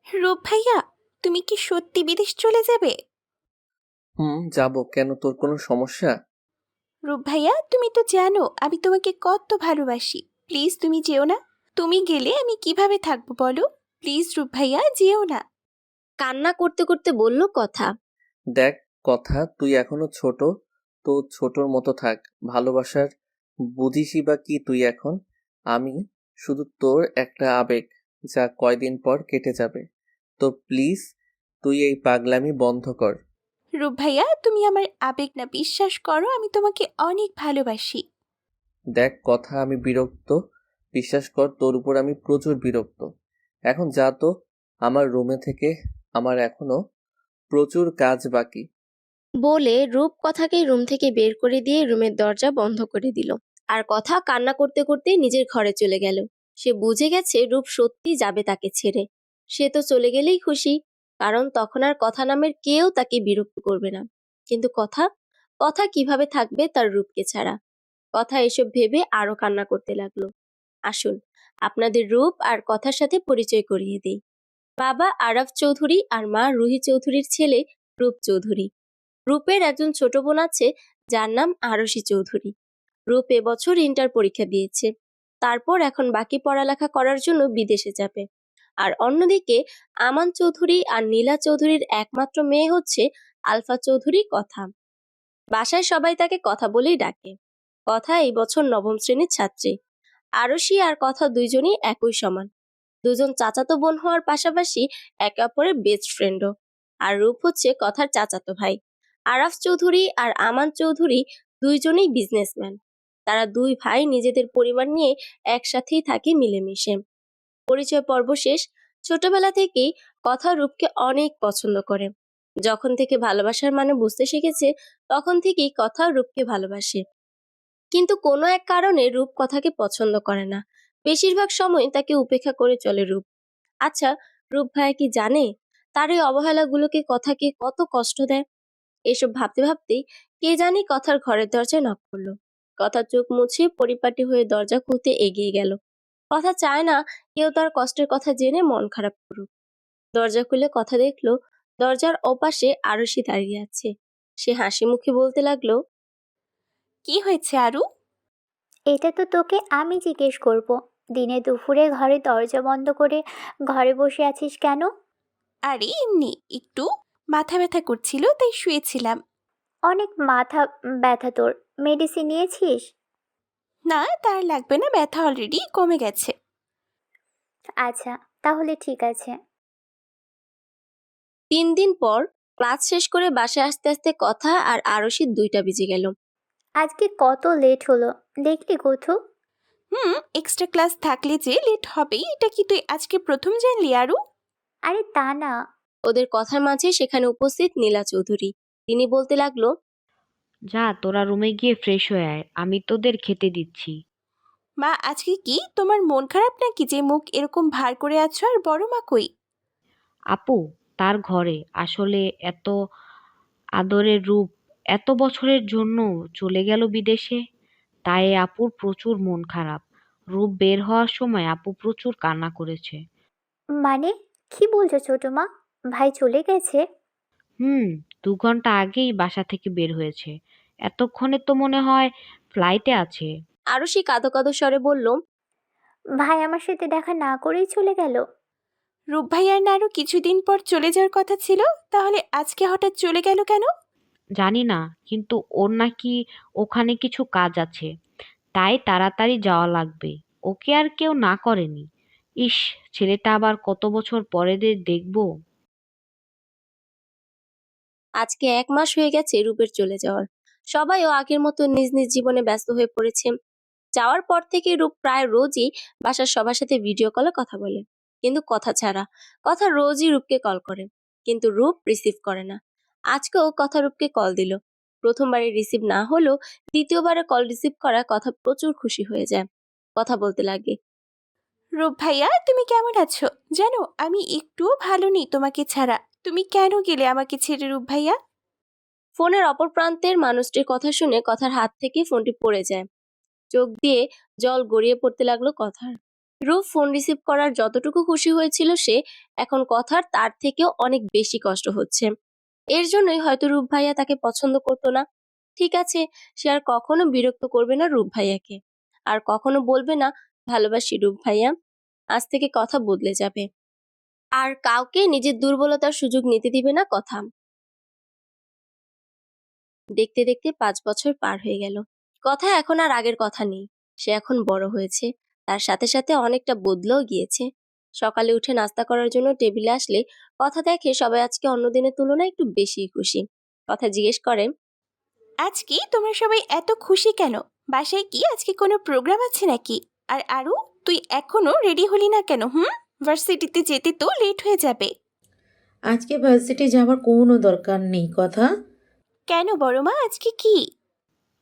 রূপ ভাইয়া, তুমি কি সত্যি বিদেশ চলে যাবে? যাব কেন, তোর কোনো সমস্যা? রূপ ভাইয়া, তুমি তো জানো আমি তোমাকে কত ভালোবাসি। প্লিজ তুমি যেও না। তুমি গেলে আমি কিভাবে থাকবো বলো? প্লিজ রূপ ভাইয়া, যেও না। কান্না করতে করতে বলল কথা। দেখ কথা, তুই এখনো ছোট, তো ছোটর মতো থাক। ভালোবাসার বুঝিসই বা কি তুই এখন? আমি শুধু তোর একটা আবেগ, যা কয়দিন পর কেটে যাবে। তো প্লিজ তুই এই পাগলামি বন্ধ কর। রূপ ভাইয়া, তুমি আমার আবেগ না, বিশ্বাস করো আমি তোমাকে অনেক ভালোবাসি। দেখ কথা, আমি বিরক্ত, বিশ্বাস কর তোর উপর আমি প্রচুর বিরক্ত। এখন যা তো আমার রুমে থেকে, আমার এখনো প্রচুর কাজ বাকি। বলে রূপ কথাকে রুম থেকে বের করে দিয়ে রুমের দরজা বন্ধ করে দিল। আর কথা কান্না করতে করতে নিজের ঘরে চলে গেল। সে বুঝে গেছে রূপ সত্যি যাবে তাকে ছেড়ে। সে তো চলে গেলেই খুশি, কারণ তখন আর কথা নামের কেউ তাকে বিরক্ত করবে না। কিন্তু কথা, কথা কিভাবে থাকবে তার রূপকে ছাড়া? কথা এসব ভেবে আরো কান্না করতে লাগলো। আসুন আপনাদের রূপ আর কথার সাথে পরিচয় করিয়ে দেই। বাবা আরাফ চৌধুরী আর মা রুহি চৌধুরীর ছেলে রূপ চৌধুরী। রূপের একজন ছোট বোন আছে যার নাম আরশি চৌধুরী। রূপ এবছর ইন্টার পরীক্ষা দিয়েছে, তারপর এখন বাকি পড়ালেখা করার জন্য বিদেশে যাবে। আর অন্যদিকে আমান চৌধুরী আর নীলা চৌধুরীর একমাত্র মেয়ে হচ্ছে আলফা চৌধুরী কথা। বাসায় সবাই তাকে কথা বলেই ডাকে। কথা এই বছর নবম শ্রেণীর ছাত্রী। আরশি আর কথা দুইজনই একই সমান। দুজন চাচাতো বোন হওয়ার পাশাপাশি একে অপরের বেস্ট ফ্রেন্ডও। আর রূপ হচ্ছে কথার চাচাতো ভাই। আরাফ চৌধুরী আর আমান চৌধুরী দুইজনেই বিজনেসম্যান। তারা দুই ভাই নিজেদের পরিবার নিয়ে একসাথেই থাকে মিলেমিশে। পরিচয় পর্ব শেষ। ছোটবেলা থেকেই কথা রূপকে অনেক পছন্দ করে। যখন থেকে ভালোবাসার মানে বুঝতে শিখেছে, তখন থেকেই কথা রূপকে ভালোবাসে। কিন্তু কোনো এক কারণে রূপ কথাকে পছন্দ করে না। বেশিরভাগ সময় তাকে উপেক্ষা করে চলে রূপ। আচ্ছা, রূপ ভাইয়া কি জানে তার এই অবহেলাগুলোকে কথাকে কত কষ্ট দেয়? এসব ভাবতে ভাবতেই কে জানি কথার ঘরের দরজায় নক করলো। কথা চোখ মুছে পরিপাটি হয়ে দরজা খুলতে এগিয়ে গেল। কথা চায় না কেউ তার কষ্টের কথা জেনে মন খারাপ করুক। দরজা খুলে কথা দেখলো দরজার ওপাশে আরশি দাঁড়িয়ে আছে। সে হাসি মুখে বলতে লাগলো, কি হয়েছে আরু? এটা তো তোকে আমি জিজ্ঞেস করব। দিনে দুপুরে ঘরে দরজা বন্ধ করে ঘরে বসে আছিস কেন? আরে এমনি একটু মাথা ব্যথা করছিল, তাই শুয়েছিলাম। অনেক মাথা ব্যথা তোর, মেডিসিন নিয়েছিস? না, তার লাগবে না, ব্যথা অলরেডি কমে গেছে। আচ্ছা, তাহলে ঠিক আছে। 3 দিন পর ক্লাস শেষ করে বাসায় আসতে আসতে কথা আর আরশির 2টা বেজে গেল। আজকে কত লেট হলো, দেখলি কোথু? এক্সট্রা ক্লাস থাকলে যে লেট হবেই, এটা কি তুই আজকে প্রথম জানলি আরু? আরে তা না। ওদের কথার মাঝে সেখানে উপস্থিত নীলা চৌধুরী। তিনি বলতে লাগলো, যা তোরা রুমে গিয়ে ফ্রেশ হয়ে আয়, আমি তোদের খেতে দিচ্ছি। মা, আজকে কি তোমার মন খারাপ নাকি যে মুখ এরকম ভার করে আছো? আর বড় মা কই? আপু তার ঘরে, আসলে এত আদরের রূপ এত বছরের জন্য চলে গেল বিদেশে, তাই আপুর প্রচুর মন খারাপ। রূপ বের হওয়ার সময় আপু প্রচুর কান্না করেছে। মানে, কি বলছো ছোট মা? ভাই চলে গেছে? হুম, 2 ঘন্টা আগেই বাসা থেকে বের হয়েছে। এতক্ষণে তো মনে হয় ফ্লাইটে আছে। আরশি কাঁদো কাঁদো স্বরে বলল, ভাই আমার সাথে দেখা না করেই চলে গেল? রূপ ভাইয়ার না আরো কিছুদিন পর চলে যাওয়ার কথা ছিল, তাহলে আজকে হঠাৎ চলে গেল কেন? জানি না, কিন্তু ওর নাকি ওখানে কিছু কাজ আছে, তাই তাড়াতাড়ি যাওয়া লাগবে। ওকে আর কেউ না করেনি। ইস, ছেলেটা আবার কত বছর পরে দেখবো। আজকে 1 মাস হয়ে গেছে রূপের চলে যাওয়ার। সবাইও আগের মতো নিজ নিজ জীবনে ব্যস্ত হয়ে পড়েছে। যাওয়ার পর থেকে রূপ প্রায় রোজই বাসার সবার সাথে ভিডিও কলে কথা বলে, কিন্তু কথা ছাড়া। কথা রোজই রূপকে কল করে, কিন্তু রূপ রিসিভ করে না। আজকেও কথা রূপকে কল দিল। প্রথমবারে রিসিভ না হলেও দ্বিতীয়বারে কল রিসিভ করা কথা প্রচুর খুশি হয়ে যায়। কথা বলতে লাগে, রূপ ভাইয়া, তুমি কেমন আছো? জানো আমি একটুও ভালো নেই তোমাকে ছাড়া। তুমি কেন গেলে আমাকে ছেড়ে রূপ ভাইয়া? ফোনের অপর প্রান্তের মানুষটির কথা শুনে কথার হাত থেকে ফোনটি পড়ে যায়। চোখ দিয়ে জল গড়িয়ে পড়তে লাগলো কথার। রূপ ফোন রিসিভ করার যতটুকু খুশি হয়েছিল সে, এখন কথার তার থেকেও অনেক বেশি কষ্ট হচ্ছে। এর জন্যই হয়তো রূপ ভাইয়া তাকে পছন্দ করতো না। ঠিক আছে, সে আর কখনো বিরক্ত করবে না রূপ ভাইয়াকে, আর কখনো বলবে না ভালোবাসি রূপ ভাইয়া। আজ থেকে কথা বদলে যাবে, আর কাউকে নিজের দুর্বলতার সুযোগ নিতে দিবে না কথা। দেখতে দেখতে 5 বছর পার হয়ে গেল। কথা এখন আর আগের কথা নেই। সে এখন বড় হয়েছে, তার সাথে সাথে অনেকটা বদলেও গিয়েছে। সকালে উঠে নাস্তা করার জন্য টেবিলে আসলে কথা দেখে সবাই আজকে অন্য দিনের তুলনায় একটু বেশি খুশি। কথা জিজ্ঞেস করে, আজকে তোমরা সবাই এত খুশি কেন? বাসায় কি আজকে কোনো প্রোগ্রাম আছে নাকি? আর আরু, তুই এখনো রেডি হলি না কেন? ভার্সিটিতে যেতে তো লেট হয়ে যাবে। আজকে ভার্সিটি যাওয়ার কোনো দরকার নেই কথা। কেন বড় মা, আজকে কি?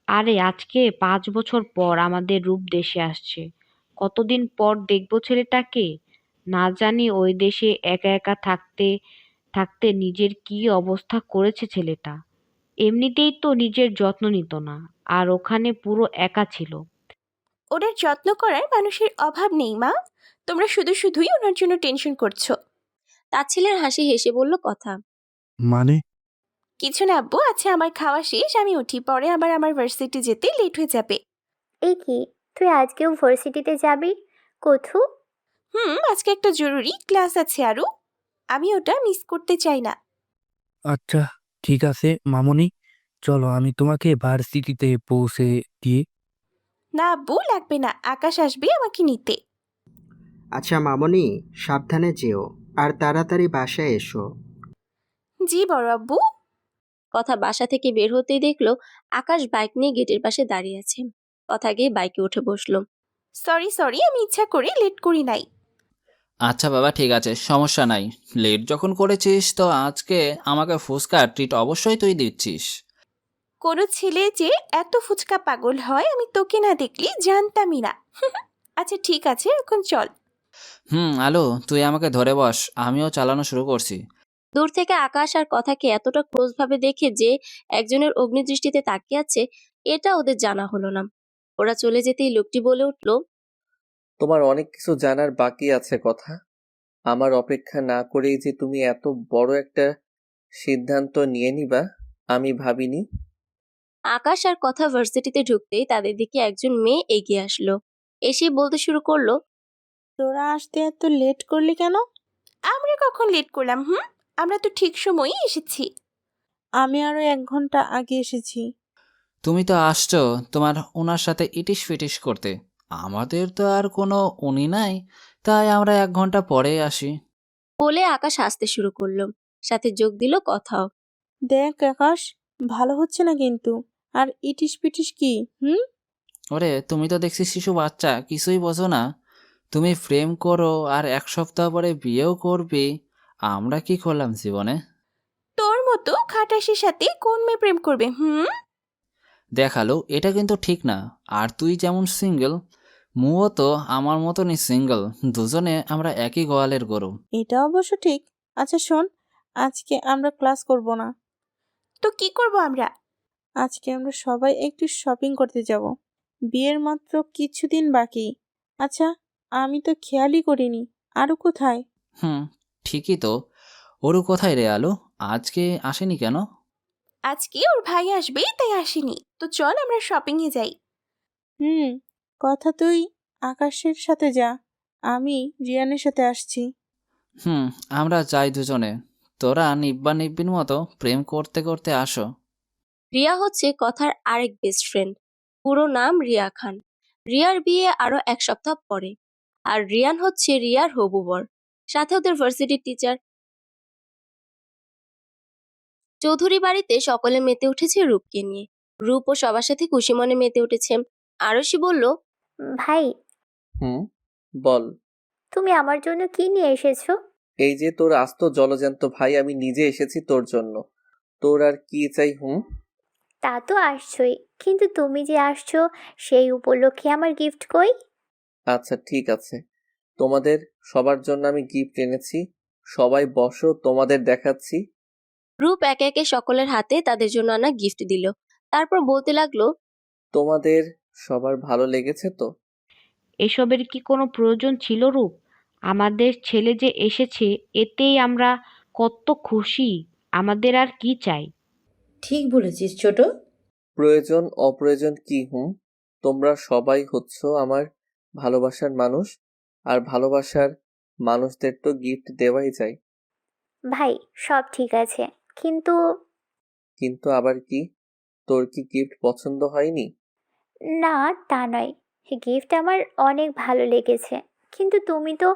আরে আজকে 5 বছর পর আমাদের রূপ দেশে আসছে। কতদিন পর দেখবো ছেলেটাকে। না জানি ওই দেশে একা একা থাকতে থাকতে নিজের কি অবস্থা করেছে ছেলেটা। এমনিতেই তো নিজের যত্ন নিত না, আর ওখানে পুরো একা ছিল। ওনার যত্ন করার মানুষের অভাব নেই মা। তোমরা শুধু শুধুই ওনার জন্য টেনশন করছো। তার ছেলের হাসি হেসে বলল কথা। মানে? কিছু না আব্বু, আচ্ছা আমার খাওয়া শেষ, আমি উঠি, পরে আবার আমার ভার্সিটি যেতে লেট হয়ে যাবে। এই কি, তুই আজকেও ভার্সিটিতে যাবি? কোথু? আজকে একটা জরুরি ক্লাস আছে আরু, আমি ওটা মিস করতে চাই না। আচ্ছা, ঠিক আছে মামনি, চলো আমি তোমাকে ভার্সিটিতে পৌঁছে দিয়ে। না আব্বু, লাগবে না, আকাশ আসবে আমাকে নিতে। আচ্ছা মামনি, সাবধানে যেও আর তাড়াতাড়ি বাসায় এসো। জি বড় আব্বু। কথা বাসা থেকে বের হতেই দেখলো আকাশ বাইক নিয়ে গেটের পাশে দাঁড়িয়ে আছে। কথা গিয়ে বাইকে উঠে বসলো। সরি সরি, আমি ইচ্ছা করে লেট করি নাই। আচ্ছা বাবা, ঠিক আছে, সমস্যা নাই। লেট যখন করেছিস তো আজকে আমাকে ফুচকা ট্রিট অবশ্যই তুই দিচ্ছিস। কোনো ছেলে যে এত ফুচকা পাগল হয় আমি তোকে না দেখলে জানতামই না। আচ্ছা ঠিক আছে, এখন চল। আলো, তুই আমাকে ধরে বস, আমিও চালানো শুরু করছি। দূর থেকে আকাশ আর কথাকে এতটা ক্লোজ ভাবে দেখে যে একজনের অগ্নিদৃষ্টিতে তাকিয়ে আছে, এটা ওদের জানা হলো না। ওরা চলে যেতেই লোকটি বলে উঠল, তোমার অনেক কিছু জানার বাকি আছে কথা। আমার অপেক্ষা না করেই যে তুমি এত বড় একটা সিদ্ধান্ত নিয়ে নিবা আমি ভাবিনি। আকাশ আর কথা ভার্সিটিতে ঢুকতেই তাদের দিকে একজন মেয়ে এগিয়ে আসলো। এসে বলতে শুরু করলো, তোরা আসতে এত লেট করলি কেন? আমরা কখন লেট করলাম? আমরা তো ঠিক সময়ই এসেছি। আমি আরো 1 ঘন্টা আগে এসেছি। তুমি তো আসছো তোমার ওনার সাথে ইটিস ফিটিস করতে। আমাদের তো আর কোনো উনি নাই, তাই আমরা 1 ঘন্টা পরে আসি। বলে আকাশ হাসতে শুরু করলো, সাথে যোগ দিল কথাও। দেখ আকাশ, ভালো হচ্ছে না কিন্তু। আর ইটিস পিটিস কি? ওরে, তুমি তো দেখছি শিশু বাচ্চা, কিছুই বোঝো না। তুমি প্রেম করো আর 1 সপ্তাহ পরে বিয়েও করবে। আমরা কি করলাম জীবনে? তোর মতো খাটাসের সাথে কোন মেয়ে প্রেম করবে? দেখালো, এটা কিন্তু ঠিক না। আর তুই যেমন সিঙ্গেল, মুও তো আমার মতনই সিঙ্গেল। দুজনে আমরা একই গোয়ালের গরু। এটা অবশ্য ঠিক। আচ্ছা শোন, আজকে আমরা ক্লাস করব না। তো কি করব আমরা? আজকে আমরা সবাই একটু শপিং করতে যাব। বিয়ের মাত্র কিছুদিন বাকি। আচ্ছা, আমি তো খেয়ালই করিনি। আরো কোথায়? ঠিকই তো। ওরু কোথায় রে আলো? আজকে আসেনি কেন? আজকে ওর ভাই আসবে তাই আসেনি। তো চল আমরা শপিং এ যাই। কথা তুই আকাশের সাথে যা, আমি রিয়ানের সাথে আসছি। আমরা যাই দুজনে। তোরা নিব্বা নিব্বির মতো প্রেম করতে করতে আসো। রিয়া হচ্ছে কথার আরেক বেস্ট ফ্রেন্ড। পুরো নাম রিয়া খান। রিয়ার বিয়ে আরো 1 সপ্তাহ পরে। আর রিয়ান হচ্ছে রিয়ার হবু বর, সাথে ওদের ভার্সিটির টিচার। চৌধুরী বাড়িতে সকলে মেতে উঠেছে রূপকে নিয়ে। রূপ ও সবার সাথে খুশি মনে মেতে উঠেছে। আরশি বলল, ভাই, বল। তুমি আমার জন্য কি নিয়ে এসেছো? এই যে তোর আস্ত জলজ্যান্ত ভাই, আমি নিজে এসেছি তোর জন্য। তোর আর কি চাই? তা তো আসছোই, কিন্তু তুমি যে আসছো সেই উপলক্ষে আমার গিফট কই? আচ্ছা ঠিক আছে, তোমাদের সবার জন্য আমি গিফট এনেছি। সবাই বসো, তোমাদের দেখাচ্ছি। রূপ একে একে সকলের হাতে তাদের জন্য আনা গিফট দিল। তারপর বলতে লাগলো, তোমাদের সবার ভালো লেগেছে তো? এসবের কি কোনো প্রয়োজন ছিল রূপ? আমাদের ছেলে যে এসেছে এতেই আমরা কত খুশি। আমাদের আর কি চাই? ঠিক বলেছিস ছোট। প্রয়োজন অপ্রয়োজন কি তোমরা সবাই হচ্ছ আমার ভালোবাসার মানুষ, আর ভালোবাসার মানুষদের তো গিফট দেওয়াই যায়। ভাই, সব ঠিক আছে, কিন্তু কিন্তু আবার কি? তোর কি গিফট পছন্দ হয়নি? না, তা নয়। গিফট আমার অনেক ভালো লেগেছে, কিন্তু তুমি তো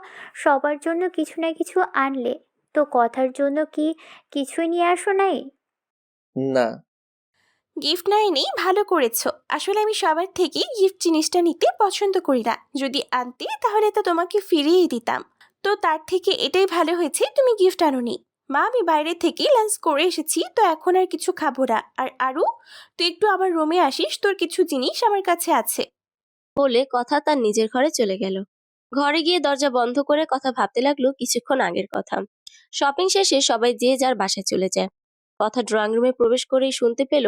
সবার জন্য কিছু না কিছু আনলে, তো কথার জন্য কি কিছুই নিয়ে আসো নাই? না। গিফট না এনেই ভালো করেছো। আসলে আমি সবার থেকেই গিফট জিনিসটা নিতে পছন্দ করি না। যদি আনতে তাহলে তো তোমাকে ফিরিয়েই দিতাম। তো তার থেকে এটাই ভালো হয়েছে তুমি গিফট আনোনি। মা, আমি বাইরে থেকে লাঞ্চ করে এসেছি, তো এখন আর কিছু খাবো না। আর আরু, তুই একটু আবার রুমে আসিস, তোর কিছু জিনিস আমার কাছে আছে। বলে কথা তার নিজের ঘরে চলে গেল। ঘরে গিয়ে দরজা বন্ধ করে কথা ভাবতে লাগলো কিছুক্ষণ আগের কথা। শপিং শেষে সবাই যে যার বাসায় চলে যায়। কথা ড্রয়িং রুমে প্রবেশ করেই শুনতে পেল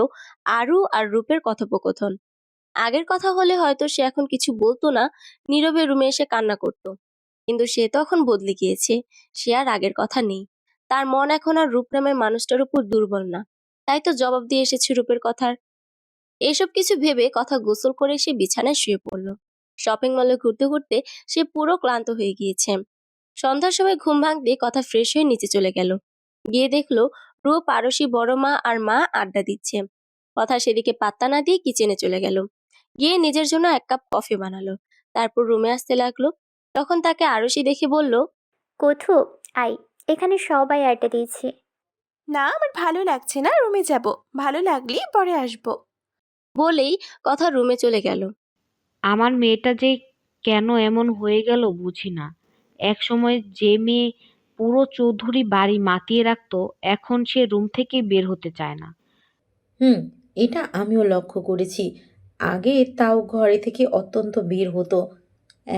আরু আর রূপের কথোপকথন। আগের কথা হলে হয়তো সে এখন কিছু বলতো না, নীরবে রুমে এসে কান্না করত। কিন্তু সে তখন বদলে গিয়েছে, সে আর আগের কথা নেই। তার মন এখন আর রূপ নামের মানুষটার উপর দুর্বল না, তাই তো জবাব দিয়ে এসেছে রূপের কথার। এসব কিছু ভেবে কথা গোসল করে সে বিছানায় শুয়ে পড়ল। শপিং মলে ঘুরতে ঘুরতে সে পুরো ক্লান্ত হয়ে গিয়েছে। সন্ধ্যার সময় ঘুম ভাঙতে কথা ফ্রেশ হয়ে নিচে চলে গেল। গিয়ে দেখলো রূপ, আরশি, বড় মা আর মা আড্ডা দিচ্ছে। কথা সেদিকে পাত্তা না দিয়ে কিচেনে চলে গেল। গিয়ে নিজের জন্য এক কাপ কফি বানালো। তারপর রুমে আসতে লাগলো। তখন তাকে আরশি দেখে বলল, কোথু, আই, এখানে সবাই আড্ডা দিয়েছি। না, আমার ভালো লাগছে না, রুমে যাব। ভালো লাগলে পরে আসবো। বলেই কথা রুমে চলে গেল। আমার মেয়েটা যে কেন এমন হয়ে গেল বুঝি না। একসময় যে মেয়ে পুরো চৌধুরী বাড়ি মাতিয়ে রাখতো, এখন সে রুম থেকে বের হতে চায় না। হুম, এটা আমিও লক্ষ্য করেছি। আগে তাও ঘরে থেকে অত্যন্ত বের হতো,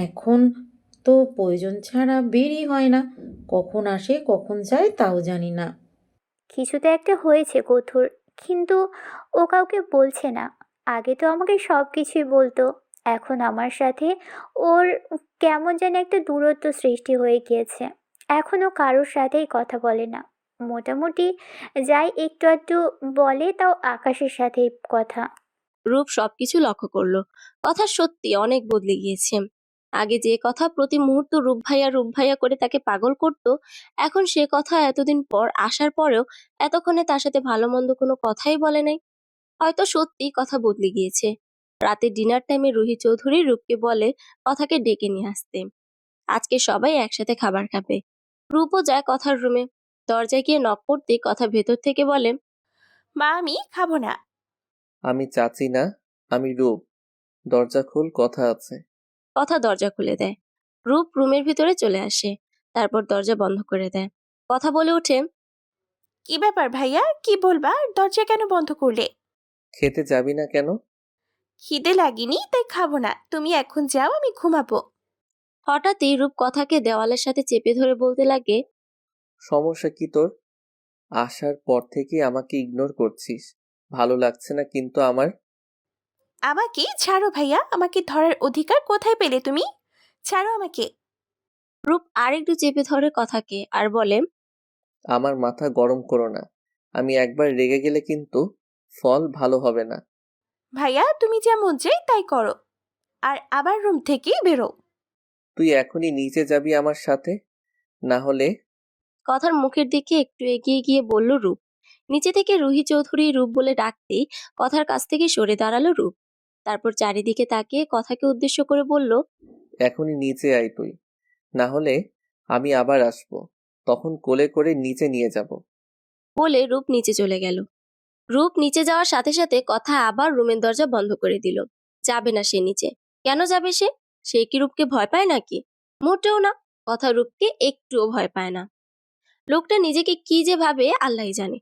এখন তো প্রয়োজন ছাড়া বেরই হয় না। কখন আসে কখন যায় তাও জানি না। কিছু তো একটা হয়েছে কঠোর, কিন্তু ও কাউকে বলছে না। আগে তো আমাকে সব কিছুই বলতো, এখন আমার সাথে ওর কেমন যেন একটা দূরত্ব সৃষ্টি হয়ে গিয়েছে। এখনও কারোর সাথেই কথা বলে না। মোটামুটি যাই একটু একটু বলে, তাও আকাশের সাথেই কথা। রূপ সবকিছু লক্ষ্য করলো। কথা সত্যি অনেক বদলে গিয়েছে। আগে যে কথা প্রতি মুহূর্ত রূপ ভাইয়া করে তাকে পাগল করত, এখন সে কথা এতদিন পর আসার পরেও এতক্ষণে তার সাথে ভালো মন্দ কোনো কথাই বলে নাই। হয়তো সত্যি কথা বদলে গিয়েছে। রাতে ডিনার টাইমে রুহি চৌধুরী রূপকে বলে কথাকে ডেকে নিয়ে আসতে। আজকে সবাই একসাথে খাবার খাবে। রূপও যায় কথার রুমে। দরজায় গিয়ে নক করতে কথা ভেতর থেকে বলে, মা, আমি খাবো না। আমি চাচি না, আমি রূপ। দরজা খুল, কথা আছে। কথা দরজা খুলে দেয়। রূপ রুমের ভিতরে চলে আসে। তারপর দরজা বন্ধ করে দেয়। কথা বলে ওঠে, কি ব্যাপার ভাইয়া, কি বলবা? আর দরজা কেন বন্ধ করলে? খেতে যাবি না কেন? খিদে লাগেনি তাই খাবো না। তুমি এখন যাও, আমি ঘুমাবো। হঠাৎই রূপ কথাকে দেওয়ালের সাথে চেপে ধরে বলতে লাগে, সমস্যা কি তোর? আসার পর থেকে আমাকে ইগনোর করছিস। ভালো লাগছে না কিন্তু আমার। আমাকে ছাড়ো ভাইয়া, আমাকে ধরার অধিকার কোথায় পেলে তুমি? ছাড়ো আমাকে। রূপ আরেকটু চেপে ধরে কথাকে আর বলে, আমার মাথা গরম করো না। আমি একবার রেগে গেলে কিন্তু ফল ভালো হবে না। ভাইয়া, তুমি যা মন চাই তাই করো, আর আবার রুম থেকে বেরো। তুই এখনই নিচে যাবি আমার সাথে, না হলে। কথার মুখের দিকে একটু এগিয়ে গিয়ে বলল রূপ। নিচে থেকে রুহি চৌধুরী রূপ বলে ডাকতেই কথার কাছ থেকে সরে দাঁড়ালো রূপ। তারপর চারিদিকে তাকিয়ে কথাকে উদ্দেশ্য করে বলল, এখনই নিচে আয় তুই, না হলে আমি আবার আসবো, তখন কোলে করে নিচে নিয়ে যাব। বলে রূপ নিচে চলে গেল। রূপ নিচে যাওয়ার সাথে সাথে কথা আবার রুমের দরজা বন্ধ করে দিল। যাবে না সে নিচে। কেন যাবে সে? সে কি রূপকে ভয় পায় নাকি? মোটেও না। কথা রূপকে একটুও ভয় পায় না। লোকটা নিজেকে কি যে ভাবে আল্লাহই জানে।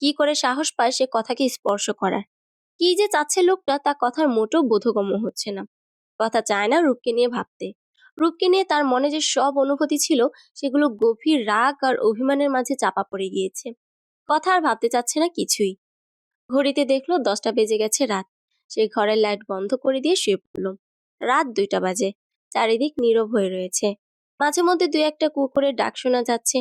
কি করে সাহস পায় সে কথাকে স্পর্শ করার? কি যে চাচ্ছে লোকটা তা কথার মোটেও বোধগম্য হচ্ছে না। কথা চায় না রূপকে নিয়ে ভাবতে। রূপকে নিয়ে তার মনে যে সব অনুভূতি ছিল সেগুলো গভীর রাগ আর অভিমানের মাঝে চাপা পড়ে গিয়েছে। কথা আর ভাবতে চাচ্ছে না কিছুই। ঘড়িতে দেখলো 10টা বেজে গেছে রাত। সে ঘরের লাইট বন্ধ করে দিয়ে শুয়ে পড়ল। রাত 2টা বাজে। চারিদিক নীরব হয়ে রয়েছে। মাঝে মধ্যে দুই একটা কুকুরের ডাক শোনা যাচ্ছে।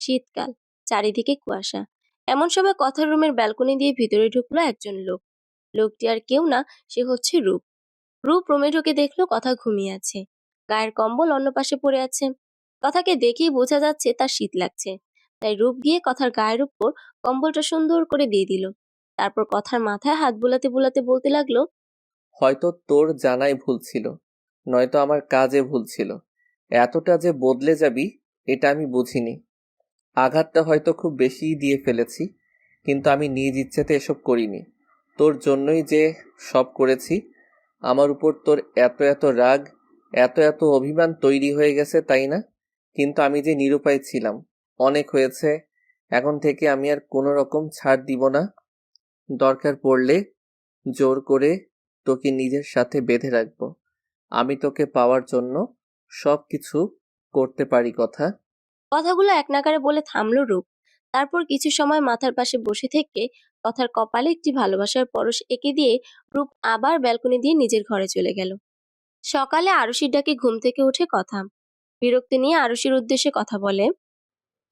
শীতকাল, চারিদিকে কুয়াশা। এমন সময় কথার রুমের ব্যালকনি দিয়ে ভিতরে ঢুকলো একজন লোক। লোকটি আর কেউ না, সে হচ্ছে রূপ। রূপ রুমে ঢুকে দেখলো কথা ঘুমিয়ে আছে। গায়ের কম্বল অন্য পাশে পড়ে আছে। কথাকে দেখেই বোঝা যাচ্ছে তার শীত লাগছে। তাই রূপ গিয়ে কথার গায়ের উপর কম্বলটা সুন্দর করে দিয়ে দিল। তারপর কথার মাথায় হাত বুলাতে বুলাতে বলতে লাগলো, হয়তো তোর জানাই ভুল ছিল, নয়তো আমার কাজে ভুল ছিল। এতটা যে বদলে যাবি এটা আমি বুঝিনি। আঘাতটা হয়তো খুব বেশিই দিয়ে ফেলেছি, কিন্তু আমি নিজ ইচ্ছেতে এসব করিনি। তোর জন্যই যে সব করেছি। আমার উপর তোর এত এত রাগ, এত এত অভিমান তৈরি হয়ে গেছে, তাই না? কিন্তু আমি যে নিরুপায় ছিলাম। অনেক হয়েছে। এখন থেকে আমি আর কোনো রকম ছাড় দিব না। দরকার পড়লে জোর করে তোকে নিজের সাথে বেঁধে রাখবো। আমি তোকে পাওয়ার জন্য সব কিছু করতে পারি কথা। কথাগুলো এক নাগাড়ে বলে থামলো রূপ। তারপর কিছু সময় মাথার পাশে বসে থেকে কথার কপালে একটি ভালোবাসার পরশ এঁকে দিয়ে রূপ আবার ব্যালকনি দিয়ে নিজের ঘরে চলে গেল। সকালে আরুষির ডাকে ঘুম থেকে উঠে কথা। বিরক্তি নিয়ে আরুষির উদ্দেশ্যে কথা বলে,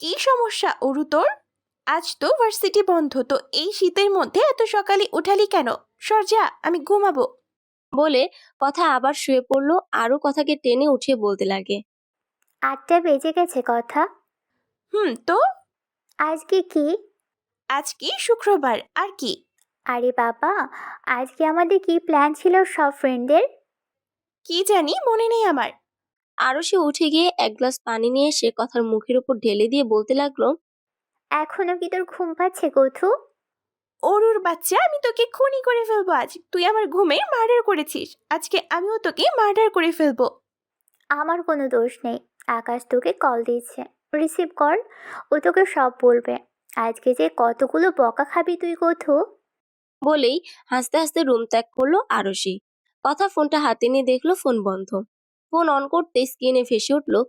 কি সমস্যা অরু তোর? আজ তো ভার্সিটি বন্ধ, তো এই শীতের মধ্যে এত সকালে উঠালি কেন? সর যা, আমি ঘুমাবো। বলে কথা আবার শুয়ে পড়লো। আরও কথাকে টেনে উঠিয়ে বলতে লাগে, 8টা বেজে গেছে কথা। তো আজকে কি? আজ কি শুক্রবার, আর কি? আরে বাবা, আজকে আমাদের কি প্ল্যান ছিল সব ফ্রেন্ডদের? কি জানি, মনে নেই আমার। আরও সে উঠে গিয়ে এক গ্লাস পানি নিয়ে এসে কথার মুখের উপর ঢেলে দিয়ে বলতে লাগলো, এখনো কি তোর ঘুম পাচ্ছে কথু? অরুর বাচ্চা, আমি তোকে খুনি করে ফেলবো আজ। তুই আমার ঘুমে মার্ডার করেছিস, আজকে আমিও তোকে মার্ডার করে ফেলবো। আমার কোনো দোষ নেই। আকাশ তোকে কল দিয়েছে, রিসিভ কর। ও তোকে সব বলবে। আজকে যে কতগুলো বকা খাবি তুই কথু। বলেই হাসতে হাসতে রুম ত্যাগ করলো আরশি। কথা ফোনটা হাতে নিয়ে দেখলো ফোন বন্ধ। ফোন অন করতে স্ক্রিনে ভেসে উঠলো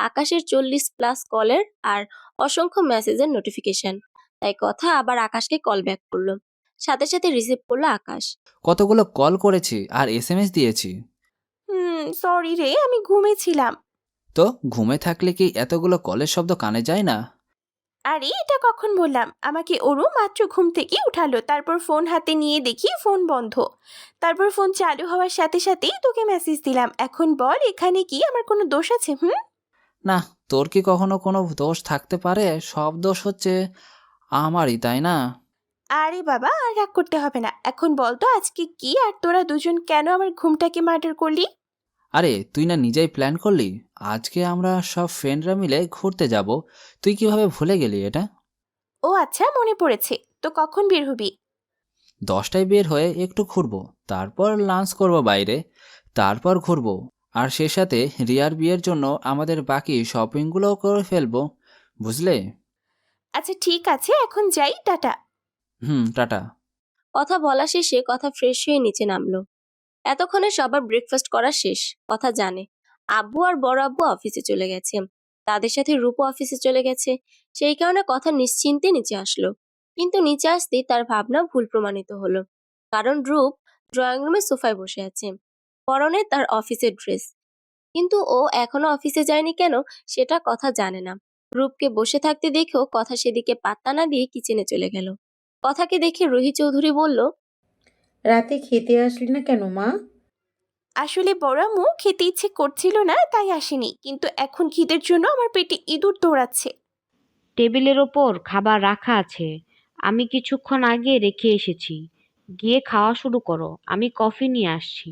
আকাশের 40+ কলের আর অসংখ্য মেসেজের নোটিফিকেশন। তাই কথা আবার আকাশকে কল ব্যাক করলো। সাথে সাথে রিসিভ করলো আকাশ। কতগুলো কল করেছি আর এসএমএস দিয়েছি। সরি রে, আমি ঘুমিয়েছিলাম। তো ঘুমে থাকলে কি এতগুলো কলের শব্দ কানে যায় না? আরে এটা কখন বললাম? আমাকে অরু মাত্র ঘুম থেকে উঠালো, তারপর ফোন হাতে নিয়ে দেখি ফোন বন্ধ। তারপর ফোন চালু হওয়ার সাথে সাথেই তোকে মেসেজ দিলাম। এখন বল, এখানে কি আমার কোনো দোষ আছে? না, তোর কি কখনো কোনো দোষ থাকতে পারে? সব দোষ হচ্ছে আমারই, তাই না? আরে বাবা, আর রাগ করতে হবে না। এখন বল তো আজকে কি, আর তোরা দুজন কেন আমার ঘুমটাকে মার্ডার করলি? আরে তুই না নিজেই প্ল্যান করলি আজকে আমরা সব ফ্রেন্ডরা মিলে ঘুরতে যাব। তুই কিভাবে ভুলে গেলি এটা? ও আচ্ছা, মনে পড়েছে। তো কখন বের হবি? 10টায় বের হয়ে একটু ঘুরবো, তারপর লাঞ্চ করব বাইরে, তারপর ঘুরবো। আর সে সাথে রিয়ার বিয়ের জন্য আমাদের বাকি শপিংগুলোও করে ফেলবো, বুঝলে? আচ্ছা ঠিক আছে, এখন যাই, টাটা। টাটা। কথা বলা শেষে কথা ফ্রেশ হয়ে নিচে নামলো। এতক্ষণে সবার ব্রেকফাস্ট করা শেষ। কথা জানে আব্বু আর বড় আব্বু অফিসে চলে গেছে। তাদের সাথে রূপও অফিসে চলে গেছে। সেই কারণে কথা নিশ্চিন্তে নিচে আসলো। কিন্তু নিচে আসতেই তার ভাবনা ভুল প্রমাণিত হলো। কারণ রূপ ড্রয়িং রুমে সোফায় বসে আছে, পরনে তার অফিসের ড্রেস। কিন্তু ও এখনো অফিসে যায়নি কেন সেটা কথা জানে না। রূপকে বসে থাকতে দেখেও কথা সেদিকে পাত্তা না দিয়ে কিচেনে চলে গেল। কথাকে দেখে রুহি চৌধুরী বলল, রাতে খেতে আসলি না কেন মা? আসলে বড় আম্মু খেতে ইচ্ছে করছিল না, তাই আসেনি। কিন্তু এখন খিদের জন্য আমার পেটে ইঁদুর দৌড়াচ্ছে। টেবিলের ওপর খাবার রাখা আছে, আমি কিছুক্ষণ আগে রেখে এসেছি। গিয়ে খাওয়া শুরু করো, আমি কফি নিয়ে আসছি।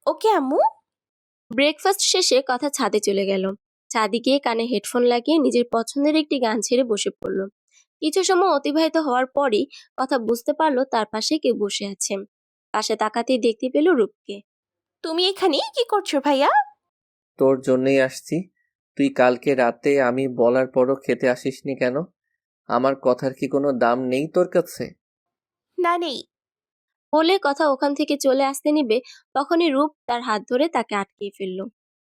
ওকে আম্মু। ব্রেকফাস্ট শেষে কথা ছাদে চলে গেল। ছাদে গিয়ে কানে হেডফোন লাগিয়ে নিজের পছন্দের একটি গান ছেড়ে বসে পড়ল। কিছু সময় অতিবাহিত হওয়ার পরই কথা বুঝতে পারলো তার পাশে কেউ বসে আছে। পাশে তাকাতেই দেখতে পেল রূপকে। তুমি এখানে কি করছো ভাইয়া? তোর জন্যই আসছি। তুই কালকে রাতে আমি বলার পরও খেতে আসিসনি কেন? আমার কথার কি কোনো দাম নেই তোর কাছে? না, নেই। বলে কথা ওখান থেকে চলে আসতে নিবে, তখনই রূপ তার হাত ধরে তাকে আটকিয়ে ফেলল।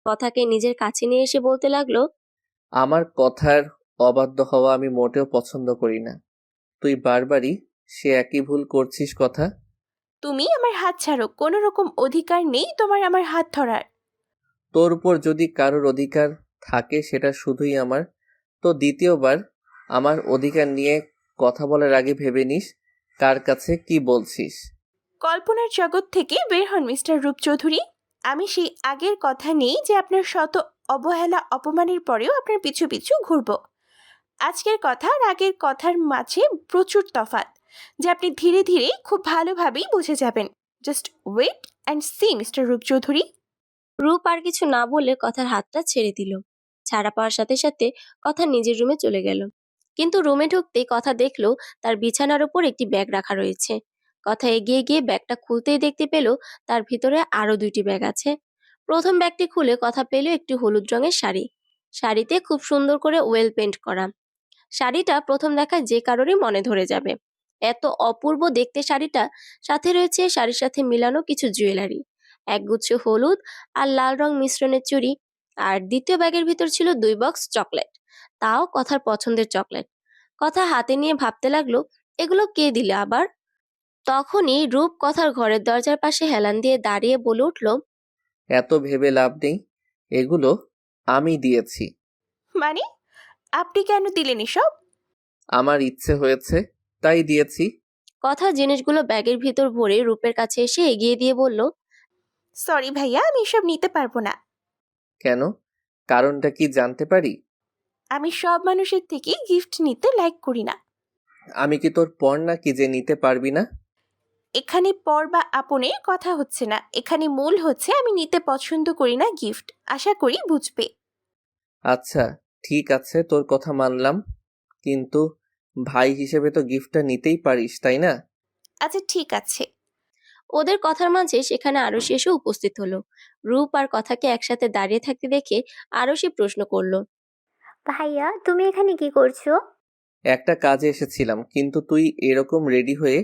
কথাকে নিজের কাছে নিয়ে এসে বলতে লাগলো, আমার কথার অবাধ্য হওয়া আমি মোটেও পছন্দ করি না। তুই বারবারই সে একই ভুল করছিস কথা। তুমি আমার হাত ছাড়ো, কোনো রকম অধিকার নেই তোমার আমার হাত ধরার। তোর উপর যদি কারোর অধিকার থাকে সেটা শুধুই আমার। তো দ্বিতীয়বার আমার অধিকার নিয়ে কথা বলার আগে ভেবে নিস কার কাছে কি বলছিস। কল্পনার জগৎ থেকে বের হন মিস্টার রূপচৌধুরী। আমি সেই আগের কথা নেই যে আপনার শত অবহেলা অপমানের পরেও আপনার পিছু পিছু ঘুরব। আজকের কথা আর আগের কথার মাঝে প্রচুর তফাৎ, যা আপনি ধীরে ধীরে খুব ভালোভাবেই বুঝে যাবেন। Just wait and see mister Rupchowdhury. Rup আর কিছু না বলে কথার হাতটা ছেড়ে দিল। ছাড়া পাওয়ার সাথে সাথে কথা নিজের রুমে চলে গেল। কিন্তু রুমে ঢুকতেই কথা দেখলো তার বিছানার উপর একটি ব্যাগ রাখা রয়েছে। কথা এগিয়ে গিয়ে ব্যাগটা খুলতেই দেখতে পেল তার ভিতরে আরো 2টি ব্যাগ আছে। প্রথম ব্যাগটি খুলে কথা পেল একটি হলুদ রঙের শাড়ি। শাড়িতে খুব সুন্দর করে ওয়েল পেন্ট করা। শাড়িটা প্রথম দেখায় যে কারোরই মনে ধরে যাবে। এত অপূর্ব দেখতে শাড়িটা, সাথে রয়েছে শাড়ির সাথে মিলানো কিছু জুয়েলারি, একগুচ্ছ হলুদ আর লাল রং মিশ্রণের চুড়ি। আর দ্বিতীয় ব্যাগের ভিতর ছিল 2 বক্স চকলেট, তাও কথার পছন্দের চকলেট। কথা হাতে নিয়ে ভাবতে লাগলো, এগুলো কে দিলে আবার? তখনই রূপ কথার ঘরের দরজার পাশে হেলান দিয়ে দাঁড়িয়ে বলে উঠল, এত ভেবে লাভ নেই, এগুলো আমি দিয়েছি। মানে আপনি কেন দিলেন এসব? আমার ইচ্ছে হয়েছে তাই দিয়েছি। কথা জিনিসগুলো ব্যাগের ভিতর ভরে রূপের কাছে এসে এগিয়ে দিয়ে বলল, সরি ভাইয়া, আমি এসব নিতে পারবো না। কেন? কারণটা কি জানতে পারি? আমি সব মানুষের থেকে গিফট নিতে লাইক করি না। আমি কি তোর পর নাকি যে নিতে পারবি না? এখানে পর বা আপনের কথা হচ্ছে না, এখানে মূল হচ্ছে আমি নিতে পছন্দ করি না গিফট। আশা করি বুঝবে। আচ্ছা ঠিক আছে, তোর কথা মানলাম, কিন্তু ভাই হিসেবে তো গিফটটা নিতেই পারিস তাই না? আচ্ছা ঠিক আছে। ওদের কথার মাঝে সেখানে আরশি এসে উপস্থিত হলো। রূপ আর কথাকে একসাথে দাঁড়িয়ে থাকতে দেখে আরশি প্রশ্ন করলো, ভাইয়া, তুমি এখানে কি করছো? একটা কাজে এসেছিলাম, কিন্তু তুই এরকম রেডি হয়ে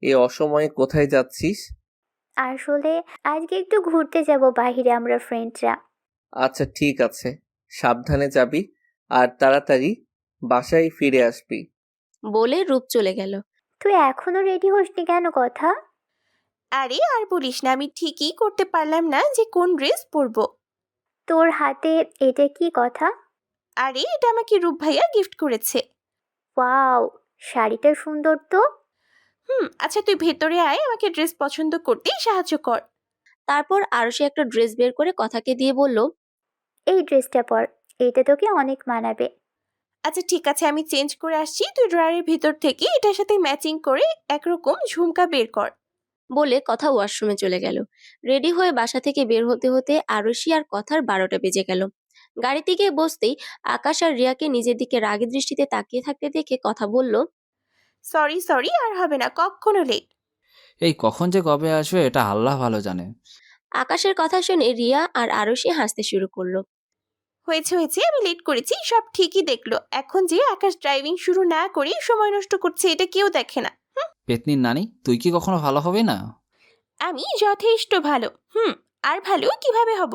এ অসময়ে কোথায় যাচ্ছিস? আসলে আজকে একটু ঘুরতে যাব বাইরে আমরা ফ্রেন্ডরা। আচ্ছা ঠিক আছে, সাবধানে যাবি আর তাড়াতাড়ি বাসায় ফিরে আসবি। বলে রূপ চলে গেল। তুই এখনো রেডি হসনি কেন কথা? আরে আর বলিস না, আমি ঠিকই করতে পারলাম না যে কোন ড্রেস পরবো। তোর হাতে এটা কি কথা? আরে এটা আমাকে রূপ ভাইয়া গিফট করেছে। ওয়াও, শাড়িটা সুন্দর তো। আচ্ছা তুই ভেতরে আয়, আমাকে ড্রেস পছন্দ করতে সাহায্য কর। তারপর আরশি একটা ড্রেস বের করে কথাকে দিয়ে বলল, এই ড্রেসটা পর, এটা তোকে অনেক মানাবে। আচ্ছা ঠিক আছে, আমি চেঞ্জ করে আসছি, তুই ড্রয়ারের ভিতর থেকে এটার সাথে ম্যাচিং করে একরকম ঝুমকা বের কর। বলে কথা ওয়াশরুমে চলে গেল। রেডি হয়ে বাসা থেকে বের হতে হতে আরশি আর কথার 12টা বেজে গেল। গাড়িতে গিয়ে বসতেই আকাশ আর রিয়াকে নিজের দিকে রাগী দৃষ্টিতে তাকিয়ে থাকতে দেখে কথা বলল, সরি সরি, আর হবে না কখনো লেট। এই কখন যে কবে আসবে এটা আল্লাহ ভালো জানে। আকাশের কথা শুনে রিয়া আর আরশি হাসতে শুরু করলো। হয়েছে হয়েছে, আমি লেট করেছি, সব ঠিকই দেখলো। এখন যে আকাশ ড্রাইভিং শুরু না করে সময় নষ্ট করছে এটা কেউ দেখে না। পেতনির নানি, তুই কি কখনো ভালো হবে না? আমি যথেষ্ট ভালো। আর ভালো কিভাবে হব?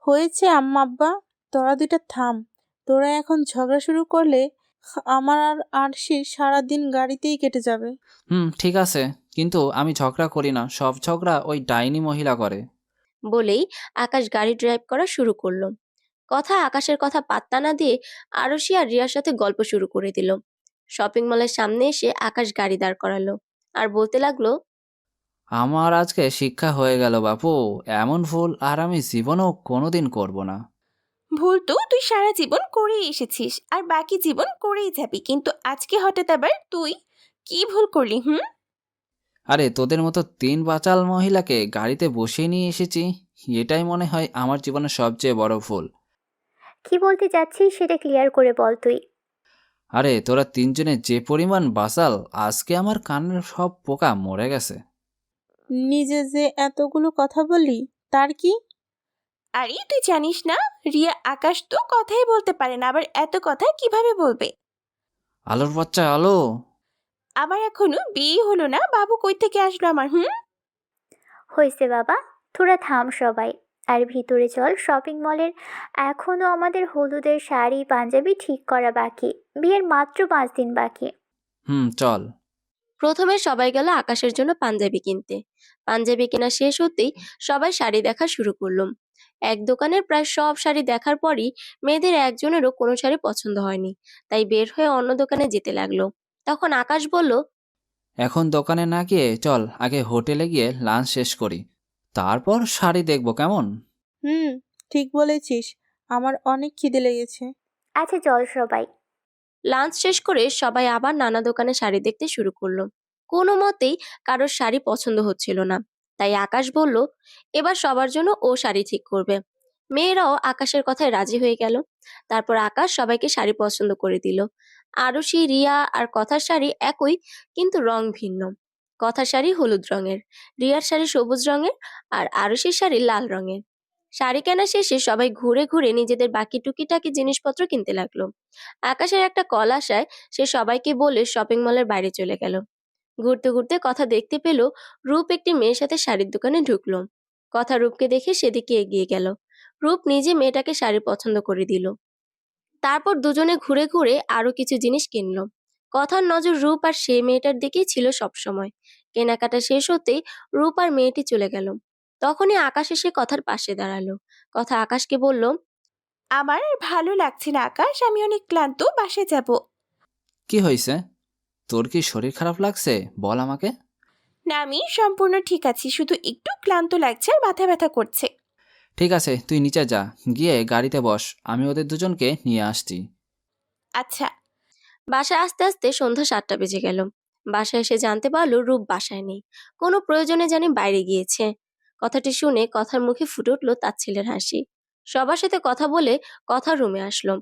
হয়েছে আম্মা আব্বা, তোরা দুইটা থাম। তোরা এখন ঝগড়া শুরু করলে আমার আর আরশির সারাদিন গাড়িতেই কেটে যাবে। ঠিক আছে, কিন্তু আমি ঝগড়া করি না, সব ঝগড়া ওই ডাইনি মহিলা করে। বলেই আকাশ গাড়ি ড্রাইভ করা শুরু করলো। কথা আকাশের কথা পাত্তা না দিয়ে আরশি আর রিয়ার সাথে গল্প শুরু করে দিল। শপিং মলের সামনে এসে আকাশ গাড়ি দাঁড় করালো আর বলতে লাগলো, আমার আজকে শিক্ষা হয়ে গেল বাপু, এমন ভুল আর আমি জীবনেও কোনোদিন করব না। ভুল তো তুই সারা জীবন করেই এসেছিস আর বাকি জীবন করেই যাবি, কিন্তু আজকে হঠাৎ আবার তুই কি ভুল করলি? আরে তোদের মতো 3 বাচাল মহিলাকে গাড়িতে বসিয়ে নিয়ে এসেছি, এটাই মনে হয় আমার জীবনের সবচেয়ে বড় ভুল। কি বলতে চাচ্ছিস সেটা ক্লিয়ার করে বল তুই। আরে তোরা 3জনে যে পরিমাণ বাচাল, আজকে আমার কানের সব পোকা মরে গেছে। নিজে যে এতগুলো কথা বললি তার কি? আরে তুই জানিস না, রিয়া আকাশ তো কথাই বলতে পারে না, আবার এত কথা কিভাবে বলবে? আলোর বাচ্চা আলো। আমার এখনো বিয়ে হলো না, বাবু কই থেকে আসলো আমার? হয়েছে বাবা, তোরা থাম সবাই, আর ভিতরে চল। শপিং মলের এখনো আমাদের হলুদের শাড়ি পাঞ্জাবি ঠিক করা বাকি, বিয়ের মাত্র 5 দিন বাকি। চল। প্রথমে সবাই গেল আকাশের জন্য পাঞ্জাবি কিনতে। পাঞ্জাবি কেনা শেষ হতেই সবাই শাড়ি দেখা শুরু করলো। এক দোকানের প্রায় সব শাড়ি দেখার পরই মেয়েদের একজনেরও কোনো শাড়ি পছন্দ হয়নি, তাই বের হয়ে অন্য দোকানে যেতে লাগলো। তখন আকাশ বলল, এখন দোকানে না গিয়ে চল আগে হোটেলে গিয়ে লাঞ্চ শেষ করি, তারপর শাড়ি দেখবো, কেমন? হুম, ঠিক বলেছিস। আমার অনেক খিদে লেগেছে। আচ্ছা চল সবাই। লাঞ্চ শেষ করে সবাই আবার নানা দোকানে শাড়ি দেখতে শুরু করলো। কোনো মতেই কারোর শাড়ি পছন্দ হচ্ছিল না, তাই আকাশ বলল এবার সবার জন্য ও শাড়ি ঠিক করবে। মেয়েরাও আকাশের কথায় রাজি হয়ে গেল। তারপর আকাশ সবাইকে শাড়ি পছন্দ করে দিল। আরুষি, রিয়া আর কথার শাড়ি একই, কিন্তু রং ভিন্ন। কথার শাড়ি হলুদ রঙের, রিয়ার শাড়ি সবুজ রঙের, আর আরুষির শাড়ি লাল রঙের। শাড়ি কেনা শেষে সবাই ঘুরে ঘুরে নিজেদের বাকি টুকিটাকি জিনিসপত্র কিনতে লাগলো। আকাশের একটা কল আসায় সে সবাইকে বলে শপিং মলের বাইরে চলে গেল। ঘুরতে ঘুরতে কথা দেখতে পেল রূপ একটি মেয়ের সাথে শাড়ির দোকানে ঢুকলো। কথা রূপকে দেখে সেদিকে এগিয়ে গেল। রূপ নিজে মেয়েটাকে শাড়ি পছন্দ করে দিল। তারপর দুজনে ঘুরে ঘুরে আরো কিছু জিনিস কিনলো। কথার নজর রূপ আর সেই মেয়েটার দিকেই ছিল সবসময়। কেনাকাটা শেষ হতেই রূপ আর মেয়েটি চলে গেল। তখনই আকাশ এসে কথার পাশে দাঁড়ালো। কথা আকাশকে বলল, আমার আর ভালো লাগছে না আকাশ, আমি অনেক ক্লান্ত, বাসায় যাব। কি হয়েছে? তোর কি শরীর খারাপ লাগছে? বল আমাকে। না, আমি সম্পূর্ণ ঠিক আছি, শুধু একটু ক্লান্ত লাগছে আর মাথা ব্যথা করছে। ঠিক আছে, তুই নিচে যা, গিয়ে গাড়িতে বস, আমি ওদের দুজনকে নিয়ে আসছি। আচ্ছা। বাসায় আসতে আসতে সন্ধ্যা 7টা বেজে গেল। বাসায় এসে জানতে পারলো রূপ বাসায় নেই, কোনো প্রয়োজনে জানি বাইরে গিয়েছে। কথাটি শুনে কথার মুখে ফুটে উঠলো তার ছেলের হাসি। সবার সাথে কথা বলে কথা রুমে আসলো।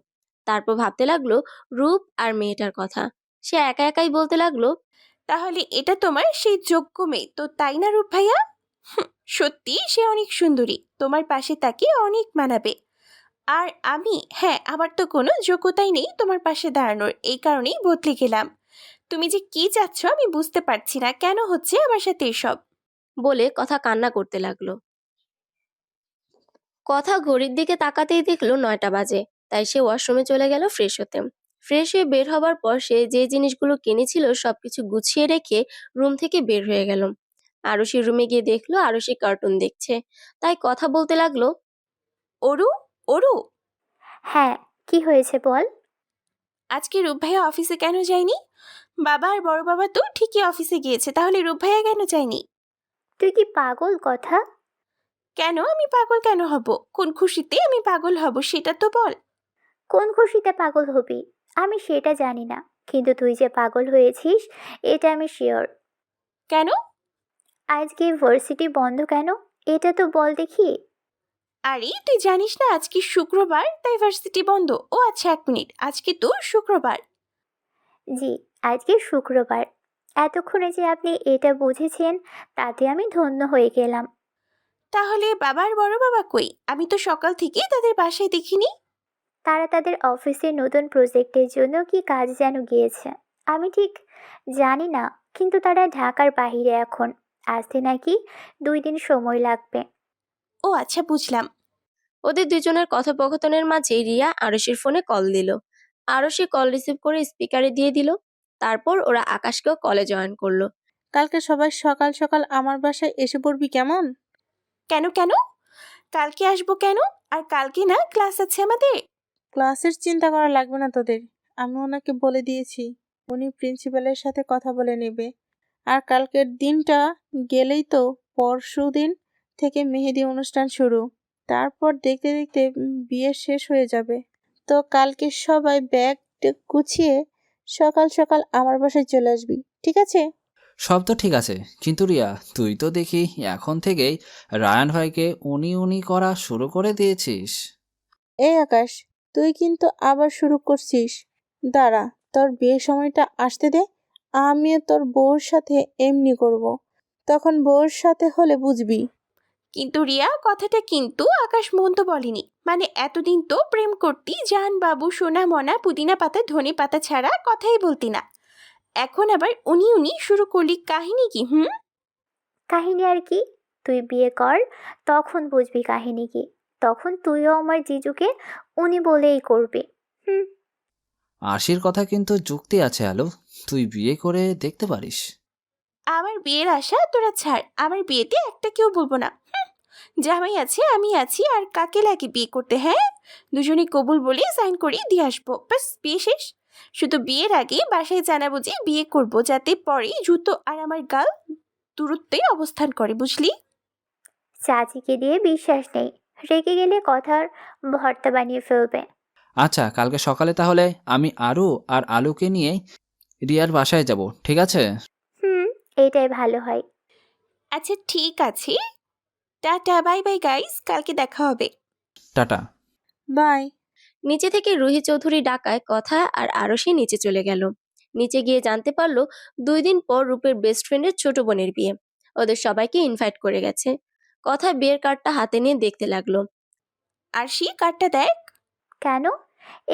তারপর ভাবতে লাগলো রূপ আর মেয়েটার কথা। সে একা একাই বলতে লাগলো, তাহলে এটা তোমার সেই যোগ্য মেয়ে তো, তাই না রূপ ভাইয়া? হুঁ, সত্যি সে অনেক সুন্দরী, তোমার পাশে তাকে অনেক মানাবে। আর আমি, হ্যাঁ, আমার তো কোনো যোগ্যতাই নেই তোমার পাশে দাঁড়ানোর, এই কারণেই বদলে গেলাম। তুমি যে কি চাচ্ছ আমি বুঝতে পারছি না, কেন হচ্ছে আমার সাথে এসব? বলে কথা কান্না করতে লাগলো। কথা ঘড়ির দিকে তাকাতেই দেখলো 9টা বাজে। তাই সে ওয়াশরুমে চলে গেল ফ্রেশ হতে। ফ্রেশ হয়ে বের হবার পর সে যে জিনিসগুলো কিনেছিল সবকিছু গুছিয়ে রেখে রুম থেকে বের হয়ে গেল। আরুষির রুমে গিয়ে দেখলো আরুষি কার্টুন দেখছে। তাই কথা বলতে লাগলো, অরু, অরু, হ্যাঁ, কি হয়েছে বল। আজকে রূপ ভাইয়া অফিসে কেন যায়নি? বাবা আর বড় বাবা তো ঠিকই অফিসে গিয়েছে, তাহলে রূপ ভাইয়া কেন যায়নি? তুই কি পাগল কথা? কেন আমি পাগল কেন হব? কোন খুশিতে আমি পাগল হব সেটা তো বল। কোন খুশিতে পাগল হবি আমি সেটা জানি না, কিন্তু তুই যে পাগল হয়েছিস এটা আমি শিওর। কেন? আজকে ভার্সিটি বন্ধ কেন, এটা তো বল দেখি। আরে তুই জানিস না আজকে শুক্রবার, তাই ভার্সিটি বন্ধ। ও আচ্ছা, 1 মিনিট, আজকে তো শুক্রবার। জি, আজকে শুক্রবার। এতক্ষণে যে আপনি এটা বুঝেছেন তাতে আমি ধন্য হয়ে গেলাম। তাহলে বাবা আর বড় বাবা কই? আমি তো সকাল থেকে তাদের বাসায় দেখিনি। তারা তাদের অফিসের নতুন প্রজেক্টের জন্য কি কাজ যেন গিয়েছে, আমি ঠিক জানি না, কিন্তু তারা ঢাকার বাইরে এখন, আসতে নাকি 2 দিন সময় লাগবে। ও আচ্ছা, বুঝলাম। ওদের দুজনের কথোপকথনের মাঝে রিয়া আরুষির ফোনে কল দিল। আরুষি কল রিসিভ করে স্পিকারে দিয়ে দিল। তারপর ওরা আকাশকেও কলে জয়েন করলো। কালকে সবাই সকাল সকাল আমার বাসায় এসে পড়বি, কেমন? কেন কেন? কালকে আসবো কেন? আর কালকে না ক্লাস আছে আমাদের। ক্লাসের চিন্তা করা লাগবে না তোদের, আমি ওনাকে বলে দিয়েছি, উনি প্রিন্সিপালের সাথে কথা বলে নেবে। আর কালকের দিনটা গেলেই তো পরশু দিন থেকে মেহেদি অনুষ্ঠান শুরু, তারপর দেখতে দেখতে বিয়ে শেষ হয়ে যাবে। তো কালকে সবাই ব্যাগ গুছিয়ে সকাল সকাল আমার বাসায় চলে আসবি, ঠিক আছে? সব তো ঠিক আছে, কিন্তু রিয়া, তুই তো দেখি এখন থেকেই রায়ান ভাইকে উনি উনি করা শুরু করে দিয়েছিস। এই আকাশ, তুই কিন্তু আবার শুরু করছিস। দাঁড়া, তোর বিয়ের সময়টা আসতে দে, আমিও তোর বউর সাথে এমনি করব। তখন বউর সাথে হলে বুঝবি। কিন্তু রিয়া, কথাটা কিন্তু আকাশ মন্দ বলেনি। মানে এতদিন তো প্রেম করতি, জান বাবু, সোনা মনা, পুদিনা পাতা, ধনে পাতা ছাড়া কথাই বলতি না। এখন আবার উনি উনি শুরু করলি, কাহিনী কি? কাহিনী আর কি, তুই বিয়ে কর, তখন বুঝবি কাহিনী কি। তখন তুইও আমার জিজুকে উনি বলেই করবি। হুম। আশির কথা কিন্তু যুক্তি আছে আলো, তুই বিয়ে করে দেখতে পারিস। আমার বিয়ের আশা তোরা ছাড়, আমার বিয়েতে একটা কেউ বলবো না। জামাই আছে, আমি আছি, আর কাকে লাগে বিয়ে করতে? হ্যাঁ, দুজনে কবুল বলে সাইন করে দিয়ে আসবো, ব্যাস বিয়ে শেষ। শুধু বিয়ের আগে বাসায় জানাবো যে বিয়ে করব, যাতে পরে জুতো আর আমার গাল দূরত্বে অবস্থান করে, বুঝলি? চাচিকে দিয়ে বিশ্বাস নেই, রেগে গেলে কথার ভর্তা বানিয়ে ফেলবে। আচ্ছা, কালকে সকালে তাহলে আমি আরু আর আলুকে নিয়ে রিয়ার বাসায় যাব, ঠিক আছে? হুম, এটাই ভালো হয়। আচ্ছা ঠিক আছে, টাটা, বাই বাই গাইস, কালকে দেখা হবে। টাটা। বাই। নিচে থেকে রুহি চৌধুরী ডাকায় কথা আর আরশি নিচে চলে গেল। নিচে গিয়ে জানতে পারলো 2 দিন পর রূপের বেস্ট ফ্রেন্ডের ছোট বোনের বিয়ে। ওদের সবাইকে ইনভাইট করে গেছে। কথা বিয়ের কার্ডটা হাতে নিয়ে দেখতে লাগলো। আর সেই কার্ডটা দেখ। কেন?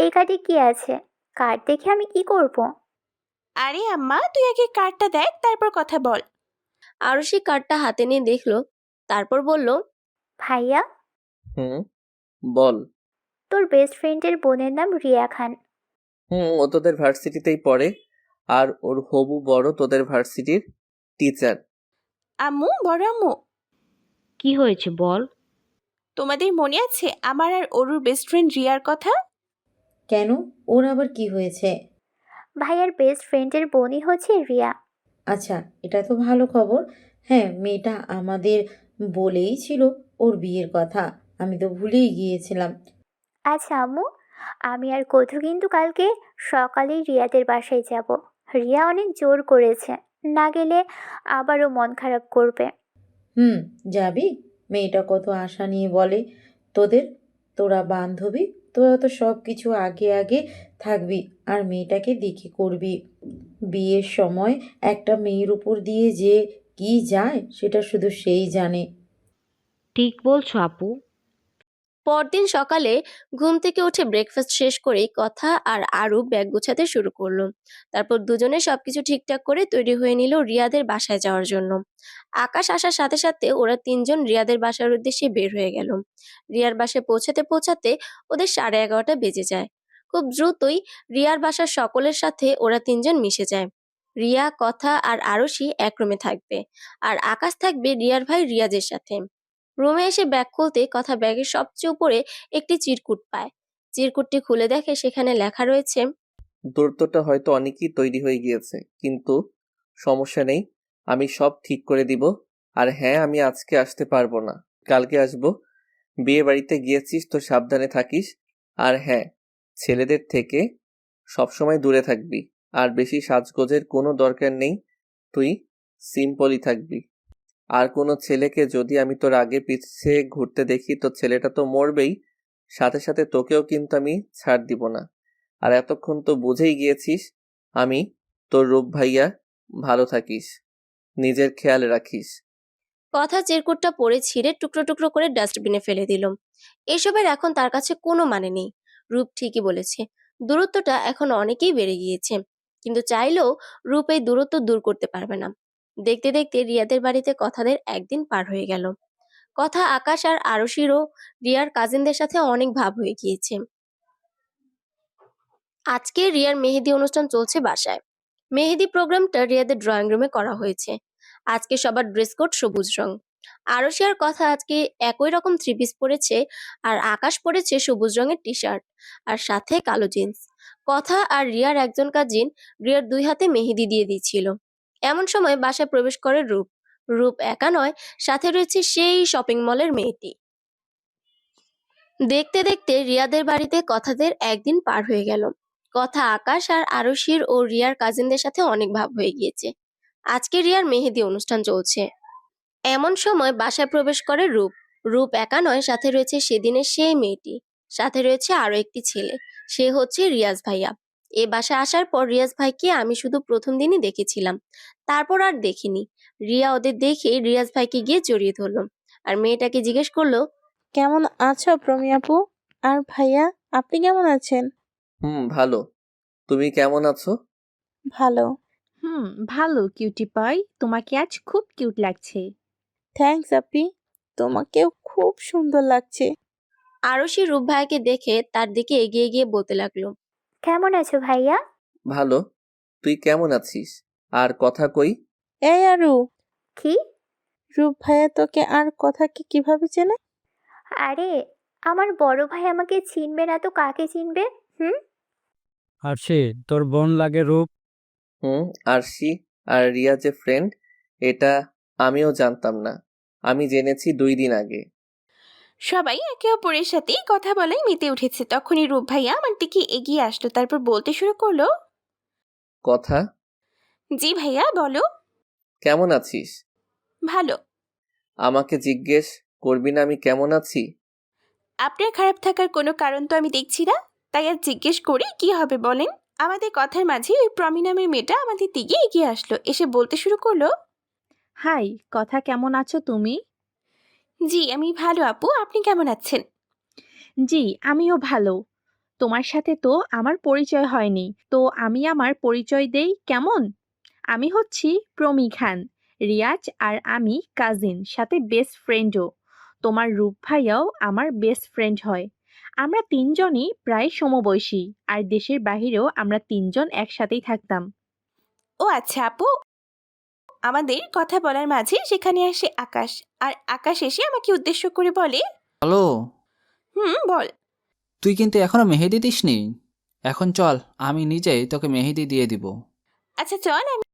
এই কার্ডে কি আছে? কার্ড দেখে আমি কি করব? আরে আম্মা, তুই আগে কার্ডটা দেখ, তারপর কথা বল। আরশি কার্ডটা হাতে নিয়ে দেখলো, তারপর বলল, ভাইয়া, হুম, বল। তোর বেস্ট ফ্রেন্ডের বোনের নাম রিয়া খান। ও তোদের ভার্সিটিতেই পড়ে, আর ওর হবু বড় তোদের ভার্সিটির টিচার। আম্মু, বড় আম্মু, কি হয়েছে বল? তোমাদের মনে আছে আমার আর অরুর বেস্ট ফ্রেন্ড রিয়ার কথা? কেন? ওর আবার কি হয়েছে? ভাইয়ার বেস্ট ফ্রেন্ডের বোনই হচ্ছে রিয়া। আচ্ছা, এটা তো ভালো খবর। হ্যাঁ, মেয়েটা আমাদের বলেই ছিল ওর বিয়ের কথা। আমি তো ভুলেই গিয়েছিলাম। আচ্ছা আম্মু, আমি আর কোথু কিন্তু কালকে সকালেই রিয়াদের বাসায় যাব। রিয়া অনেক জোর করেছে, না গেলে আবারও মন খারাপ করবে। হুম, যাবি? মেয়েটা কত আশা নিয়ে বলে তোদের, তোরা বান্ধবী, তোরা তো সব কিছু আগে আগে থাকবি আর মেয়েটাকে দেখে করবি। বিয়ের সময় একটা মেয়ের উপর দিয়ে যে কি যায় সেটা শুধু সেই জানে। ঠিক বলছো আপু। পরদিন সকালে ঘুম থেকে উঠে ব্রেকফাস্ট শেষ করেই কথা আর আরু ব্যাগ গোছাতে শুরু করলো। তারপর দুজনে সবকিছু ঠিকঠাক করে তৈরি হয়ে নিল রিয়াদের বাসায় যাওয়ার জন্য। আকাশ আসার সাথে সাথে ওরা 3জন রিয়াদের বাসার উদ্দেশ্যে বের হয়ে গেল। রিয়ার বাসায় পৌঁছাতে পৌঁছাতে ওদের 11:30 বেজে যায়। খুব দ্রুতই রিয়ার বাসার সকলের সাথে ওরা 3জন মিশে যায়। রিয়া, কথা আর আরশি এক রুমে থাকবে, আর আকাশ থাকবে রিয়ার ভাই রিয়াজের সাথে। রুমে এসে ব্যাগ খুলতে কথা ব্যাগের সবচেয়ে উপরে একটি চিরকুট পায়। চিরকুটটি খুলে দেখে সেখানে লেখা রয়েছে, দূরত্বটা হয়তো অনেকই তৈরি হয়ে গিয়েছে, কিন্তু সমস্যা নেই, আমি সব ঠিক করে দিব। আর হ্যাঁ, আমি আজকে আসতে পারবো না, কালকে আসবো। বিয়ে বাড়িতে গিয়েছিস তো সাবধানে থাকিস। আর হ্যাঁ, ছেলেদের থেকে সবসময় দূরে থাকবি, আর বেশি সাজগোজের কোনো দরকার নেই, তুই সিম্পলই থাকবি। আর কোনো ছেলেকে যদি আমি তোর আগে পিছে ঘুরতে দেখি তো ছেলেটা তো মরবেই, সাথে সাথে তোকেও কিন্তু আমি ছাড় দিব না। আর এতক্ষণ তো বুঝেই গিয়েছিস আমি তোর রূপ ভাইয়া। ভালো থাকিস, নিজের খেয়াল রাখিস। কথা চিরকুটটা পড়ে ছিঁড়ে টুকরো টুকরো করে ডাস্টবিনে ফেলে দিল। এসবের এখন তার কাছে কোনো মানে নেই। রূপ ঠিকই বলেছে, দূরত্বটা এখন অনেকেই বেড়ে গিয়েছে, কিন্তু চাইলেও রূপ এই দূরত্ব দূর করতে পারবে না। দেখতে দেখতে রিয়াদের বাড়িতে কথাদের একদিন পার হয়ে গেল। কথা, আকাশ আর আরশিরও রিয়ার কাজিনদের সাথে অনেক ভাব হয়ে গিয়েছে। আজকে রিয়ার মেহেদি অনুষ্ঠান চলছে বাসায়। মেহেদি প্রোগ্রামটা রিয়াদের ড্রয়িং রুমে করা হয়েছে। আজকে সবার ড্রেস কোড সবুজ রং। আরশি আর কথা আজকে একই রকম 3 পিস পরেছে, আর আকাশ পরেছে সবুজ রঙের টি শার্ট আর সাথে কালো জিন্স। কথা আর রিয়ার একজন কাজিন রিয়ার 2 হাতে মেহেদি দিয়ে দিচ্ছিল। এমন সময় বাসায় প্রবেশ করে রূপ। রূপ একা নয়, সাথে রয়েছে সেই শপিং মলের মেয়েটি। দেখতে দেখতে রিয়াদের বাড়িতে কথাদের একদিন পার হয়ে গেল। কথা, আকাশ আর আরশির ও রিয়ার কাজিনদের সাথে অনেক ভাব হয়ে গিয়েছে। আজকে রিয়ার মেহেদি অনুষ্ঠান চলছে। এমন সময় বাসায় প্রবেশ করে রূপ। রূপ একা নয়, সাথে রয়েছে সেদিনের সেই মেয়েটি, সাথে রয়েছে আরো একটি ছেলে, সে হচ্ছে রিয়াজ ভাইয়া। এ বাসায় আসার পর রিয়াজ ভাইকে আমি শুধু প্রথম দিনই দেখেছিলাম, তারপর আর দেখিনি। রিয়া ওদের দেখে রিয়াজ ভাইকে গিয়ে জড়িয়ে ধরলো, আর মেয়েটাকে জিজ্ঞেস করলো, কেমন আছো প্রমি আপু? আর ভাইয়া, আপনি কেমন আছেন? ভালো। তুমি কেমন আছো? ভালো। ভালো কিউটি পাই, তোমাকে আজ খুব কিউট লাগছে। থ্যাঙ্কস আপি, তোমাকেও খুব সুন্দর লাগছে। আরশি রূপ ভাইয়াকে দেখে তার দিকে এগিয়ে গিয়ে বলতে লাগলো, কেমন আছো ভাইয়া? ভালো। তুই কেমন আছিস? আর কথা কই? এই আরু, কি? রূপ ভাইয়া তোকে আর কথাকে কিভাবে চেনে? আরে আমার বড় ভাই আমাকে চিনবে না তো কাকে চিনবে? হুম। আর সে তোর বোন লাগে রূপ? আরশি আর রিয়া যে ফ্রেন্ড, এটা আমিও জানতাম না। আমি জেনেছি 2 দিন আগে। সবাই একে অপরের সাথে কথা বলায় মেতে উঠেছে। তখনই রূপ ভাইয়া আমার দিকে এগিয়ে আসলো, তারপর বলতে শুরু করলো, কথা, জি ভাইয়া বলো। কেমন আছিস? ভালো। আমাকে জিজ্ঞেস করবি না আমি কেমন আছি? আপনার খারাপ থাকার কোনো কারণ তো আমি দেখছি না, তাই আর জিজ্ঞেস করে কি হবে বলেন। আমাদের কথার মাঝে ওই প্রমি নামের মেয়েটা আমাদের দিকে এগিয়ে আসলো, এসে বলতে শুরু করলো, হাই, কথা কেমন আছো তুমি? জি আমি ভালো আপু, আপনি কেমন আছেন? জি, আমিও ভালো। তোমার সাথে তো আমার পরিচয় হয়নি, তো আমি আমার পরিচয় দেই কেমন? আমি হচ্ছি প্রমি খান। রিয়াজ আর আমি কাজিন, সাথে বেস্ট ফ্রেন্ডও। তোমার রূপ ভাইয়াও আমার বেস্ট ফ্রেন্ড হয়। আমরা তিনজনই প্রায় সমবয়সী, আর দেশের বাহিরেও আমরা তিনজন একসাথেই থাকতাম। ও আচ্ছা আপু। আমাদের কথা বলার মাঝে সেখানে আসে আকাশ, আর আকাশ এসে আমাকে উদ্দেশ্য করে বলে, হ্যালো, বল। তুই কিন্তু এখনো মেহেদি দিসনি? এখন চল, আমি নিজেই তোকে মেহেদি দিয়ে দিব। আচ্ছা চল। আমি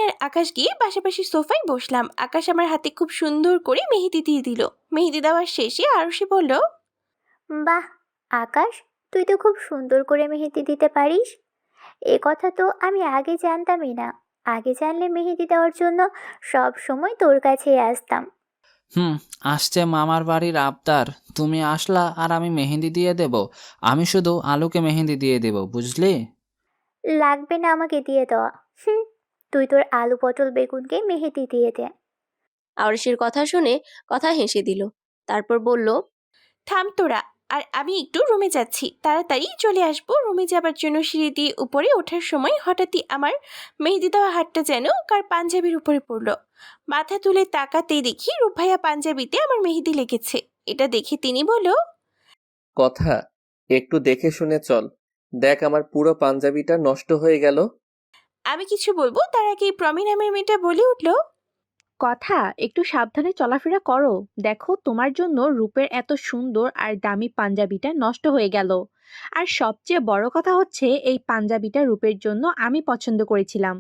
আর আকাশ গিয়ে পাশাপাশি সোফায় বসলাম। আকাশ আমার হাতে খুব সুন্দর করে মেহেদি দিয়ে দিল। মেহেদি দেওয়ার শেষে আরুষি বলল, বাহ আকাশ, তুই তো খুব সুন্দর করে মেহেদি দিতে পারিস। এ কথা তো আমি আগে জানতামই না। আগে জানলে মেহেদি দেওয়ার জন্য সব সময় তোর কাছেই আসতাম। আসছে মামার বাড়ির আবদার, তুমি আসলা আর আমি মেহেদি দিয়ে দেব। আমি শুধু আলুকে মেহেদি দিয়ে দেব, বুঝলি? লাগবে না আমাকে দিয়ে দেওয়া। হুম। তুই তোর আলু পটল বেগুনকে মেহেদি দিয়ে দে। আরশির কথা শুনে কথা হেসে দিল। তারপর বলল, থাম তোরা, আর আমি একটু রুমে যাচ্ছি, তাড়াতাড়ি চলে আসবো। রুমে যাবার জন্য সিঁড়ি দিয়ে উপরে ওঠার সময় হঠাৎই আমার মেহেদি দেওয়া হাতটা যেন কার পাঞ্জাবির উপরে পড়লো। মাথা তুলে তাকাতেই দেখি রূপ ভাইয়া পাঞ্জাবিতে আমার মেহেদি লেগেছে। এটা দেখে তিনি বলল, কথা, একটু দেখে শুনে চল। দেখ আমার পুরো পাঞ্জাবিটা নষ্ট হয়ে গেল। আমি কিছু বলবো তার আগেই প্রমি নামের মেয়েটা বলে উঠল, কথা, একটু সাবধানে চলাফেরা করো। দেখো, তোমার জন্য রূপের এত সুন্দর আর দামি পাঞ্জাবিটা নষ্ট হয়ে গেল। আর সবচেয়ে বড় কথা হচ্ছে, এই পাঞ্জাবিটা রূপের জন্য আমি পছন্দ করেছিলাম।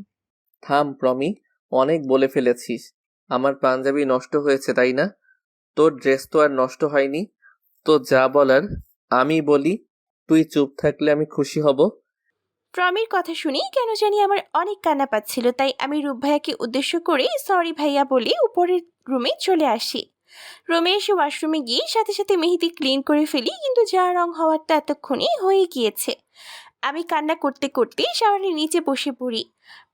থাম প্রমি, অনেক বলে ফেলেছিস। আমার পাঞ্জাবি নষ্ট হয়েছে তাই না? তোর ড্রেস তো আর নষ্ট হয়নি। তো যা বলার আমি বলি, তুই চুপ থাকলে আমি খুশি হব। প্রমির কথা শুনেই কেন জানি আমার অনেক কান্না পাচ্ছিল, তাই আমি রূপ ভাইয়াকে উদ্দেশ্য করে সরি ভাইয়া বলে উপরের রুমে চলে আসি। রুমে এসে ওয়াশরুমে গিয়ে সাথে সাথে মেহেদি ক্লিন করে ফেলি, কিন্তু যা রং হওয়ারটা এতক্ষণে হয়ে গিয়েছে। আমি কান্না করতে করতে শাওয়ারের নিচে বসে পড়ি।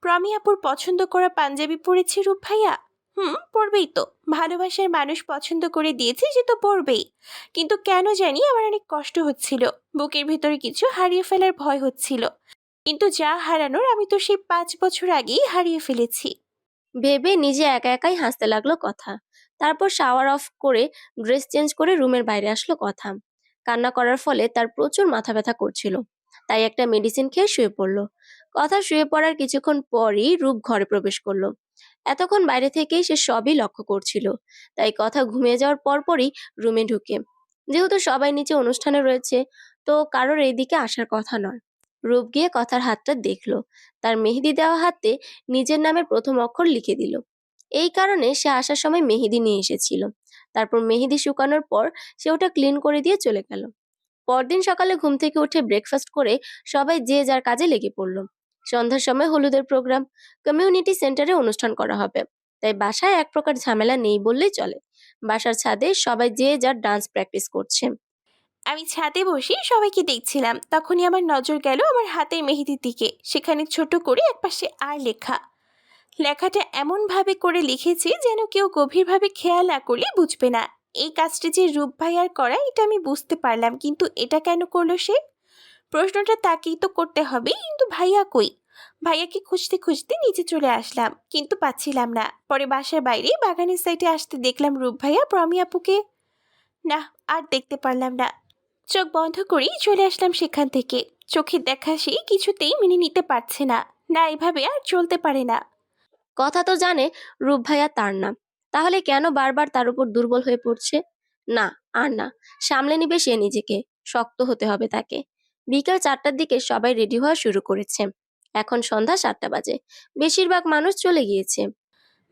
প্রমি আপুর পছন্দ করা পাঞ্জাবি পরেছে রূপ ভাইয়া। পরবেই তো, ভালোবাসার মানুষ পছন্দ করে দিয়েছে, সে তো পরবেই। কিন্তু কেন জানি আমার অনেক কষ্ট হচ্ছিল, বুকের ভেতরে কিছু হারিয়ে ফেলার ভয় হচ্ছিল। কিন্তু যা হারানোর আমি তো সেই 5 বছর আগেই হারিয়ে ফেলেছি। ভেবে নিজে একা একাই হাসতে লাগলো কথা। তারপর শাওয়ার অফ করে ড্রেস চেঞ্জ করে রুমের বাইরে আসলো কথা। কান্না করার ফলে তার প্রচুর মাথা ব্যথা করছিল, তাই একটা মেডিসিন খেয়ে শুয়ে পড়লো। কথা শুয়ে পড়ার কিছুক্ষণ পরই রূপ ঘরে প্রবেশ করলো। এতক্ষণ বাইরে থেকেই সে সবই লক্ষ্য করছিল, তাই কথা ঘুমিয়ে যাওয়ার পরপরই রুমে ঢুকে। যেহেতু সবাই নিচে অনুষ্ঠানে রয়েছে, তো কারোর এইদিকে আসার কথা নয়। রূপ গিয়ে কথার হাতটা দেখলো, তার মেহেদি দেওয়া হাতে নিজের নামের প্রথম অক্ষর লিখে দিল। এই কারণে সে আসার সময় মেহেদি নিয়ে এসেছিল। তারপর মেহেদি শুকানোর পর সে ওটা ক্লিন করে দিয়ে চলে গেল। পরদিন সকালে ঘুম থেকে উঠে ব্রেকফাস্ট করে সবাই যে যার কাজে লেগে পড়লো। সন্ধ্যার সময় হলুদের প্রোগ্রাম, কমিউনিটি সেন্টারে অনুষ্ঠান করা হবে, তাই বাসায় এক প্রকার ঝামেলা নেই বললেই চলে। বাসার ছাদে সবাই যে যার ডান্স প্র্যাকটিস করছে। আমি ছাদে বসে সবাইকে দেখছিলাম, তখনই আমার নজর গেল আমার হাতের মেহেদির দিকে। সেখানে ছোট করে একপাশে আর লেখা। লেখাটা এমনভাবে করে লিখেছে যেন কেউ গভীরভাবে খেয়াল না করলে বুঝবে না। এই কাজটি যে রূপ ভাইয়ার করা এটা আমি বুঝতে পারলাম, কিন্তু এটা কেন করলো সে? প্রশ্নটা তাকেই তো করতে হবে, কিন্তু ভাইয়া কই? ভাইয়াকে খুঁজতে খুঁজতে নিচে চলে আসলাম, কিন্তু পাচ্ছিলাম না। পরে বাসার বাইরে বাগানের সাইডে আসতে দেখলাম রূপ ভাইয়া প্রমি আপুকে। না, আর দেখতে পারলাম না। চোখ বন্ধ করেই চলে আসলাম সেখান থেকে। চোখের দেখা সে কিছুতেই মেনে নিতে পারছে না। না, এভাবে আর চলতে পারে না। কথা তো জানে রূপ ভাইয়া তার না, তাহলে কেন বারবার তার উপর দুর্বল হয়ে পড়ছে? না, আর না, সামলে নিবে সে নিজেকে, শক্ত হতে হবে তাকে। বিকাল 4টার দিকে সবাই রেডি হওয়া শুরু করেছে। এখন সন্ধ্যা 7টা বাজে, বেশিরভাগ মানুষ চলে গিয়েছে।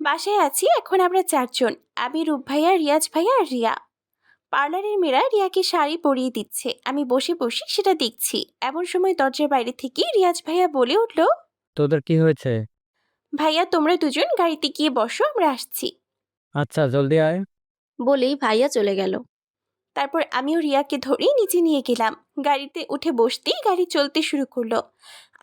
বাসায় আছি এখন আমরা 4 জন, আমি রূপ ভাইয়া, রিয়াজ ভাইয়া আর রিয়া। পার্লারের মেয়েরা রিয়াকে শাড়ি পরিয়ে দিচ্ছে, আমি বসে বসে সেটা দেখছি। এমন সময় দরজার বাইরে থেকে রিয়াজ ভাইয়া বলে উঠল, তোদের কি হয়েছে? ভাইয়া তোমরা দুজন গাড়িতে গিয়ে বসো, আমরা আসছি। আচ্ছা জলদি আয়। বলেই ভাইয়া চলে গেল। তারপর আমিও রিয়াকে ধরে নিচে নিয়ে গেলাম। গাড়িতে উঠে বসতেই গাড়ি চলতে শুরু করলো।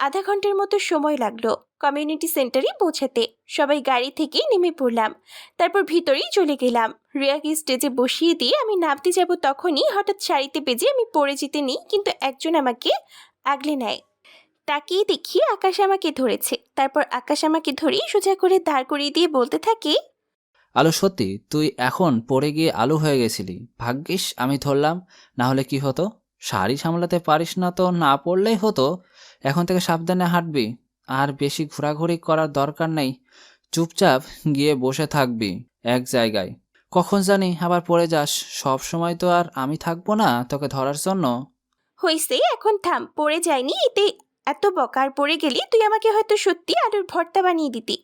আধা ঘন্টার মতো সময় লাগলো কমিউনিটি সেন্টারে পৌঁছাতে। সবাই গাড়ি থেকে নেমে পড়লাম, তারপর ভিতরেই চলে গেলাম। রিয়াকে স্টেজে বসিয়ে দিয়ে আমি নামতে যাব, তখনই হঠাৎ শাড়িতে বেজে আমি পড়ে যেতে নিই, কিন্তু একজন আমাকে আগলে নেয়। তাকিয়ে দেখি আকাশ আমাকে ধরেছে। তারপর আকাশ আমাকে ধরে সোজা করে দাঁড় করিয়ে দিয়ে বলতে থাকে, আলু সত্যি তুই এখন পড়ে গিয়ে আলু হয়ে গেছিলি, ভাগ্যিস আমি ধরলাম, না হলে কি হতো? শাড়ি সামলাতে পারিস না তো না পড়লেই হতো। এখন থেকে সাবধানে হাঁটবি, আর বেশি ঘোরাঘুরি করার দরকার নেই। চুপচাপ গিয়ে বসে থাকবি এক জায়গায়, কখন জানি আবার পড়ে যাস। সব সময় তো আর আমি থাকবো না তোকে ধরার জন্য। হইছে এখন থাম, পড়ে যায়নি এতে এত বকার। পড়ে গেলি তুই আমাকে হয়তো সত্যি আলুর ভর্তা বানিয়ে দিতি।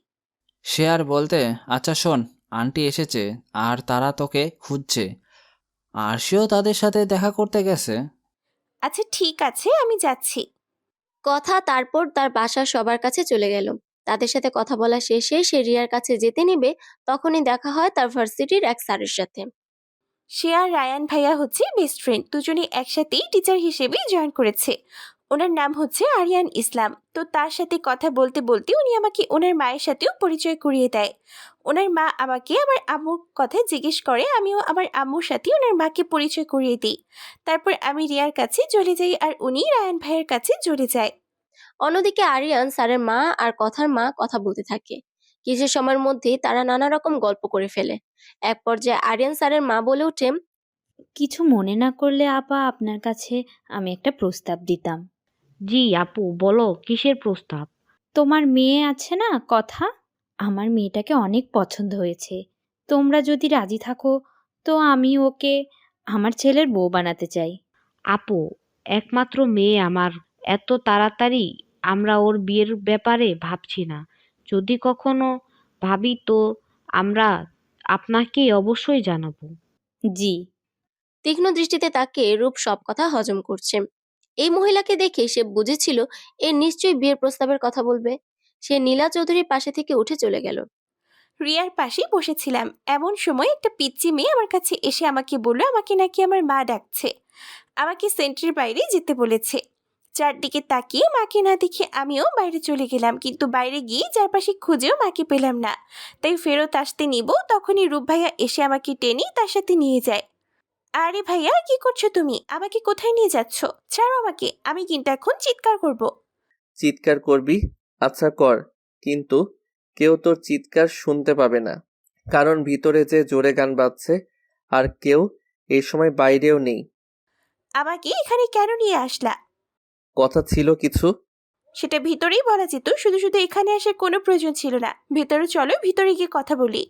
সে আর বলতে। আচ্ছা শোন, আন্টি এসেছে আর তারা তোকে খুঁজছে, আর সেও তাদের সাথে দেখা করতে গেছে। আচ্ছা ঠিক আছে, আমি যাচ্ছি। কথা তারপর তার বাসার সবার কাছে চলে গেল। তাদের সাথে কথা বলা শেষে সে রিয়ার কাছে যেতে নেবে, তখনই দেখা হয় তার ভার্সিটির এক স্যারের সাথে। সে আর রায়ান ভাইয়া হচ্ছে বেস্ট ফ্রেন্ড, দুজনে একসাথেই টিচার হিসেবে জয়েন করেছে। ওনার নাম হচ্ছে আরিয়ান ইসলাম। তো তার সাথে কথা বলতে বলতে উনি আমাকে ওনার মায়ের সাথেও পরিচয় করিয়ে দেয়। ওনার মা আমাকে আমার আম্মুর কথা জিজ্ঞেস করে, আমিও আমার আম্মুর সাথে ওনার মাকে পরিচয় করিয়ে দিই। তারপর আমি রিয়ার কাছে চলে যাই আর উনি রায়ান ভাইয়ের কাছে চলে যায়। অন্যদিকে আরিয়ান স্যারের মা আর কথার মা কথা বলতে থাকে। কিছু সময়ের মধ্যেই তারা নানা রকম গল্প করে ফেলে। এক পর্যায়ে আরিয়ান স্যারের মা বলে ওঠে, কিছু মনে না করলে আপা আপনার কাছে আমি একটা প্রস্তাব দিতাম। জি আপু, বলো কিসের প্রস্তাব? তোমার মেয়ে আছে না কথা, আমার মেয়েটাকে অনেক পছন্দ হয়েছে। তোমরা যদি রাজি থাকো তো আমি ওকে আমার ছেলের বউ বানাতে চাই। আপু, একমাত্র মেয়ে আমার, এত তাড়াতাড়ি আমরা ওর বিয়ের ব্যাপারে ভাবছি না। যদি কখনো ভাবি তো আমরা আপনাকে অবশ্যই জানাবো। জি। তীক্ষ্ণ দৃষ্টিতে তাকে রূপ সব কথা হজম করছে। এই মহিলাকে দেখে সে বুঝেছিল এ নিশ্চয়ই বিয়ের প্রস্তাবের কথা বলবে। সে নীলা চৌধুরীর পাশে থেকে উঠে চলে গেল। রিয়ার পাশে বসেছিলাম, এমন সময় একটা পিচ্চি মেয়ে আমার কাছে এসে আমাকে বলল আমাকে নাকি আমার মা ডাকছে, আমাকে সেন্টারের বাইরে যেতে বলেছে। চারদিকে তাকিয়ে মাকে না দেখে আমিও বাইরে চলে গেলাম, কিন্তু বাইরে গিয়ে চারপাশে খুঁজেও মাকে পেলাম না। তাই ফেরত আসতে নিব, তখনই রূপ ভাইয়া এসে আমাকে টেনে তার সাথে নিয়ে যায়। আরে ভাইয়া কি করছো তুমি? আমাকে কোথায় নিয়ে যাচ্ছ? ছাড়ো আমাকে, আমি কিন্তু এখন চিৎকার করব। চিৎকার করবি? আচ্ছা কর, কিন্তু কেউ তোর চিৎকার শুনতে পাবে না, কারণ ভিতরে যে জোরে গান বাজছে আর কেউ এই সময় বাইরেও নেই। আমাকে এখানে কেন নিয়ে আসলা? কথা ছিল কিছু? সেটা ভিতরেই বলা যেত, শুধু শুধু এখানে আসার কোনো প্রয়োজন ছিল না। ভেতরে চলো, ভিতরে গিয়ে কথা বলি।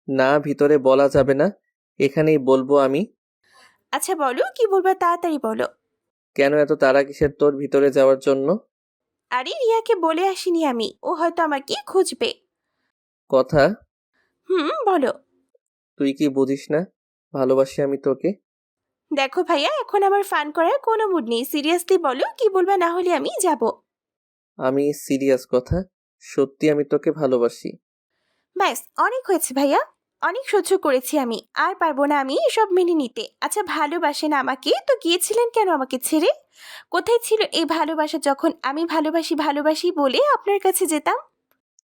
না, ভিতরে বলা যাবে না, এখানেই বলবো আমি। আচ্ছা বলো, কি বলবা তাড়াতাড়ি বলো। কেন এত তাড়া কিসের তোর ভিতরে যাওয়ার জন্য? আরে রিয়াকে বলে আসিনি আমি, ও হয়তো আমাকে খুঁজবে। কথা? বলো। তুই কি বুঝিস না ভালোবাসি আমি তোকে? দেখো ভাইয়া, এখন আমার ফান করার কোনো মুড নেই, সিরিয়াসলি বলো কি বলবা, না হলে আমি যাব। আমি সিরিয়াস কথা, সত্যি আমি তোকে ভালোবাসি। ব্যাস অনেক হয়েছে ভাইয়া, অনেক সহ্য করেছি আমি, আর পারবো না আমি এসব মেনে নিতে। আচ্ছা ভালোবাসেন আমাকে তো গিয়েছিলেন কেন আমাকে ছেড়ে? কোথায় ছিল এই ভালোবাসা যখন আমি ভালোবাসি ভালোবাসি বলে আপনার কাছে যেতাম?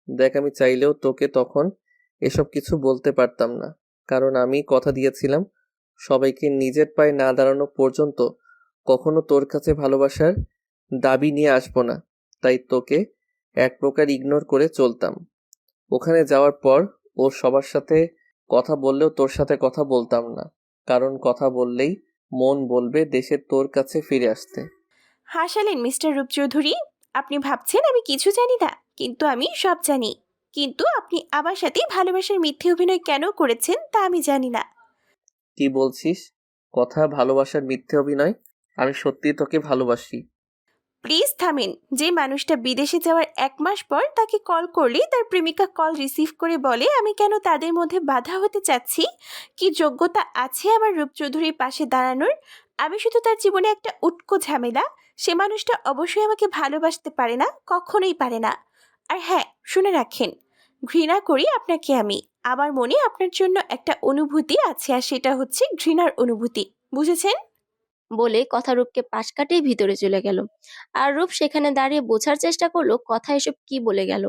দেখ, আমি চাইলেও তোকে তখন এসব কিছু বলতে পারতাম না, কারণ আমি কথা দিয়েছিলাম সবাইকে নিজের পায়ে না দাঁড়ানো পর্যন্ত কখনো তোর কাছে ভালোবাসার দাবি নিয়ে আসবো না। তাই তোকে এক প্রকার ইগনোর করে চলতাম। ওখানে যাওয়ার পর ও সবার সাথে কথা বললেও তোর সাথে কথা বলতাম না, কারণ কথা বললেই মন বলবে দেশে তোর কাছে ফিরে আসতে। হাসালেন মিস্টার রূপচৌধুরী, আপনি ভাবছেন আমি কিছু জানি না, কিন্তু আমি সব জানি। কিন্তু আপনি আমার সাথে ভালোবাসার মিথ্যে অভিনয় কেন করেছেন তা আমি জানি না। কি বলছিস? কথা ভালোবাসার মিথ্যে অভিনয়? আমি সত্যি তোকে ভালোবাসি। প্লিজ থামেন। যে মানুষটা বিদেশে যাওয়ার 1 মাস পর তাকে কল করলে তার প্রেমিকা কল রিসিভ করে বলে আমি কেন তাদের মধ্যে বাধা হতে চাচ্ছি, কি যোগ্যতা আছে আমার রূপ চৌধুরীর পাশে দাঁড়ানোর? আমি শুধু তার জীবনে একটা উটকো ঝামেলা। সে মানুষটা অবশ্যই আমাকে ভালোবাসতে পারে না, কখনোই পারে না। আর হ্যাঁ, শুনে রাখেন, ঘৃণা করি আপনাকে আমি। আমার মনে আপনার জন্য একটা অনুভূতি আছে, আর সেটা হচ্ছে ঘৃণার অনুভূতি। বুঝেছেন? বলে কথা রূপকে পাশ কাটিয়ে ভিতরে চলে গেল। আর রূপ সেখানে দাঁড়িয়ে বোঝার চেষ্টা করলো কথা এসব কি বলে গেল।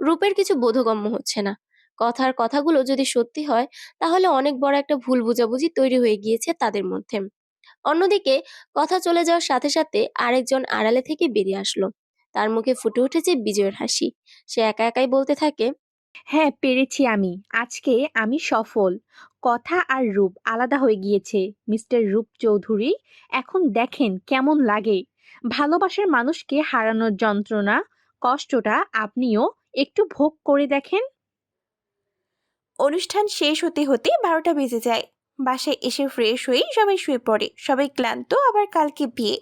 রূপের কিছু বোধগম্য হচ্ছে না। কথার কথাগুলো যদি সত্যি হয় তাহলে অনেক বড় একটা ভুল বোঝাবুঝি তৈরি হয়ে গিয়েছে তাদের মধ্যে। অন্যদিকে কথা চলে যাওয়ার সাথে সাথে আরেকজন আড়ালে থেকে বেরিয়ে আসলো। তার মুখে ফুটে উঠেছে বিজয়ের হাসি। সে একা একাই বলতে থাকে, হ্যাঁ, পেরেছি আমি। আজকে আমি সফল। কথা আর রূপ আলাদা হয়ে গিয়েছে মিস্টার রূপ চৌধুরী। এখন দেখেন কেমন লাগে। ভালোবাসার মানুষকে হারানোর যন্ত্রণা, কষ্টটা আপনিও একটু ভোগ করে দেখেন। অনুষ্ঠান শেষ হতে হতে 12টা বেজে যায়। বাসায় এসে ফ্রেশ হয়ে সবাই শুয়ে পড়ে। সবাই ক্লান্ত, আবার কালকে বিয়ে।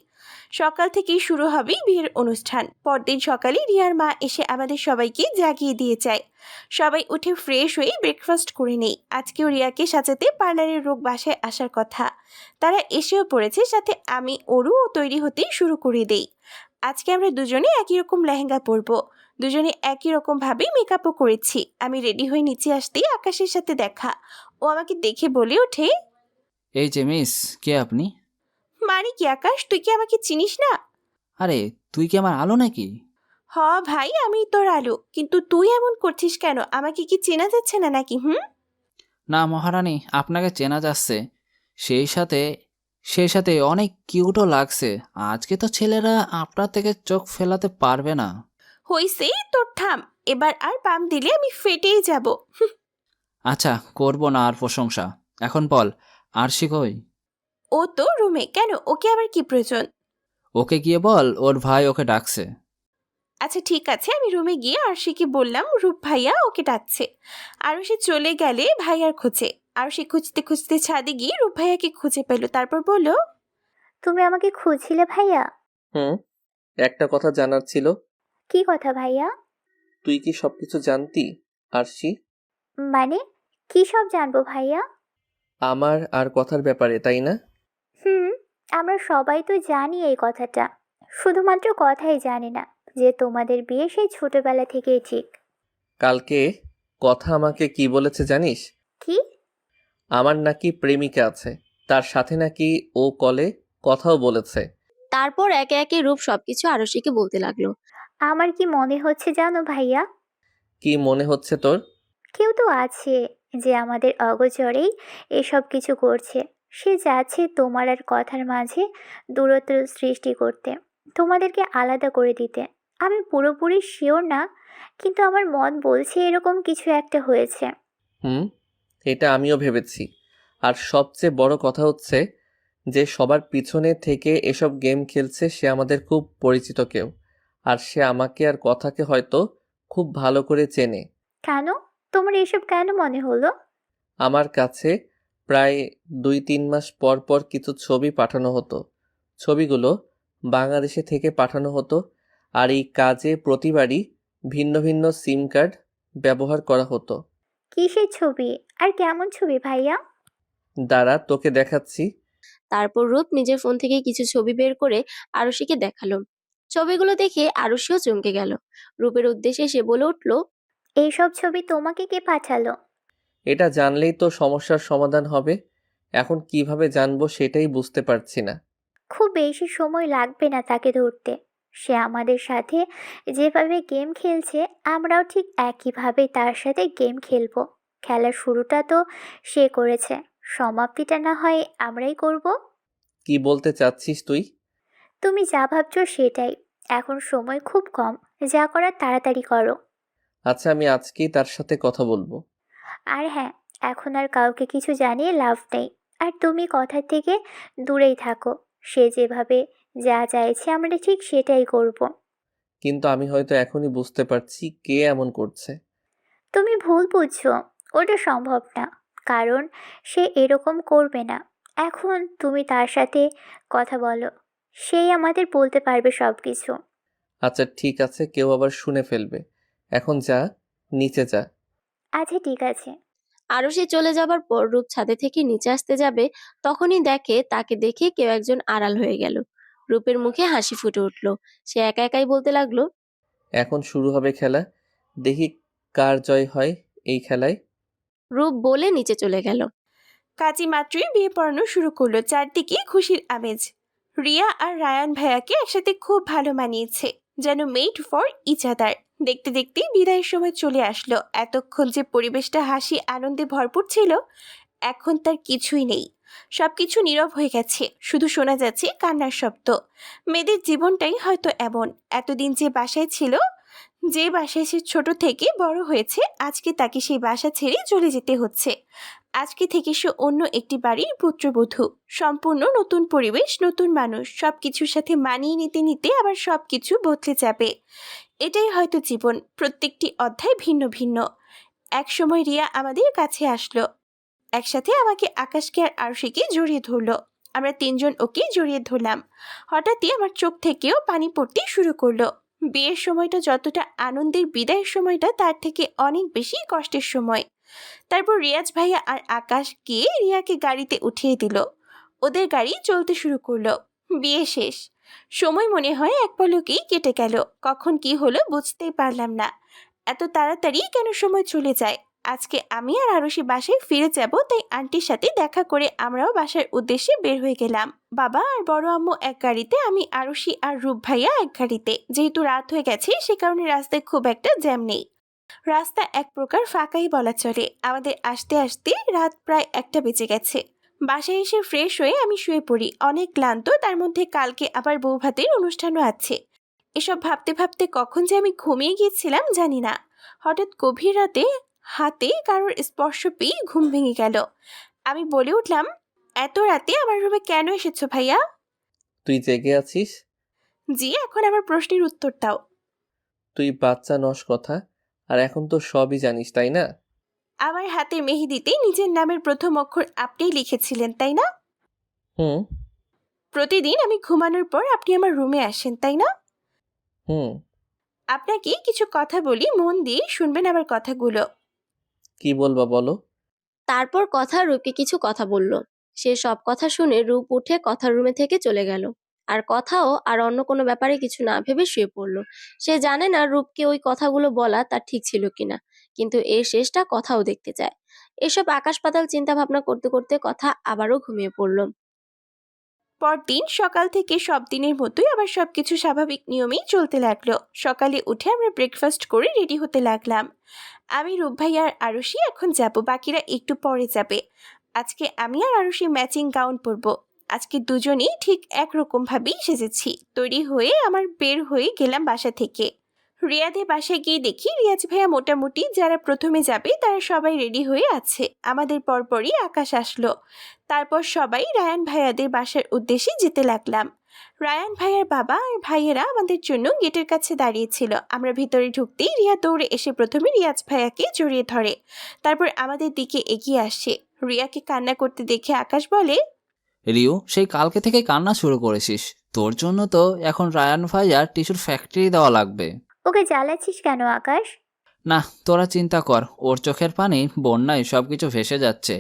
সকাল থেকেই শুরু হবে বিয়ের অনুষ্ঠান। পরদিন সকালে রিয়ার মা এসে আমাদের সবাইকে জাগিয়ে দিয়ে যায়। সবাই উঠে ফ্রেশ হয়ে ব্রেকফাস্ট করে নেই। আজকেও রিয়াকে সাজাতে পার্লারের লোক বাসায় আসার কথা। তারা এসেও পড়েছে, সাথে আমি ওরও তৈরি হতে শুরু করে দেই। আজকে আমরা দুজনে একই রকম লেহেঙ্গা পরবো। দুজনে একই রকম ভাবে মেকআপও করেছি। আমি রেডি হয়ে নিচে আসতেই আকাশের সাথে দেখা। ও আমাকে দেখে বলে ওঠে, এই যে মিস, কে আপনি? মানে কি আকাশ, তুই কি আমাকে চিনিস না? আরে, তুই কি আমার আলো নাকি? হ ভাই, আমি তোর আলো, কিন্তু তুই এমন করছিস কেন? আমাকে কি চেনা যাচ্ছে না নাকি? না মহারানী, আপনাকে চেনা যাচ্ছে। সেই সাথে সেই সাথে অনেক কিউটও লাগছে। আজকে তো ছেলেরা আপনার থেকে চোখ ফেলাতে পারবে না। হইছে তোর, থাম। এবার আর পাম দিলে আমি ফেটেই যাব। আচ্ছা, করব না আর প্রশংসা। এখন বল, আরশি কই? ও তো রুমে। কেন, ওকে আবার কি প্রয়োজন? ওকে গিয়ে বল ওর ভাই ওকে ডাকছে। আচ্ছা ঠিক আছে, আমি রুমে গিয়ে আরশিকে বললাম রূপ ভাইয়া ওকে ডাকছে। আরও সে চলে গেলে ভাইয়ার খোঁজে। আর সে খুঁজতে খুঁজতে ছাদে গিয়ে রূপ ভাইয়াকে খুঁজে পেল। তারপর বলল, তুমি আমাকে খুঁজছিলে ভাইয়া? হুম, একটা কথা জানার ছিল। কি কথা ভাইয়া? তুই কি সবকিছু জানতি, আরশি? মানে কি সব জানবো ভাইয়া? আমার আর কথার ব্যাপারে, তাই না? হুম, আমরা সবাই তো জানি এই কথাটা। শুধুমাত্র কথাই জানি না যে তোমাদের বিয়ে সেই ছোটবেলা থেকেই ঠিক। কালকে কথা আমাকে কি বলেছে জানিস? কি? আমার নাকি প্রেমিকা আছে, তার সাথে নাকি ও কলে কথাও বলেছে। তারপর একে একে রূপ সবকিছু আরশিকে বলতে লাগলো। আমার কি মনে হচ্ছে জানো ভাইয়া, কি মনে হচ্ছে তোর? কেউ তো আছে যে আমাদের অগোচরেই এসব কিছু করছে। সে যাচ্ছে তোমার আর কথার মাঝে দূরত্ব সৃষ্টি করতে, তোমাদেরকে আলাদা করে দিতে। আমি পুরোপুরি শিওর না, কিন্তু আমার মন বলছে এরকম কিছু একটা হয়েছে। হুম, এটা আমিও ভেবেছি। আর সবচেয়ে বড় কথা হচ্ছে যে সবার পিছনে থেকে এসব গেম খেলছে সে আমাদের খুব পরিচিত কেউ। আর সে আমাকে আর কথাকে হয়তো খুব ভালো করে চেনে। কেন? তোমার এসব কেন মনে হলো? আমার কাছে প্রায় 2-3 মাস পর পর কিছু ছবি পাঠানো হতো। ছবিগুলো বাংলাদেশে থেকে পাঠানো হতো। আর এই কাজে প্রতিবারই ভিন্ন ভিন্ন সিম কার্ড ব্যবহার করা হতো। কিসের ছবি? আর কেমন ছবি ভাইয়া? দাঁড়া, তোকে দেখাচ্ছি। তারপর রূপ নিজের ফোন থেকে কিছু ছবি বের করে আরুষিকে দেখালো। ছবিগুলো দেখে আরুষিও চমকে গেল। রূপের উদ্দেশ্যে সে বলে উঠল, এইসব ছবি তোমাকে কে পাঠালো? এটা জানলেই তো সমস্যার সমাধান হবে। এখন কিভাবে জানবো সেটাই বুঝতে পারছি না। খুব বেশি সময় লাগবে না তাকে ধরতে। সে আমাদের সাথে যেভাবে গেম খেলছে, আমরাও ঠিক একইভাবে তার সাথে গেম খেলবো। খেলার শুরুটা তো সে করেছে, সমাপ্তিটা না হয় আমরাই করব। কি বলতে চাচ্ছিস তুই? তুমি যা ভাবছো সেটাই। এখন সময় খুব কম, যা করার তাড়াতাড়ি করো। আচ্ছা, আমি আজকেই তার সাথে কথা বলবো। আর হ্যাঁ, এখন আর কাউকে কিছু জানিয়ে লাভ নেই। আর তুমি কথা থেকে দূরেই থাকো। সে যেভাবে যা চাইছে আমরা ঠিক সেটাই করব। কিন্তু আমি হয়তো এখনই বুঝতে পারছি কে এমন করছে। তুমি ভুল বুঝছো, ওটা সম্ভব না, কারণ সে এরকম করবে না। এখন তুমি তার সাথে কথা বলো, সেই আমাদের বলতে পারবে সব কিছু। আচ্ছা ঠিক আছে, কেউ আবার শুনে ফেলবে। এখন যা, নিচে যা। আচ্ছা ঠিক আছে। আরও সে চলে যাবার পর রূপ ছাদে থেকে নিচে আসতে যাবে, তখনই দেখে তাকে দেখে কেউ একজন আড়াল হয়ে গেল। রূপের মুখে হাসি ফুটে উঠল। সে একা একাই বলতে লাগলো, এখন শুরু হবে খেলা, দেখি কার জয় হয় এই খেলায়। রূপ বলে নিচে চলে গেল। কাজী মাত্রই বিয়ে পড়ানো শুরু করলো, চারদিকে খুশির আমেজ। রিয়া আর রায়ান ভাইয়াকে একসাথে খুব ভালো মানিয়েছে, যেন মেড ফর ইচ আদার। দেখতে দেখতে বিদায়ের সময় চলে আসলো। এতক্ষণ যে পরিবেশটা হাসি আনন্দে ভরপুর ছিল, এখন তার কিছুই নেই। সবকিছু নীরব হয়ে গেছে, শুধু শোনা যাচ্ছে কান্নার শব্দ। মেয়েদের জীবনটাই হয়তো এমন। এতদিন যে বাসায় ছিল, যে বাসায় সে ছোট থেকে বড় হয়েছে, আজকে তাকে সেই বাসা ছেড়ে চলে যেতে হচ্ছে। আজকে থেকে সে অন্য একটি বাড়ির পুত্রবধূ। সম্পূর্ণ নতুন পরিবেশ, নতুন মানুষ, সবকিছুর সাথে মানিয়ে নিতে নিতে আবার সবকিছু বদলে যাবে। এটাই হয়তো জীবন, প্রত্যেকটি অধ্যায় ভিন্ন ভিন্ন। এক সময় রিয়া আমাদের কাছে আসলো, একসাথে আমাকে, আকাশকে আর আরশিকে জড়িয়ে ধরলো। আমরা তিনজন ওকে জড়িয়ে ধরলাম। হঠাৎই আমার চোখ থেকেও পানি পড়তে শুরু করলো। বিয়ের সময়টা যতটা আনন্দের, বিদায়ের সময়টা তার থেকে অনেক বেশি কষ্টের সময়। তারপর রিয়াজ ভাইয়া আর আকাশ গিয়ে রিয়াকে গাড়িতে উঠিয়ে দিল। ওদের গাড়ি চলতে শুরু করলো। বিয়ে শেষ। সময় মনে হয় এক পলকেই কেটে গেল। কখন কি হলো বুঝতেই পারলাম না। এত তাড়াতাড়ি কেন সময় চলে যায়। আজকে আমি আর আরশি বাসায় ফিরে যাব, তাই আন্টির সাথে দেখা করে আমরাও বাসার উদ্দেশ্যে বের হয়ে গেলাম। বাবা আর বড় আম্মু এক গাড়িতে, আমি, আরশি আর রূপ ভাইয়া এক গাড়িতে। যেহেতু রাত হয়ে গেছে, সে কারণে রাস্তায় খুব একটা জ্যাম নেই। রাস্তা এক প্রকার ফাঁকাই বলা চলে। আমাদের আসতে আসতে রাত প্রায় 1টা বেজে গেছে। বাসায় এসে ফ্রেশ হয়ে আমি শুয়ে পড়ি, অনেক ক্লান্ত। তার মধ্যে কালকে আবার বউ ভাতের অনুষ্ঠানও আছে। এসব ভাবতে ভাবতে কখন যে আমি ঘুমিয়ে গিয়েছিলাম জানি না। হঠাৎ গভীর রাতে হাতে কারোর স্পর্শ পেয়ে ঘুম ভেঙে গেল। আমি বলে উঠলাম, এত রাতে আমার রুমে কেন এসেছো ভাইয়া? তুই জেগে আছিস? জি, এখন আমার প্রশ্নের উত্তর দাও। তুই বাচ্চা নস কথা, আর এখন তো সবই জানিস তাই না? আমার হাতের মেহেদিতে নিজের নামের প্রথম অক্ষর আপনিই লিখেছিলেন তাই না? হুম। প্রতিদিন আমি ঘুমানোর পর আপনি আমার রুমে আসেন তাই না? হুম। আপনাকে কিছু কথা বলি, মন দিয়ে শুনবেন আমার কথাগুলো। কি বলবা বলো? তারপর রূপকে কিছু কথা বলল। সে সব কথা শুনে রূপ উঠে কথার রুমে থেকে চলে গেল। আর কথাও আর অন্য কোনো ব্যাপারে কিছু না ভেবে শুয়ে পড়ল। সে জানে না রূপকে ওই কথাগুলো বলা তার ঠিক ছিল কিনা, কিন্তু এর শেষটা কথাও দেখতে চায়। এসব আকাশ পাতাল চিন্তা ভাবনা করতে করতে কথা আবারও ঘুমিয়ে পড়ল। পরদিন সকাল থেকে সব দিনের মতোই আবার সবকিছু স্বাভাবিক নিয়মেই চলতে লাগলো। সকালে উঠে আমরা ব্রেকফাস্ট করে রেডি হতে লাগলাম। আমি, রূপ ভাই আর আরুষি এখন যাব, বাকিরা একটু পরে যাবে। আজকে আমি আর আরুষি ম্যাচিং গাউন পরবো। আজকে দুজনেই ঠিক একরকম ভাবেই সেজেছি। তৈরি হয়ে আমার বের হয়ে গেলাম বাসা থেকে। রিয়াদের বাসায় গিয়ে দেখি রিয়াজ ভাইয়া মোটামুটি যারা প্রথমে যাবে তারা সবাই রেডি হয়ে আছে। আমাদের পরপরই আকাশ আসলো। তারপর সবাই রায়ান ভাইয়াদের বাসার উদ্দেশ্যে যেতে লাগলাম। রায়ান ভাইয়ার বাবা আর ভাইয়েরা আমাদের জন্য গেটের কাছে দাঁড়িয়েছিল। আমরা ভিতরে ঢুকতেই রিয়া দৌড়ে এসে প্রথমে রিয়াজ ভাইয়াকে জড়িয়ে ধরে, তারপর আমাদের দিকে এগিয়ে আসে। রিয়াকে কান্না করতে দেখে আকাশ বলে, রিউ, সেই কালকে থেকে কান্না শুরু করেছিস। তোর জন্য তো এখন রায়ান ভাইয়ার টিস্যুর ফ্যাক্টরি দেওয়া লাগবে। ওকে জ্বালাচ্ছিস কেন আকাশ? না, তোরা চিন্তা কর, ওর চোখের পানি বন্যায় সবকিছু ভেসে যাচ্ছে,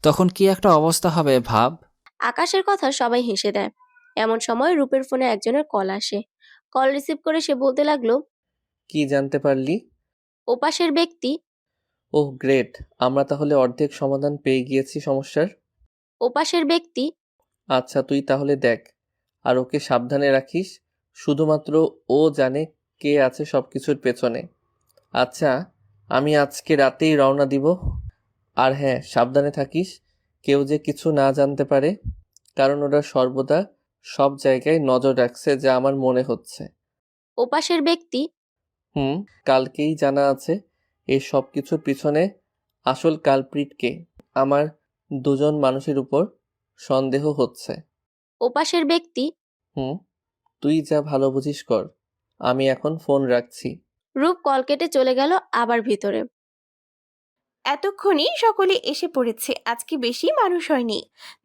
তখন কি একটা অবস্থা হবে ভাব। আকাশের কথা সবাই হেসে দেয়। এমন সময় রূপের ফোনে একজনের কল আসে। কল রিসিভ করে সে বলতে লাগলো, কি জানতে পারলি? ওপাশের ব্যক্তি। ওহ গ্রেট, আমরা তাহলে অর্ধেক সমাধান পেয়ে গিয়েছি সমস্যার। ওপাশের ব্যক্তি। আচ্ছা তুই তাহলে দেখ, আর ওকে সাবধানে রাখিস। শুধুমাত্র ও জানে কে আছে সবকিছুর পেছনে। আচ্ছা, আমি আজকে রাতেই রওনা দিব। আর হ্যাঁ, সাবধানে থাকিস, কেউ যে কিছু না জানতে পারে, কারণ ওরা সর্বদা সব জায়গায় নজর রাখছে যা আমার মনে হচ্ছে। ওপাশের ব্যক্তি। হুম, কালকেই জানা আছে এই সব কিছুর পিছনে আসল কালপ্রিট কে। আমার দুজন মানুষের উপর সন্দেহ হচ্ছে। ওপাশের ব্যক্তি। হুম, তুই যা ভালো বুঝিস কর। আমি এখন ফোন রাখছি। রূপ কল কেটে চলে গেল আবার ভিতরে। এতক্ষণে সকলে এসে পড়েছে। আজকে বেশি মানুষ হয়নি,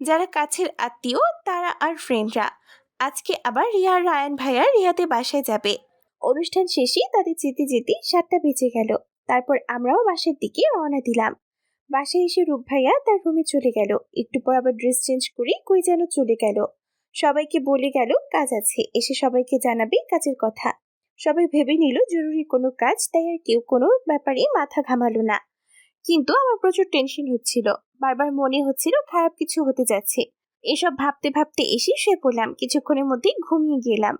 যারা কাছের আত্মীয় তারা আর ফ্রেন্ডরা। আজকে আবার রিয়া আর রায়ান ভাইয়া রিয়াতে বাসায় যাবে। অনুষ্ঠান শেষে তাদের যেতে যেতে 7টা বেজে গেল। তারপর আমরাও বাসার দিকে রওনা দিলাম। বাসায় এসে রূপ ভাইয়া তার রুমে চলে গেল। একটু পর আবার ড্রেস চেঞ্জ করে কই যেন চলে গেল। সবাইকে বলে গেল কাজ আছে, এসে সবাইকে জানাবে কাজের কথা। সবাই ভেবে নিল জরুরি কোনো কাজ, তাই আর কেউ কোনো ব্যাপারে মাথা ঘামালো না। কিন্তু আমার প্রচুর টেনশন হচ্ছিল, বারবার মনে হচ্ছিল খারাপ কিছু হতে যাচ্ছে। এসব ভাবতে ভাবতে এসে শুয়ে পড়লাম। কিছুক্ষণের মধ্যেই ঘুমিয়ে গেলাম।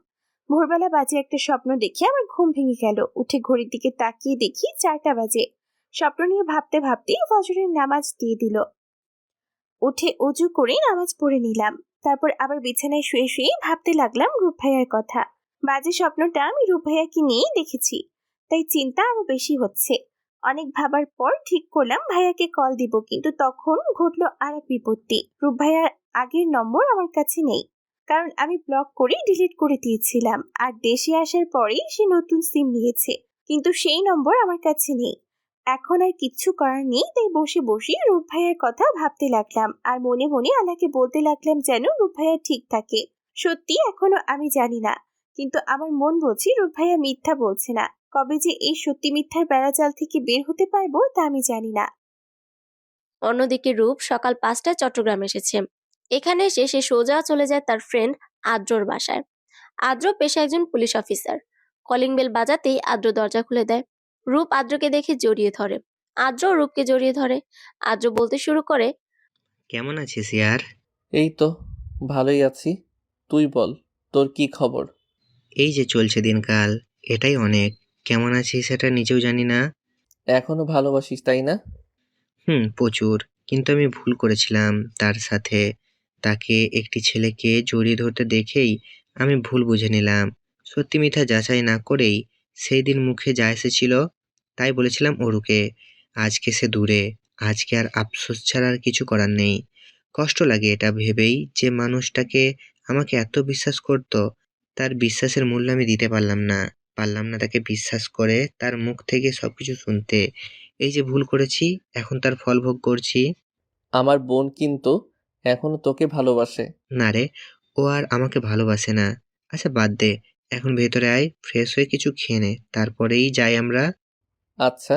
ভোরবেলা বাজে একটা স্বপ্ন দেখে আমার ঘুম ভেঙে গেল। উঠে ঘড়ির দিকে তাকিয়ে দেখি 4টা বাজে। স্বপ্ন নিয়ে ভাবতে ভাবতে ফজরের নামাজ দিয়ে দিল। উঠে অজু করে নামাজ পড়ে নিলাম। তারপর আবার বিছানায় শুয়ে শুয়ে ভাবতে লাগলাম রূপ ভাইয়ার কথা। বাজে স্বপ্নটা আমি রূপ ভাইয়াকে নিয়েই দেখেছি, তাই চিন্তা আরো বেশি হচ্ছে। অনেক ভাবার পর ঠিক করলাম ভাইয়াকে কল দিব, কিন্তু তখন ঘটলো আর এক বিপত্তি। রূপ ভাইয়ার আগের নম্বর আমার কাছে নেই, কারণ আমি ব্লক করে ডিলিট করে দিয়েছিলাম। আর দেশে আসার পরেই সে নতুন সিম নিয়েছে, কিন্তু সেই নম্বর আমার কাছে নেই। এখন আর কিচ্ছু করার নেই, তাই বসে বসে রূপ ভাইয়ার কথা ভাবতে লাগলাম। আর মনে মনে আল্লাহকে বলতে লাগলাম যেন রূপ ভাইয়া ঠিক থাকে। সত্যি এখনো আমি জানি না, কিন্তু আমার মন বলছে রূপ ভাইয়া মিথ্যা বলছে না। কবে যে এই সত্যি মিথ্যার বেড়াজাল থেকে বের হতে পারবো তা আমি জানি না। অন্যদিকে রূপ সকাল 5টায় চট্টগ্রাম এসেছে। এখানে এসে সে সোজা চলে যায় তার ফ্রেন্ড আদ্রর বাসায়। আদ্র পেশায় একজন পুলিশ অফিসার। কলিং বেল বাজাতেই আদ্র দরজা খুলে দেয়। রূপ আদ্রকে দেখে জড়িয়ে ধরে। আদ্র রূপকে জড়িয়ে ধরে। আদ্র বলতে শুরু করে, কেমন আছিস ইয়ার? এই তো ভালোই আছি, তুই বল তোর কি খবর? এই যে চলছে দিনকাল, এটাই অনেক। কেমন আছিস সেটা নিজেও জানি না। এখনো ভালোবাসিস তাই না? প্রচুর। কিন্তু আমি ভুল করেছিলাম তার সাথে। তাকে একটি ছেলেকে জড়িয়ে ধরতে দেখেই আমি ভুল বুঝে নিলাম। সত্যি মিথ্যা যাচাই না করেই সেই দিন মুখে যা এসেছিল তাই বলেছিলাম অরুকে। আজকে সে দূরে। আজকে আর আফসোস ছাড়া আর কিছু করার নেই। কষ্ট লাগে এটা ভেবেই যে মানুষটাকে আমাকে এত বিশ্বাস করত, তার বিশ্বাসের মূল্য আমি দিতে পারলাম না তাকে বিশ্বাস করে তার মুখ থেকে সবকিছু শুনতে। এই যে ভুল করেছি, এখন তার ফল ভোগ করছি। আমার বোন কিন্তু এখনো তোকে ভালোবাসে। না রে, ও আর আমাকে ভালোবাসে না। আচ্ছা বাদ দে, এখন ভেতরে আয়, ফ্রেশ হয়ে কিছু খেয়ে নে, তারপরেই যাই আমরা। আচ্ছা।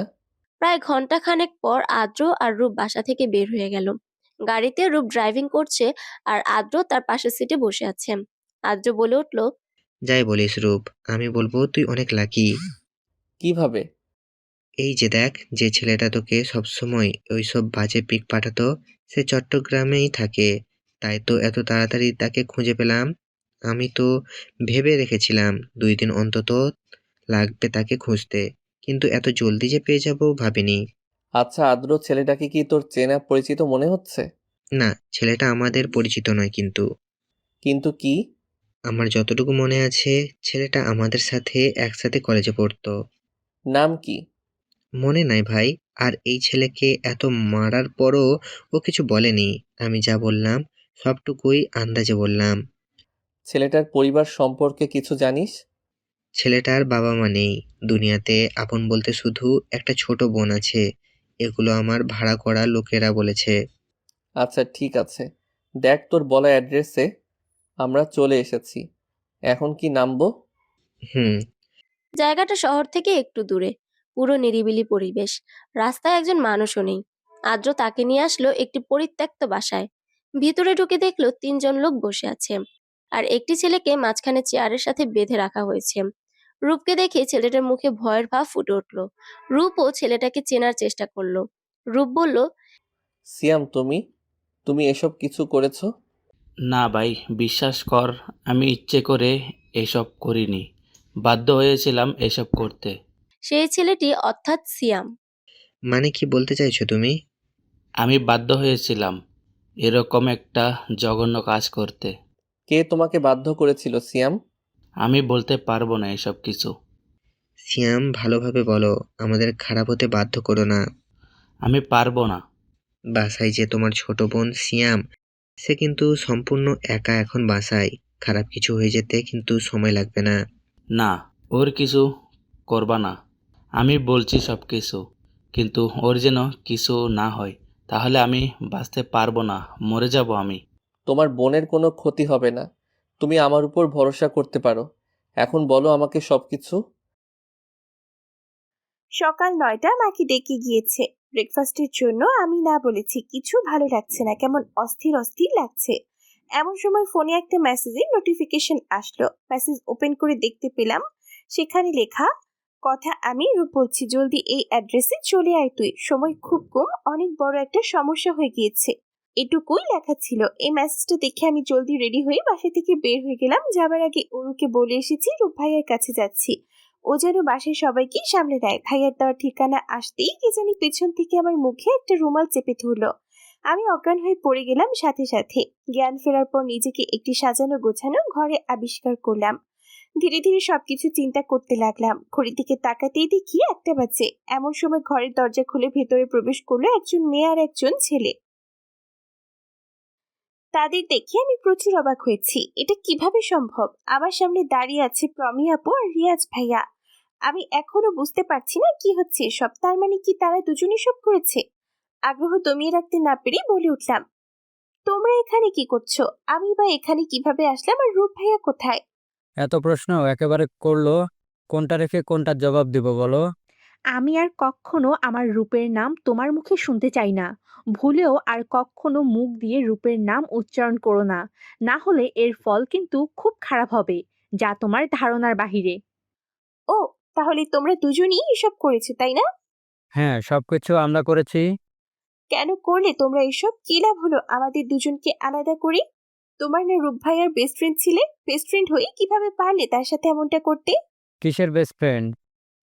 প্রায় ঘন্টাখানেক পর আদ্র আর রূপ বাসা থেকে বের হয়ে গেল। গাড়িতে রূপ ড্রাইভিং করছে আর আদ্র তার পাশের সিটে বসে আছে। আদ্র বলে উঠল, যাই বলিস রূপ, আমি বলবো তুই অনেক লাকি। কিভাবে? এই যে দেখ, যে ছেলেটা তোকে সবসময় ওইসব বাজে পিক পাঠাতো, সে চট্টগ্রামেই থাকে। তাই তো এত তাড়াতাড়ি তাকে খুঁজে পেলাম। আমি তো ভেবে রেখেছিলাম 2 দিন অন্তত লাগবে তাকে খুঁজতে, কিন্তু এত জলদি যে পেয়ে যাব ভাবিনি। আচ্ছা আদ্র, ছেলেটাকে কি তোর চেনা পরিচিত মনে হচ্ছে? না, ছেলেটা আমাদের পরিচিত নয়। কিন্তু কিন্তু কি? আমার যতটুকু মনে আছে, ছেলেটা আমাদের সাথে একসাথে কলেজে পড়তো। নাম কি? মনে নাই ভাই। আর এই ছেলেকে এত মারার পরও ও কিছু বলেনি। আমি যা বললাম সবটুকুই আন্দাজে বললাম। ছেলেটার পরিবার সম্পর্কে কিছু জানিস? ছেলেটার বাবা মা নেই দুনিয়াতে, আপন বলতে শুধু একটা ছোট বোন আছে। এগুলো আমার ভাড়া করা লোকেরা বলেছে। আচ্ছা ঠিক আছে, দেখ তোর বলা অ্যাড্রেসে আমরা চলে এসেছি। এখন কি নামবো? হুম জায়গাটা শহর থেকে একটু দূরে, পুরো নিরিবিলি পরিবেশ। রাস্তায় একজন মানুষও নেই। আদ্র তাকে নিয়ে আসলো একটি পরিত্যক্ত বাসায়। ভিতরে ঢুকে দেখলো 3জন লোক বসে আছে, আর একটি ছেলেকে মাঝখানে চেয়ারের সাথে বেঁধে রাখা হয়েছে। রূপকে দেখে ছেলেটার মুখে ভয়ের ভাব ফুটে উঠলো। রূপও ছেলেটাকে চেনার চেষ্টা করলো। রূপ বলল, সিয়াম, তুমি এসব কিছু করেছো? না ভাই, বিশ্বাস কর, আমি ইচ্ছে করে এসব করিনি, বাধ্য হয়েছিলাম এসব করতে। সেই ছেলেটি অর্থাৎ সিয়াম। মানে কি বলতে চাইছো তুমি? আমি বাধ্য হয়েছিলাম এরকম একটা জঘন্য কাজ করতে। কে তোমাকে বাধ্য করেছিল সিয়াম? আমি বলতে পারবো না এসব কিছু। সিয়াম, ভালোভাবে বলো, আমাদের খারাপ হতে বাধ্য করো না। আমি পারবো না। বাসায় যে তোমার ছোট বোন সিয়াম, সে কিন্তু সম্পূর্ণ একা এখন বাসায়। খারাপ কিছু হয়ে যেতে কিন্তু সময় লাগবে না। না, ওর কিছু করবা না, আমি বলছি সব কিছু। কিন্তু ওর যেন কিছু না হয়, তাহলে আমি বাঁচতে পারবো না, মরে যাব আমি। তোমার বোনের কোনো ক্ষতি হবে না, তুমি আমার উপর ভরসা করতে পারো। এখন বলো আমাকে সবকিছু। সকাল 9টা মাকে ডেকে গিয়েছে ব্রেকফাস্টের জন্য। আমি না বলেছি কিছু ভালো লাগছে না, কেমন অস্থির অস্থির লাগছে। এমন সময় ফোনে একটা মেসেজের নোটিফিকেশন আসলো। মেসেজ ওপেন করে দেখতে পেলাম সেখানে লেখা, কথা আমি রূপ বলছি, জলদি এই অ্যাড্রেসে চলে আয় তুই, সময় খুব কম, অনেক বড় একটা সমস্যা হয়ে গিয়েছে। এটুকুই লেখা ছিল। এই মেসেজটা দেখে আমি জলদি রেডি হয়ে বাসা থেকে বের হয়ে গেলাম। যাবার আগে অরুকে বলে এসেছি রূপ ভাইয়ের কাছে যাচ্ছি। ও যেন বাসায় সবাইকে সামলে দেয়। ভাইয়ার দেওয়ার ঠিকানা আসতেই কে জানি পেছন থেকে আমার মুখে একটা রুমাল চেপে ধরলো। আমি অজ্ঞান হয়ে পড়ে গেলাম সাথে সাথে। জ্ঞান ফেরার পর নিজেকে একটি সাজানো গোছানো ঘরে আবিষ্কার করলাম। ধীরে ধীরে সবকিছু চিন্তা করতে লাগলাম। ঘড়ির দিকে তাকাতেই দেখি 1টা বাজে। এমন সময় ঘরের দরজা খুলে ভেতরে প্রবেশ করলো একজন মেয়ে আর একজন ছেলে। তাদের দেখে আমি প্রচুর অবাক হয়েছি। এটা কিভাবে সম্ভব? আমার সামনে দাঁড়িয়ে আছে প্রমি আপু আর রিয়াজ ভাইয়া। আমি এখনো বুঝতে পারছি না কি হচ্ছে এসব। তার মানে কি তারা দুজনেই সব করেছে? আগ্রহ দমিয়ে রাখতে না পেরে বলে উঠলাম, তোমরা এখানে কি করছো? আমি বা এখানে কিভাবে আসলাম আর রূপ ভাইয়া কোথায়? এত প্রশ্ন একেবারে করলো, কোনটা রেখে কোনটার জবাব দিব বলো? আমি আর কখনো আমার রূপের নাম তোমার মুখে শুনতে চাই না। ভুলেও আর কখনো মুখ দিয়ে রূপের নাম উচ্চারণ করো না, না হলে এর ফল কিন্তু খুব খারাপ হবে, যা তোমার ধারণার বাহিরে। ও, তাহলে তোমরা দুজনেই এসব করেছো তাই না? হ্যাঁ, সবকিছু আমরা করেছি। কেন করলে তোমরা এসব? কি লাভ হলো আমাদের দুজনকে আলাদা করে? তোমার না রূপ ভাইয়ার বেস্ট ফ্রেন্ড ছিলে? বেস্ট ফ্রেন্ড হয়ে কিভাবে পারলে তার সাথে এমনটা করতে? কিসের বেস্ট ফ্রেন্ড?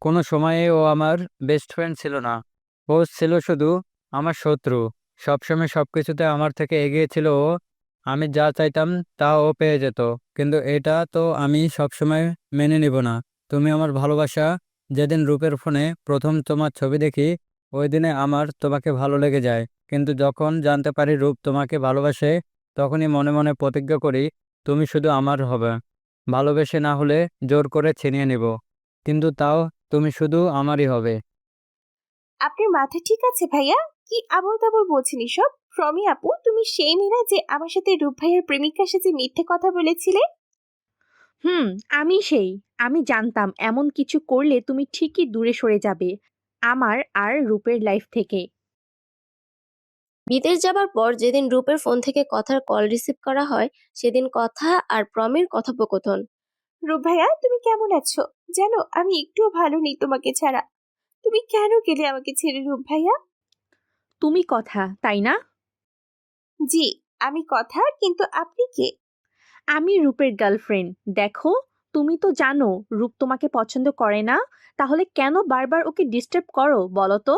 কোনো সময়ে ও আমার বেস্ট ফ্রেন্ড ছিল না। ও ছিল শুধু আমার শত্রু। সবসময় সবকিছুতে আমার থেকে এগিয়ে ছিল ও। আমি যা চাইতাম তা ও পেয়ে যেত। কিন্তু এটা তো আমি সবসময় মেনে নিব না। তুমি আমার ভালোবাসা। যেদিন রূপের ফোনে প্রথম তোমার ছবি দেখি, ওই দিনে আমার তোমাকে ভালো লেগে যায়। কিন্তু যখন জানতে পারি রূপ তোমাকে ভালোবাসে, তখনই মনে মনে প্রতিজ্ঞা করি তুমি শুধু আমার হবে। ভালোবেসে না হলে জোর করে ছিনিয়ে নিব, কিন্তু তাও তুমি শুধু আমারই হবে। আপনার মাথা ঠিক আছে ভাইয়া? কি আবোল তাবোল বলছেন এসব? প্রমি আপু, তুমি সেই মেয়ে যে আমার সাথে রূপ ভাইয়ের প্রেমিকার সাথে মিথ্যে কথা বলেছিলে? হুম, আমি সেই। আমি জানতাম এমন কিছু করলে তুমি ঠিকই দূরে সরে যাবে আমার আর রূপের লাইফ থেকে। বিদেশ যাবার পর যেদিন রূপের ফোন থেকে কথার কল রিসিভ করা হয়, সেদিন কথা আর প্রমির কথোপকথন। রূপ ভাইয়া, তুমি কেমন আছো? জানো আমি একটুও ভালো নেই তোমাকে ছাড়া। তুমি কেন গেলে আমাকে ছেড়ে রূপ ভাইয়া? তুমি কথা, তাই না? জি, আমি কথা, কিন্তু আপনি কে? আমি রূপের গার্লফ্রেন্ড। দেখো, তুমি তো জানো রূপ তোমাকে পছন্দ করে না, তাহলে কেন বারবার ওকে ডিস্টার্ব করো বলো তো?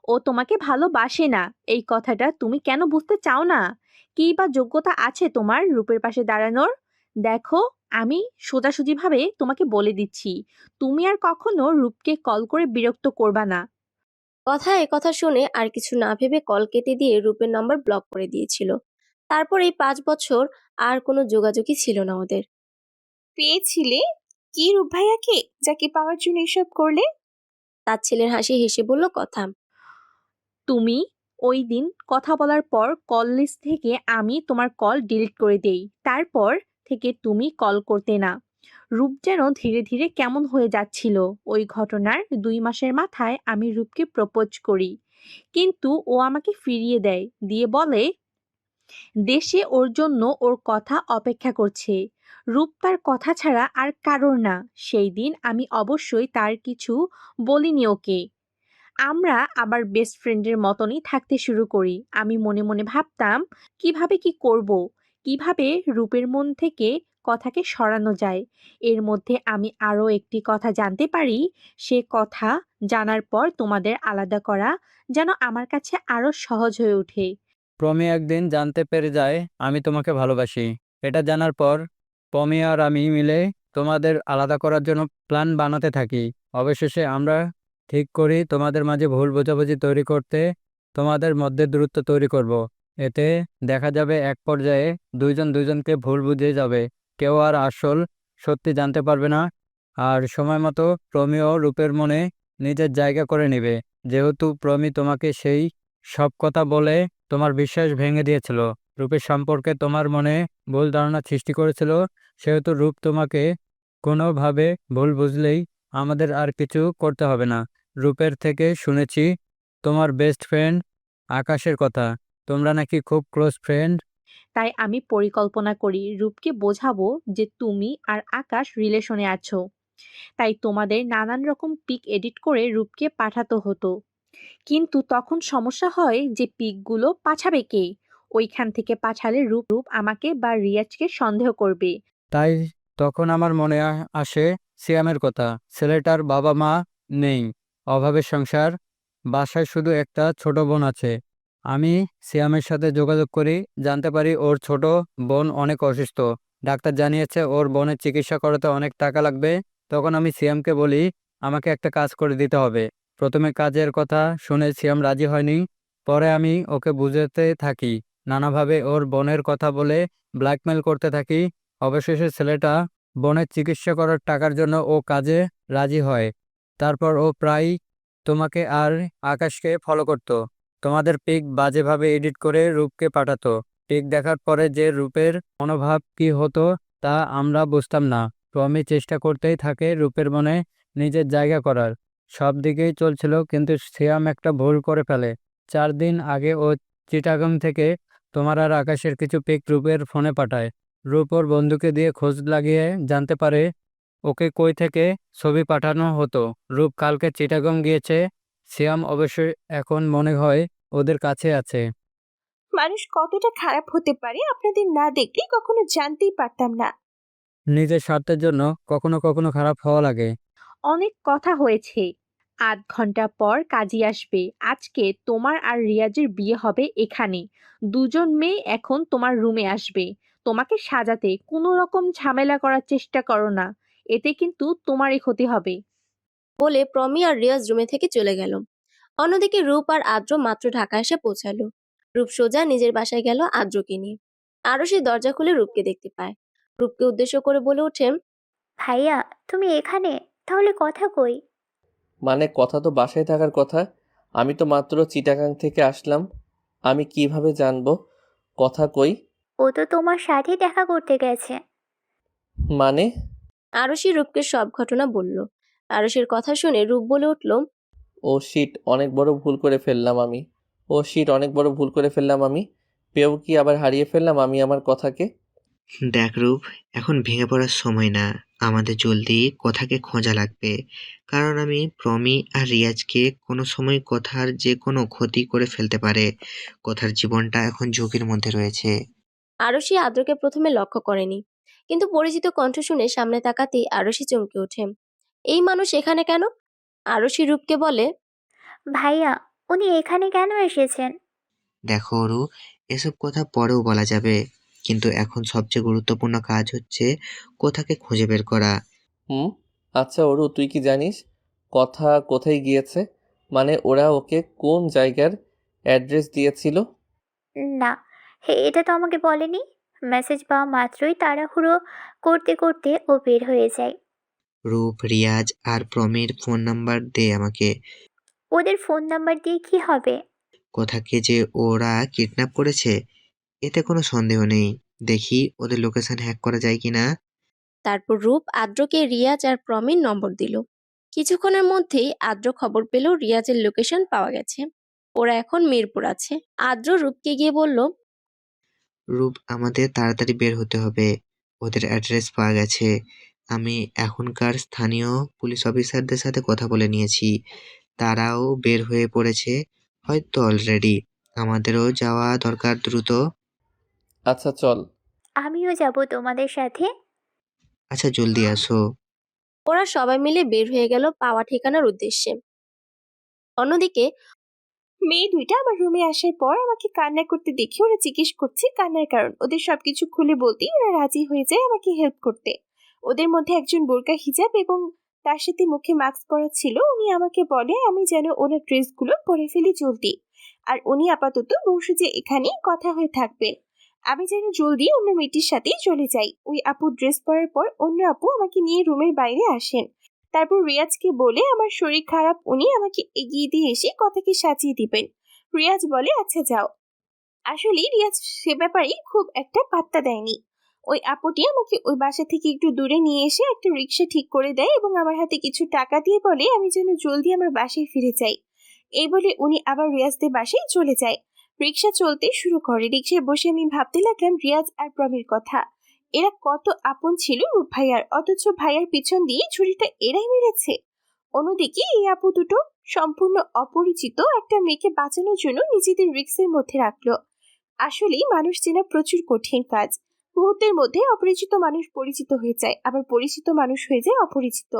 ও তোমাকে ভালোবাসে না, এই কথাটা তুমি কেন বুঝতে চাও না? কী বা যোগ্যতা আছে তোমার রূপের পাশে দাঁড়ানোর? দেখো, আমি সোজাসুজিভাবে তোমাকে বলে দিচ্ছি, তুমি আর কখনো রূপকে কল করে বিরক্ত করবা না। কথা শুনে আর কিছু না ভেবে কল কেটে দিয়ে রূপের নাম্বার ব্লক করে দিয়েছিল। তারপর এই 5 বছর আর কোনো যোগাযোগই ছিল না ওদের। পেয়েছিলে? কি রূপ ভাইয়াকে, যাকে পাওয়ার জন্য এসব করলে? তার ছেলের হাসি হেসে বলল কথা। তুমি ওই দিন কথা বলার পর কল লিস্ট থেকে আমি তোমার কল ডিলিট করে দেই। তারপর থেকে তুমি কল করতে না। রূপ যেন ধীরে ধীরে কেমন হয়ে যাচ্ছিল। ওই ঘটনার 2 মাসের মাথায় আমি রূপকে প্রপোজ করি, কিন্তু ও আমাকে ফিরিয়ে দেয়, দিয়ে বলে দেশে ওর জন্য ওর কথা অপেক্ষা করছে। রূপ তার কথা ছাড়া আর কারোর না। সেই দিন আমি অবশ্যই তার কিছু বলিনি ওকে। আমরা আবার বেস্ট ফ্রেন্ডের মতনই থাকতে শুরু করি। আমি মনে মনে ভাবতাম কিভাবে কি করব, কিভাবে রূপের মন থেকে কথাকে সরানো যায়। এর মধ্যে আমি আরও একটি কথা জানতে পারি। সে কথা জানার পর তোমাদের আলাদা করা যেন আমার কাছে আরো সহজ হয়ে ওঠে। প্রমি একদিন জানতে পেরে যায় আমি তোমাকে ভালোবাসি। এটা জানার পর প্রমি আর আমি মিলে তোমাদের আলাদা করার জন্য প্ল্যান বানাতে থাকি। অবশেষে আমরা ঠিক করি তোমাদের মাঝে ভুল বোঝাবুঝি তৈরি করতে, তোমাদের মধ্যে দূরত্ব তৈরি করব। এতে দেখা যাবে এক পর্যায়ে দুইজন দুইজনকে ভুল বুঝে যাবে, কেউ আর আসল সত্যি জানতে পারবে না। আর সময় মতো প্রমিও রূপের মনে নিজের জায়গা করে নেবে। যেহেতু প্রমি তোমাকে সেই সব কথা বলে তোমার বিশ্বাস ভেঙে দিয়েছিল, রূপের সম্পর্কে তোমার মনে ভুল ধারণা সৃষ্টি করেছিল, সেহেতু রূপ তোমাকে কোনোভাবে ভুল বুঝলেই আমাদের আর কিছু করতে হবে না। রূপের থেকে শুনেছি তোমার বেস্ট ফ্রেন্ড আকাশের কথা, তোমরা নাকি খুব ক্লোজ ফ্রেন্ড। তাই আমি পরিকল্পনা করি রূপকে বোঝাবো যে তুমি আর আকাশ রিলেশনে আছো। তাই তোমাদের নানান রকম পিক এডিট করে রূপকে পাঠাতে হতো। কিন্তু তখন সমস্যা হয় যে পিকগুলো পাঠাবে কে? ওইখান থেকে পাঠালে রূপ রূপ আমাকে বা রিয়াজকে সন্দেহ করবে। তাই তখন আমার মনে আসে সিয়ামের কথা। ছেলেটার বাবা মা নেই, অভাবের সংসার, বাসায় শুধু একটা ছোট বোন আছে। আমি সিয়ামের সাথে যোগাযোগ করি, জানতে পারি ওর ছোট বোন অনেক অসুস্থ, ডাক্তার জানিয়েছে ওর বোনের চিকিৎসা করাতে অনেক টাকা লাগবে। তখন আমি সিয়ামকে বলি আমাকে একটা কাজ করে দিতে হবে। প্রথমে কাজের কথা শুনে সিয়াম রাজি হয়নি, পরে আমি ওকে বুঝাতে থাকি, নানাভাবে ওর বোনের কথা বলে ব্ল্যাকমেল করতে থাকি। অবশেষে ছেলেটা বোনের চিকিৎসা করার টাকার জন্য ও কাজে রাজি হয়। তারপর ও প্রায় তোমাকে আর আকাশকে ফলো করত, তোমাদের পিক বাজেভাবে এডিট করে রূপকে পাঠাতো। পিক দেখার পরে যে রূপের মনোভাব কি হতো তা আমরা বুঝতাম না। টমি চেষ্টা করতেই থাকে রূপের মনে নিজের জায়গা করার। সব দিকেই চলছিল, কিন্তু সিয়াম একটা ভুল করে ফেলে। 4 দিন আগে ও চিটাগাং থেকে তোমার আর আকাশের কিছু পিক রূপের ফোনে পাঠায়। রূপ ওর বন্ধুকে দিয়ে খোঁজ লাগিয়ে জানতে পারে ওকে কই থেকে ছবি পাঠানো হতো। রূপ কালকে চিটাগং গিয়েছে। সিয়াম অবশ্যই এখন মনে হয় ওদের কাছে আছে। মানুষ কতটা খারাপ হতে পারে আপনাদের না দেখলে কখনো জানতেই পারতাম না। নিজের স্বার্থের জন্য কখনো কখনো খারাপ হওয়া লাগে। অনেক কথা হয়েছে। 8 ঘন্টা পর কাজী আসবে। আজকে তোমার আর রিয়াজের বিয়ে হবে এখানে। দুজন মেয়ে এখন তোমার রুমে আসবে তোমাকে সাজাতে। কোনো রকম ঝামেলা করার চেষ্টা করো না, এতে কিন্তু তোমারই ক্ষতি হবে। বলে প্রমি আর রিয়াজ রুমে থেকে চলে গেল। অন্যদিকে রূপ আর আদ্র মাত্র ঢাকা এসে পৌঁছালো। রূপ সোজা নিজের বাসায় গেল আদ্রকে নিয়ে। আরও সে দরজা খুলে রূপকে দেখতে পায়। রূপকে উদ্দেশ্য করে বলে ওঠে, ভাইয়া, তুমি এখানে? তাহলে কথা কই? মানে কথা তো বাসায় থাকার কথা, আমি তো মাত্র চিটাগাং থেকে আসলাম, আমি কিভাবে জানবো কথা কই? ও তো তোমার সাথে দেখা করতে গেছে। মানে? আরশি রূপকে সব ঘটনা বলল। আরশির কথা শুনে রূপ বলে উঠল, ও শিট, অনেক বড় ভুল করে ফেললাম আমি। ও শিট, অনেক বড় ভুল করে ফেললাম আমি। পেয়েও কি আবার হারিয়ে ফেললাম আমি আমার কথাকে? দেখ রূপ, এখন ভেঙে পড়ার সময় না, আমাদের জলদি কথাকে খোঁজা লাগবে। কারণ আমি প্রমি আর রিয়াজকে কোনো সময় কথার যে কোনো ক্ষতি করে ফেলতে পারে। কথার জীবনটা এখন ঝুঁকির মধ্যে রয়েছে। আরশি আদ্রকে প্রথমে লক্ষ্য করেনি, কিন্তু পরিচিত কণ্ঠ শুনে সামনে তাকাতেই আরশি চমকে ওঠে। এই মানুষ এখানে কেন? আরশি রূপকে বলে, ভাইয়া, উনি এখানে কেন এসেছেন? দেখো অরু, এসব কথা পরেও বলা যাবে, কিন্তু এখন সবচেয়ে গুরুত্বপূর্ণ কাজ হচ্ছে কথাকে খুঁজে বের করা। হুম, আচ্ছা অরু, তুই কি জানিস কথা কোথায় গিয়েছে? মানে ওরা ওকে কোন জায়গার অ্যাড্রেস দিয়েছিল? না, এটা তো আমাকে বলেনি। মেসেজ পাওয়া মাত্রই তাড়াহুড়ো করতে করতে ও বের হয়ে যায়। রূপ, রিয়াজ আর প্রমির ফোন নাম্বার দে আমাকে। ওদের ফোন নাম্বার দিয়ে কি হবে? কথাকে যে ওরা কিডন্যাপ করেছে এতে কোনো সন্দেহ নেই। দেখি ওদের লোকেশন হ্যাক করা যায় কিনা। তারপর রূপ আদ্রকে রিয়াজ আর প্রমির নম্বর দিল। কিছুক্ষণের মধ্যেই আদ্র খবর পেল রিয়াজের লোকেশন পাওয়া গেছে। ওরা এখন মিরপুর আছে। আদ্র রূপকে গিয়ে বলল, রূপ, আমাদের তাড়াতাড়ি বের হতে হবে, ওদের অ্যাড্রেস পাওয়া গেছে। আমি এখনকার স্থানীয় পুলিশ অফিসারদের সাথে কথা বলে নিয়েছি, তারাও বের হয়ে পড়েছে হয়তো অলরেডি। আমাদেরও যাওয়া দরকার দ্রুত। আচ্ছা চল। আমিও যাব তোমাদের সাথে। আচ্ছা জলদি আসো। ওরা সবাই মিলে বের হয়ে গেল পাওয়া ঠিকানার উদ্দেশ্যে। অন্যদিকে মেয়ে দুইটা আমার রুমে আসার পর আমাকে কান্না করতে দেখে ওরা জিজ্ঞেস করছে কান্নার কারণ। ওদের সবকিছু খুলে বলতেই ওরা রাজি হয়ে যায় আমাকে হেল্প করতে। ওদের মধ্যে একজন বোরকা হিজাব এবং তার সাথে মুখে মাস্ক পরা ছিল। উনি আমাকে বলে আমি যেন ওনার ড্রেসগুলো পরে ফেলি জলদি, আর উনি আপাতত বসে যে এখানেই কথা হয়ে থাকবেন। আমি যেন জলদি অন্য মেয়েটির সাথেই চলে যাই। ওই আপু ড্রেস পরার পর অন্য আপু আমাকে নিয়ে রুমের বাইরে আসেন। তারপর রিয়াজকে বলে আমার শরীর খারাপ, উনি আমাকে এগিয়ে দিয়ে এসে কথাকে সাজিয়ে দিবেন। রিয়াজ বলে আচ্ছা যাও। আসলে রিয়াজ সে ব্যাপারে খুব একটা পাত্তা দেয়নি। ওই আপুটি আমাকে ওই বাসা থেকে একটু দূরে নিয়ে এসে একটা রিক্সা ঠিক করে দেয় এবং আমার হাতে কিছু টাকা দিয়ে বলে আমি যেন জলদি আমার বাসায় ফিরে যাই। এই বলে উনি আবার রিয়াজদের বাসায় চলে যায়। রিক্সা চলতে শুরু করে। রিক্সায় বসে আমি ভাবতে লাগলাম রিয়াজ আর প্রমির কথা। এরা কত আপন ছিল রূপ ভাইয়ার, অথচ ভাইয়ার পিছন দিয়ে ছুরিটা এরাই মেরেছে। অন্যদিকে এই আপু দুটো সম্পূর্ণ অপরিচিত একটা মেয়েকে বাঁচানোর জন্য নিজেদের রিস্কের মধ্যে রাখলো। আসলেই মানুষ চেনা প্রচুর কঠিন কাজ। মুহূর্তের মধ্যে অপরিচিত মানুষ পরিচিত হয়ে যায়, আবার পরিচিত মানুষ হয়ে যায় অপরিচিত।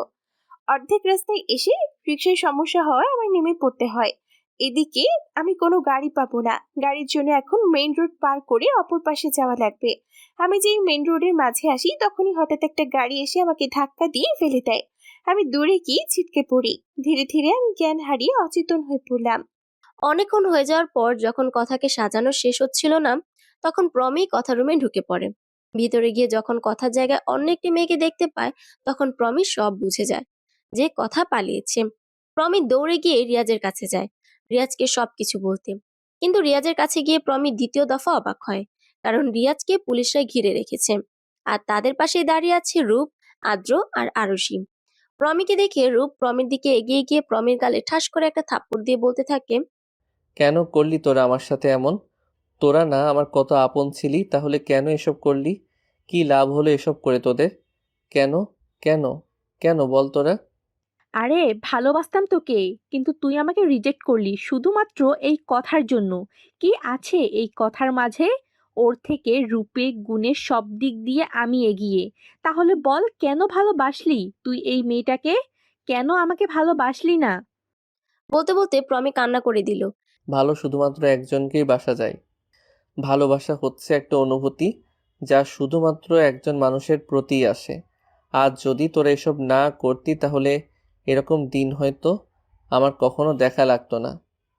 অর্ধেক রাস্তায় এসে রিক্সায় সমস্যা হওয়ায় আমার নেমে পড়তে হয়। এদিকে আমি কোনো গাড়ি পাবো না। গাড়ির জন্য এখন মেইন রোড পার করে অপর পাশে যাওয়া লাগবে। আমি যেই মেইন রোডের মাঝে আসি তখনই হঠাৎ একটা গাড়ি এসে আমাকে ধাক্কা দিয়ে ফেলে দেয়। আমি দূরে গিয়ে ছিটকে পড়ি। ধীরে ধীরে আমি জ্ঞান হারিয়ে অচেতন হয়ে পড়লাম। অনেকক্ষণ হয়ে যাওয়ার পর যখন কথাকে সাজানো শেষ হচ্ছিল না, তখন প্রমি কথা রুমে ঢুকে পড়ে। ভিতরে গিয়ে যখন কথার জায়গায় অন্য একটি মেয়েকে দেখতে পায়, তখন প্রমি সব বুঝে যায় যে কথা পালিয়েছে। প্রমি দৌড়ে গিয়ে রিয়াজের কাছে যায়, রিয়াজকে সবকিছু বলতে। কিন্তু রিয়াজের কাছে গিয়ে প্রমি দ্বিতীয় দফা অবাক হয়, কারণ রিয়াজকে পুলিশরা ঘিরে রেখেছে আর তাদের পাশে দাঁড়িয়ে আছে রূপ, আদ্র আর আরুষি। প্রমিকে দেখে রূপ প্রমির দিকে এগিয়ে গিয়ে প্রমির গালে ঠাস করে একটা থাপ্পড় দিয়ে বলতে থাকে, কেন করলি তোরা আমার সাথে এমন? তোরা না আমার কত আপন ছিলি, তাহলে কেন এসব করলি? কি লাভ হলো এসব করে তোদের? কেন কেন কেন বল তোরা? আরে ভালোবাসতাম তোকে, কিন্তু তুই আমাকে রিজেক্ট করলি শুধুমাত্র এই কথার জন্য। কি আছে এই কথার মাঝে? ওর থেকে রূপে গুণে সব দিক দিয়ে আমি এগিয়ে। তাহলে বল কেন ভালোবাসলি তুই এই মেয়েটাকে? কেন আমাকে ভালোবাসলি না? বলতে বলতে প্রমি কান্না করে দিল। ভালো শুধুমাত্র একজনকেই বাসা যায়। ভালোবাসা হচ্ছে একটা অনুভূতি যা শুধুমাত্র একজন মানুষের প্রতিই আসে। আজ যদি তোরা এসব না করতি তাহলে এরকম দিন হয়তো আমার কখনো দেখা লাগতো না।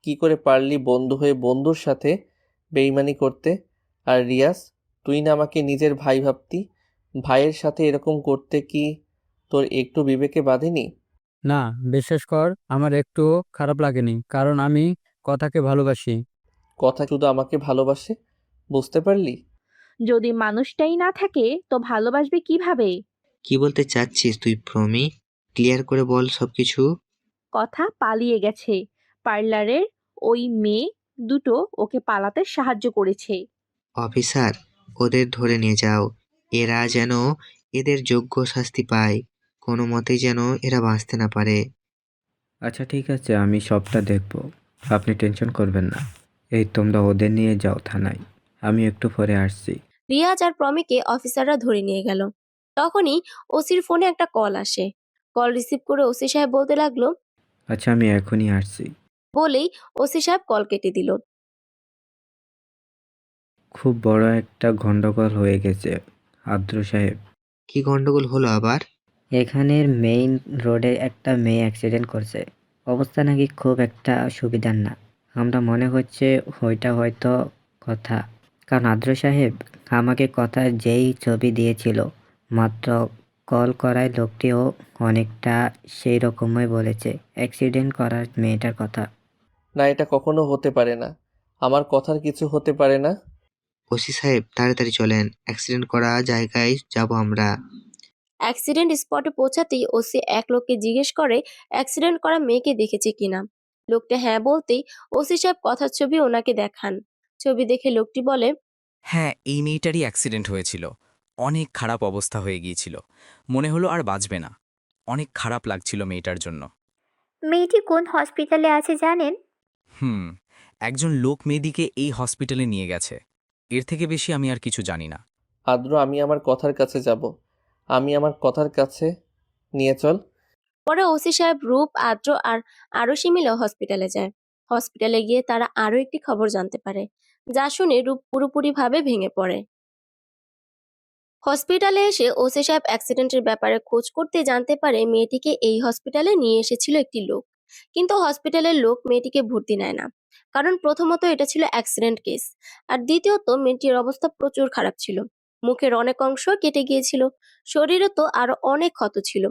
কি করে পারলি বন্ধু হয়ে বন্ধুর সাথে বেইমানি করতে? আর রিয়াজ, তুই না আমাকে নিজের ভাই ভাবতি, ভাইয়ের সাথে এরকম করতে কি তোর একটু বিবেকে বাঁধেনি? না, বিশ্বাস কর, আমার একটুও খারাপ লাগেনি, কারণ আমি কথাকে ভালোবাসি। কথা শুধু আমাকে ভালোবাসে, বুঝতে পারলি? যদি মানুষটাই না থাকে তো ভালোবাসবে কিভাবে? কি বলতে চাচ্ছিস তুই প্রমি? ক্লিয়ার করে বল সবকিছু। কথা পালিয়ে গেছে। পার্লারের ওই মেয়ে দুটো ওকে পালাতে সাহায্য করেছে। অফিসার, ওদের ধরে নিয়ে যাও। এরা যেন এদের যোগ্য শাস্তি পায়। কোনো মতেই যেন এরা বাঁচতে না পারে। আচ্ছা ঠিক আছে, আমি সবটা দেখব, আপনি টেনশন করবেন না। এই তোমরা ওদের নিয়ে যাও থানায়, আমি একটু পরে আসছি। রিয়াজ আর প্রমিকে অফিসাররা ধরে নিয়ে গেল। তখনই ওসির ফোনে একটা কল আসে। কল রিসিভ করে ওসি সাহেব বলতে লাগলো, আচ্ছা আমি এখনই আসছি। বলেই ওসি সাহেব কল কেটে দিল। খুব বড় একটা গন্ডগোল হয়ে গেছে আদ্র সাহেব। কি গন্ডগোল হলো আবার? এখানের মেইন রোডে একটা মেয়ে অ্যাক্সিডেন্ট করছে। অবস্থা নাকি খুব একটা সুবিধার না। আমরা মনে হচ্ছে ওইটা হয়তো কথা, কারণ আদ্র সাহেব আমাকে কথা যেই ছবি দিয়েছিল, মাত্র কল করায় লোকটিও অনেকটা সেই রকমই বলেছে অ্যাক্সিডেন্ট করার মেয়েটার কথা। না, এটা কখনো হতে পারে না। আমার কথার কিছু হতে পারে না। ওসি সাহেব তাড়াতাড়ি চলেন, অ্যাক্সিডেন্ট করা জায়গায় যাব আমরা। অ্যাক্সিডেন্ট স্পটে পৌঁছাতেই ওসি এক লোককে জিজ্ঞেস করে অ্যাক্সিডেন্ট করা মেয়েকে দেখেছে কিনা। লোকটা হ্যাঁ বলতেই ওসি সাহেব কথার ছবি ওনাকে দেখান। ছবি দেখে লোকটি বলে, হ্যাঁ, এই মেয়েটারই অ্যাক্সিডেন্ট হয়েছিল। অনেক খারাপ অবস্থা হয়ে গিয়েছিল, মনে হলো আর বাঁচবে না। অনেক খারাপ লাগছিল মেয়েটার জন্য। মেয়েটি কোন হসপিটালে আছে জানেন? একজন লোক মেয়েদিকে এই হসপিটালে নিয়ে গেছে। এর থেকে বেশি আমি আর কিছু জানি না। আদ্র, আমি আমার কথার কাছে যাব। আমি আমার কথার কাছে নিয়ে চল। পরে ওসি সাহেব রূপ, আদ্র আর আরুষি মিলে হসপিটালে যায়। হসপিটালে গিয়ে তারা আরো একটি খবর জানতে পারে, যা শুনে রূপ পুরোপুরিভাবে ভেঙে পড়ে। হসপিটালে এসে ওসি সাহেব অ্যাক্সিডেন্টের ব্যাপারে খোঁজ করতে জানতে পারে মেয়েটিকে এই হসপিটালে নিয়ে এসেছিল একটি লোক। কিন্তু হসপিটালের লোক মেয়েটিকে ভর্তি নেয় না, কারণ প্রথমত এটা ছিল অ্যাক্সিডেন্ট কেস, আর দ্বিতীয়ত মেয়েটির অবস্থা প্রচুর খারাপ ছিল। মুখের অনেক অংশ কেটে গিয়েছিল, শরীরে তো আরো অনেক ক্ষত ছিল।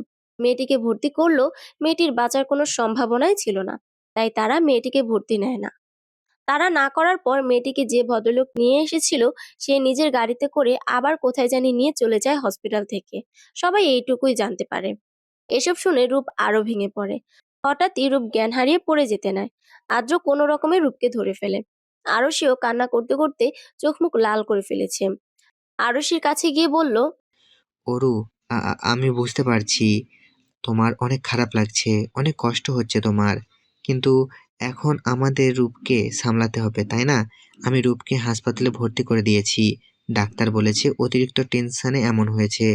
মেয়েটিকে ভর্তি করলেও মেয়েটির বাঁচার কোনো সম্ভাবনাই ছিল না, তাই তারা মেয়েটিকে ভর্তি নেয় না। তারা না করার পর মেয়েটিকে যে ভদ্রলোক নিয়ে এসেছিল সে নিজের গাড়িতে করে আবার কোথায় জানি নিয়ে চলে যায় হসপিটাল থেকে। সবাই এইটুকুই জানতে পারে। এসব শুনে রূপ আরো ভেঙে পড়ে। হঠাৎই রূপ জ্ঞান হারিয়ে পড়ে যেতে নেয়। আদ্র কোনো রকমে রূপকে ধরে ফেলে। আরশিও কান্না করতে করতে চোখ মুখ লাল করে ফেলেছে। আরশির কাছে গিয়ে বলল, অরু, আমি বুঝতে পারছি তোমার অনেক খারাপ লাগছে, অনেক কষ্ট হচ্ছে তোমার। কিন্তু এখন আমাদের রূপকে সামলাতে হবে, তাই না? আমি রূপকে হাসপাতালে ভর্তি করে দিয়েছি। ডাক্তার বলেছে অতিরিক্ত টেনশনে এমন হয়েছে।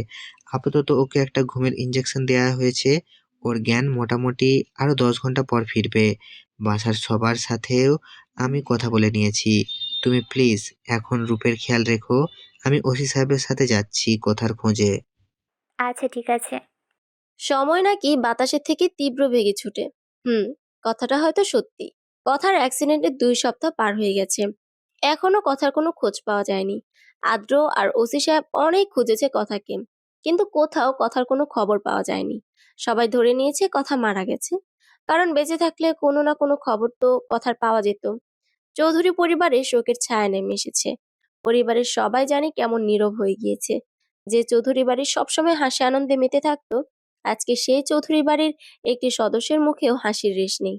আপাতত ওকে একটা ঘুমের ইঞ্জেকশন দেওয়া হয়েছে। ওর জ্ঞান মোটামুটি আরো 10 ঘন্টা পর ফিরবে। বাসার সবার সাথেও আমি কথা বলে নিয়েছি। তুমি প্লিজ এখন রূপের খেয়াল রেখো। আমি ওসি সাহেবের সাথে যাচ্ছি কথার খোঁজে। আচ্ছা ঠিক আছে। সময় নাকি বাতাসের থেকে তীব্র বেগে ছুটে। কথাটা হয়তো সত্যি। কথার অ্যাক্সিডেন্টে 2 সপ্তাহ পার হয়ে গেছে, এখনো কথার কোনো খোঁজ পাওয়া যায়নি। আদ্র আর ওসি সাহেব অনেক খুঁজেছে কথাকে, কিন্তু কোথাও কথার কোনো খবর পাওয়া যায়নি। সবাই ধরে নিয়েছে কথা মারা গেছে, কারণ বেঁচে থাকলে কোনো না কোনো খবর তো কথার পাওয়া যেত। চৌধুরী পরিবারে শোকের ছায়া নেমে এসেছে। পরিবারের সবাই জানে কেমন নীরব হয়ে গিয়েছে। যে চৌধুরী বাড়ির সবসময় হাসি আনন্দে মেতে থাকতো, আজকে সেই চৌধুরী বাড়ির একটি সদস্যের মুখেও হাসির রেশ নেই।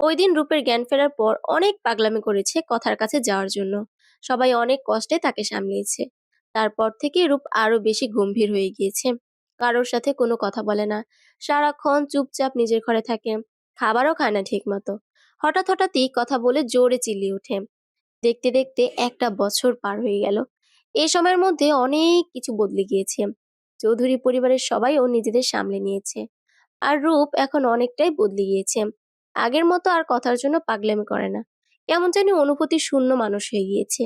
ওই দিন রূপের জ্ঞান ফেরার পর অনেক পাগলামি করেছে কথার কাছে যাওয়ার জন্য। সবাই অনেক কষ্টে তাকে সামলিয়েছে। তারপর থেকে রূপ আরো বেশি গম্ভীর হয়ে গিয়েছে। কারোর সাথে কোনো কথা বলে না, সারাক্ষণ চুপচাপ নিজের ঘরে থাকে, খাবারও খায় না ঠিক মতো। হঠাৎই কথা বলে জোরে চিল্লিয়ে ওঠে। দেখতে দেখতে 1টা বছর পার হয়ে গেল। এই সময়ের মধ্যে অনেক কিছু বদলে গিয়েছে। চৌধুরী পরিবারের সবাইও নিজেদের সামলে নিয়েছে। আর রূপ এখন অনেকটাই বদলে গিয়েছে। আগের মতো আর কথার জন্য পাগলামি করে না। কেমন জানি অনুভূতি শূন্য মানুষ হয়ে গিয়েছে।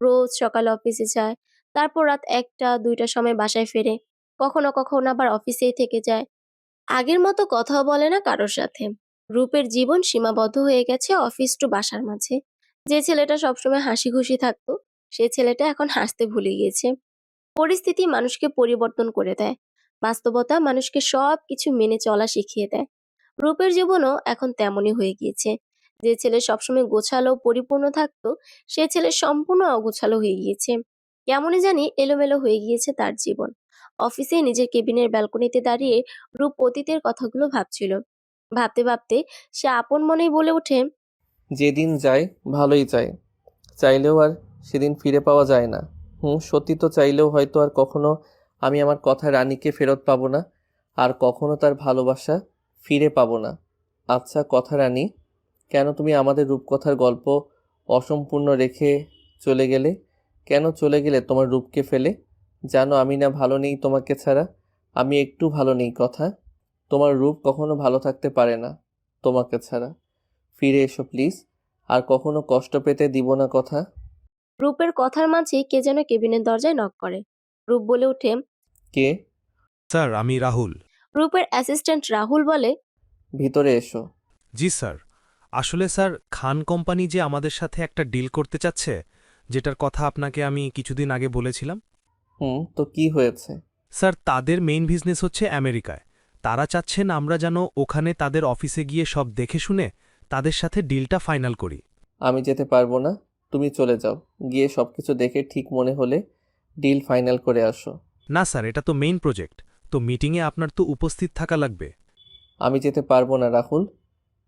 রোজ সকালে অফিসে যায়, তারপর রাত 1টা 2টার সময় বাসায় ফেরে। কখনো কখনো আবার অফিসেই থেকে যায়। আগের মতো কথাও বলে না কারোর সাথে। রূপের জীবন সীমাবদ্ধ হয়ে গেছে অফিস টু বাসার মাঝে। যে ছেলেটা সবসময় হাসি খুশি থাকতো, সে ছেলেটা এখন হাসতে ভুলে গিয়েছে। পরিস্থিতি মানুষকে পরিবর্তন করে দেয়। বাস্তবতা মানুষকে সবকিছু মেনে চলা শিখিয়ে দেয়। রূপের জীবনও এখন তেমনই হয়ে গিয়েছে। যে ছেলে সবসময় গোছালো পরিপূর্ণ থাকতো, সে ছেলে সম্পূর্ণ অগোছালো হয়ে গিয়েছে। কেমনই জানি এলোমেলো হয়ে গিয়েছে তার জীবন। অফিসে নিজের কেবিনের ব্যালকনিতে দাঁড়িয়ে রূপ অতীতের কথাগুলো ভাবছিল। ভাবতে ভাবতে সে আপন মনেই বলে ওঠে, যেদিন যায় ভালোই যায়, চাইলেও আর সেদিন ফিরে পাওয়া যায় না। সত্যি তো চাইলেও হয়তো আর কখনো আমি আমার কথা রানীকে ফেরত পাবো না, আর কখনো তার ভালোবাসা ফিরে পাবো না। আচ্ছা কথা রানী, কেন তুমি আমাদের রূপকথার গল্প অসম্পূর্ণ রেখে চলে গেলে? কেন চলে গেলে তোমার রূপকে ফেলে? জানো আমি না ভালো নেই তোমাকে ছাড়া, আমি একটু ভালো নেই কথা। তোমার রূপ কখনো ভালো থাকতে পারে না তোমাকে ছাড়া। ফিরে এসো প্লিজ, আর কখনো কষ্ট পেতে দিব না কথা। রূপের কথার মাঝে কে যেন কেবিনের দরজায় নক করে। রূপ বলে ওঠে, কে? স্যার, আমি রাহুল। রূপের অ্যাসিস্ট্যান্ট রাহুল বলে, ভিতরে এসো। জি স্যার। আসলে স্যার, খান কোম্পানি যে আমাদের সাথে একটা ডিল করতে চাচ্ছে, যেটার কথা আপনাকে আমি কিছুদিন আগে বলেছিলাম। তো কি হয়েছে? স্যার, তাদের মেইন বিজনেস হচ্ছে আমেরিকায়। তারা চাচ্ছেন আমরা যেন ওখানে তাদের অফিসে গিয়ে সব দেখে শুনে তাদের সাথে ডিলটা ফাইনাল করি। আমি যেতে পারবো না, তুমি চলে যাও। গিয়ে সবকিছু দেখে ঠিক মনে হলে ডিল ফাইনাল করে আসো। না স্যার, এটা তো মেইন প্রজেক্ট, তো মিটিংয়ে আপনার তো উপস্থিত থাকা লাগবে। আমি যেতে পারবো না রাহুল,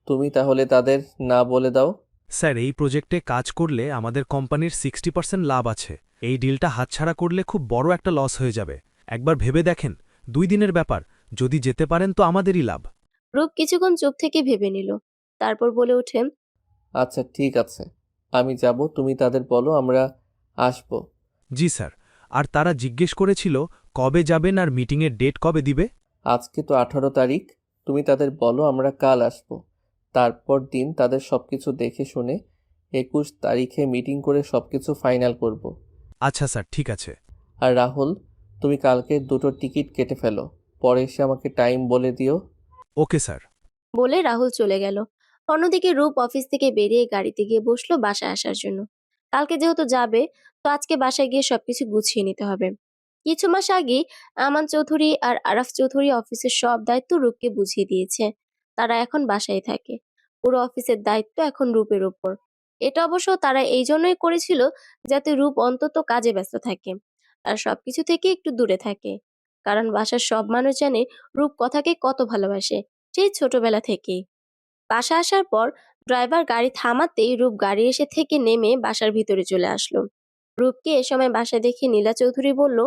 তুমি তাহলে তাদের না বলে দাও। স্যার, এই প্রজেক্টে কাজ করলে আমাদের কোম্পানির 60% লাভ আছে। এই ডিলটা হাতছাড়া করলে খুব বড় একটা লস হয়ে যাবে। একবার ভেবে দেখেন, 2 দিনের ব্যাপার, যদি যেতে পারেন তো আমাদেরই লাভ। রূপ কিছুক্ষণ চুপ থেকে ভেবে নিল, তারপর বলে ওঠে, আচ্ছা ঠিক আছে, আমি যাব, তুমি তাদের বলো আমরা আসবো। জি স্যার। আর তারা জিজ্ঞেস করেছিল কবে যাবেন আর মিটিংয়ের ডেট কবে দিবে। আজকে তো 18 তারিখ, তুমি তাদের বলো আমরা কাল আসবো। তারপর দিন তাদের সবকিছু দেখে শুনে 21 তারিখে মিটিং করে সবকিছু ফাইনাল করব। আচ্ছা স্যার, ঠিক আছে। আর রাহুল, তুমি কালকে 2টো টিকিট কেটে ফেলো, পরে এসে আমাকে টাইম বলে দিও। Okay sir. বলে রাহুল চলে গেল। অন্যদিকে রূপ অফিস থেকে বেরিয়ে গাড়িতে গিয়ে বসলো বাসায় আসার জন্য। কালকে যেহেতু যাবে, তো আজকে বাসায় গিয়ে সবকিছু গুছিয়ে নিতে হবে। কিছু মাস আগে আমান চৌধুরী আর আরাফ চৌধুরী অফিসের সব দায়িত্ব রূপকে বুঝিয়ে দিয়েছে। তারা এখন বাসায় থাকে। পুরো অফিসের দায়িত্ব এখন রূপের ওপর। এটা অবশ্য তারা এই জন্যই করেছিল যাতে রূপ অন্তত কাজে ব্যস্ত থাকে আর সবকিছু থেকে একটু দূরে থাকে। কারণ বাসার সব মানুষ জানে রূপ কথাকে কত ভালোবাসে, সেই ছোটবেলা থেকেই। বাসা আসার পর ড্রাইভার গাড়ি থামাতেই রূপ গাড়ি এসে থেকে নেমে বাসার ভিতরে চলে আসলো। রূপকে এ সময় বাসায় দেখে নীলা চৌধুরী বলল,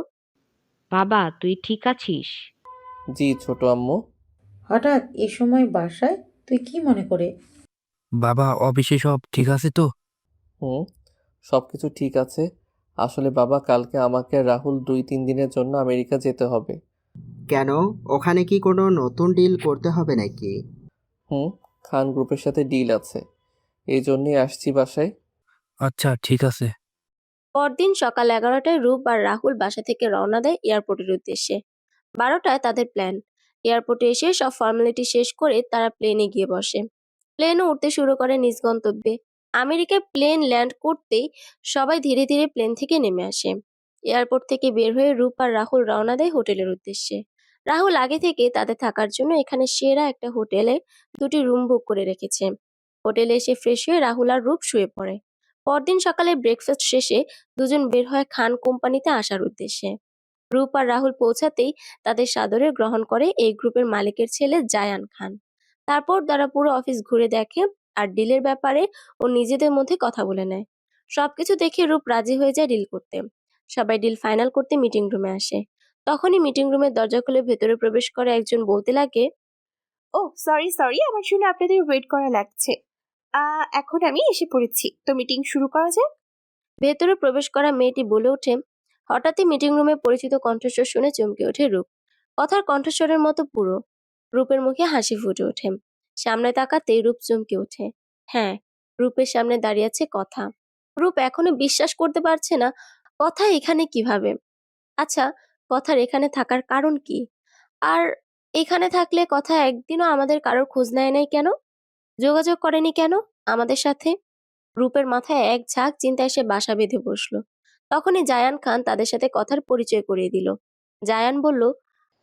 বাবা তুই ঠিক আছিস? জি ছোট আম্মু। হঠাৎ এ সময় বাসায় তুই কি মনে করে? বাবা অফিসে সব ঠিক আছে তো? হুম, সব কিছু ঠিক আছে। আসলে বাবা, কালকে আমাকে আর রাহুল 2-3 দিনের জন্য আমেরিকা যেতে হবে। কেন? ওখানে কি কোনো নতুন ডিল করতে হবে নাকি? হুম, খান গ্রুপের সাথে ডিল আছে, এই জন্যই আসছি বাসায়। আচ্ছা ঠিক আছে। পরদিন সকাল 11টায় রূপ আর রাহুল বাসা থেকে রওনা দেয় এয়ারপোর্টের উদ্দেশ্যে। 12টায় তাদের প্ল্যান। এয়ারপোর্টে এসে সব ফর্মালিটি শেষ করে তারা প্লেনে গিয়ে বসে। প্লেনও উঠতে শুরু করে নিজ গন্তব্যে। আমেরিকায় প্লেন ল্যান্ড করতেই সবাই ধীরে ধীরে প্লেন থেকে নেমে আসে। এয়ারপোর্ট থেকে বের হয়ে রূপ আর রাহুল রওনা দেয় হোটেলের উদ্দেশ্যে। রাহুল আগে থেকে তাদের থাকার জন্য এখানে সেরা একটা হোটেলে 2টি রুম বুক করে রেখেছে। হোটেলে এসে ফ্রেশ হয়ে রাহুল আর রূপ শুয়ে পড়ে। পরদিন সকালে ব্রেকফাস্ট শেষে দুজন বের হয় খান কোম্পানিতে আসার উদ্দেশ্যে। রূপ আর রাহুল পৌঁছাতেই তাদের সাদরে গ্রহণ করে এই গ্রুপের মালিকের ছেলে জায়ান খান। তারপর তারা পুরো অফিস ঘুরে দেখে আর ডিলের ব্যাপারে ও নিজেদের মধ্যে কথা বলে নেয়। সবকিছু দেখে রূপ রাজি হয়ে যায় ডিল করতে। সবাই ডিল ফাইনাল করতে মিটিং রুমে আসে। তখনই মিটিং রুমের দরজা খুলে ভেতরে প্রবেশ করে একজন বলতে লাগে, ও সরি সরি, আমার জন্য আপনাদের ওয়েট করা লাগছে। এখন আমি এসে পড়েছি, তো মিটিং শুরু করা যাক। ভেতরে প্রবেশ করা মেয়েটি বলে ওঠে। হঠাৎই মিটিং রুমে পরিচিত কণ্ঠস্বর শুনে চমকে ওঠে রূপ। কথার কণ্ঠস্বরের মতো পুরো। রূপের মুখে হাসি ফুটে ওঠে। সামনে তাকাতেই রূপ চমকে ওঠে। হ্যাঁ, রূপের সামনে দাঁড়িয়ে আছে কথা। রূপ এখনো বিশ্বাস করতে পারছে না কথা এখানে কিভাবে। আচ্ছা, কথার এখানে থাকার কারণ কি? আর এখানে থাকলে কথা একদিনও আমাদের কারোর খোঁজ নেয় নাই কেন? যোগাযোগ করেনি কেন আমাদের সাথে? রূপের মাথায় এক ঝাঁক চিন্তা এসে বাসা বেঁধে বসলো। তখনই জায়ান খান তাদের সাথে কথার পরিচয় করিয়ে দিল। জায়ান বলল,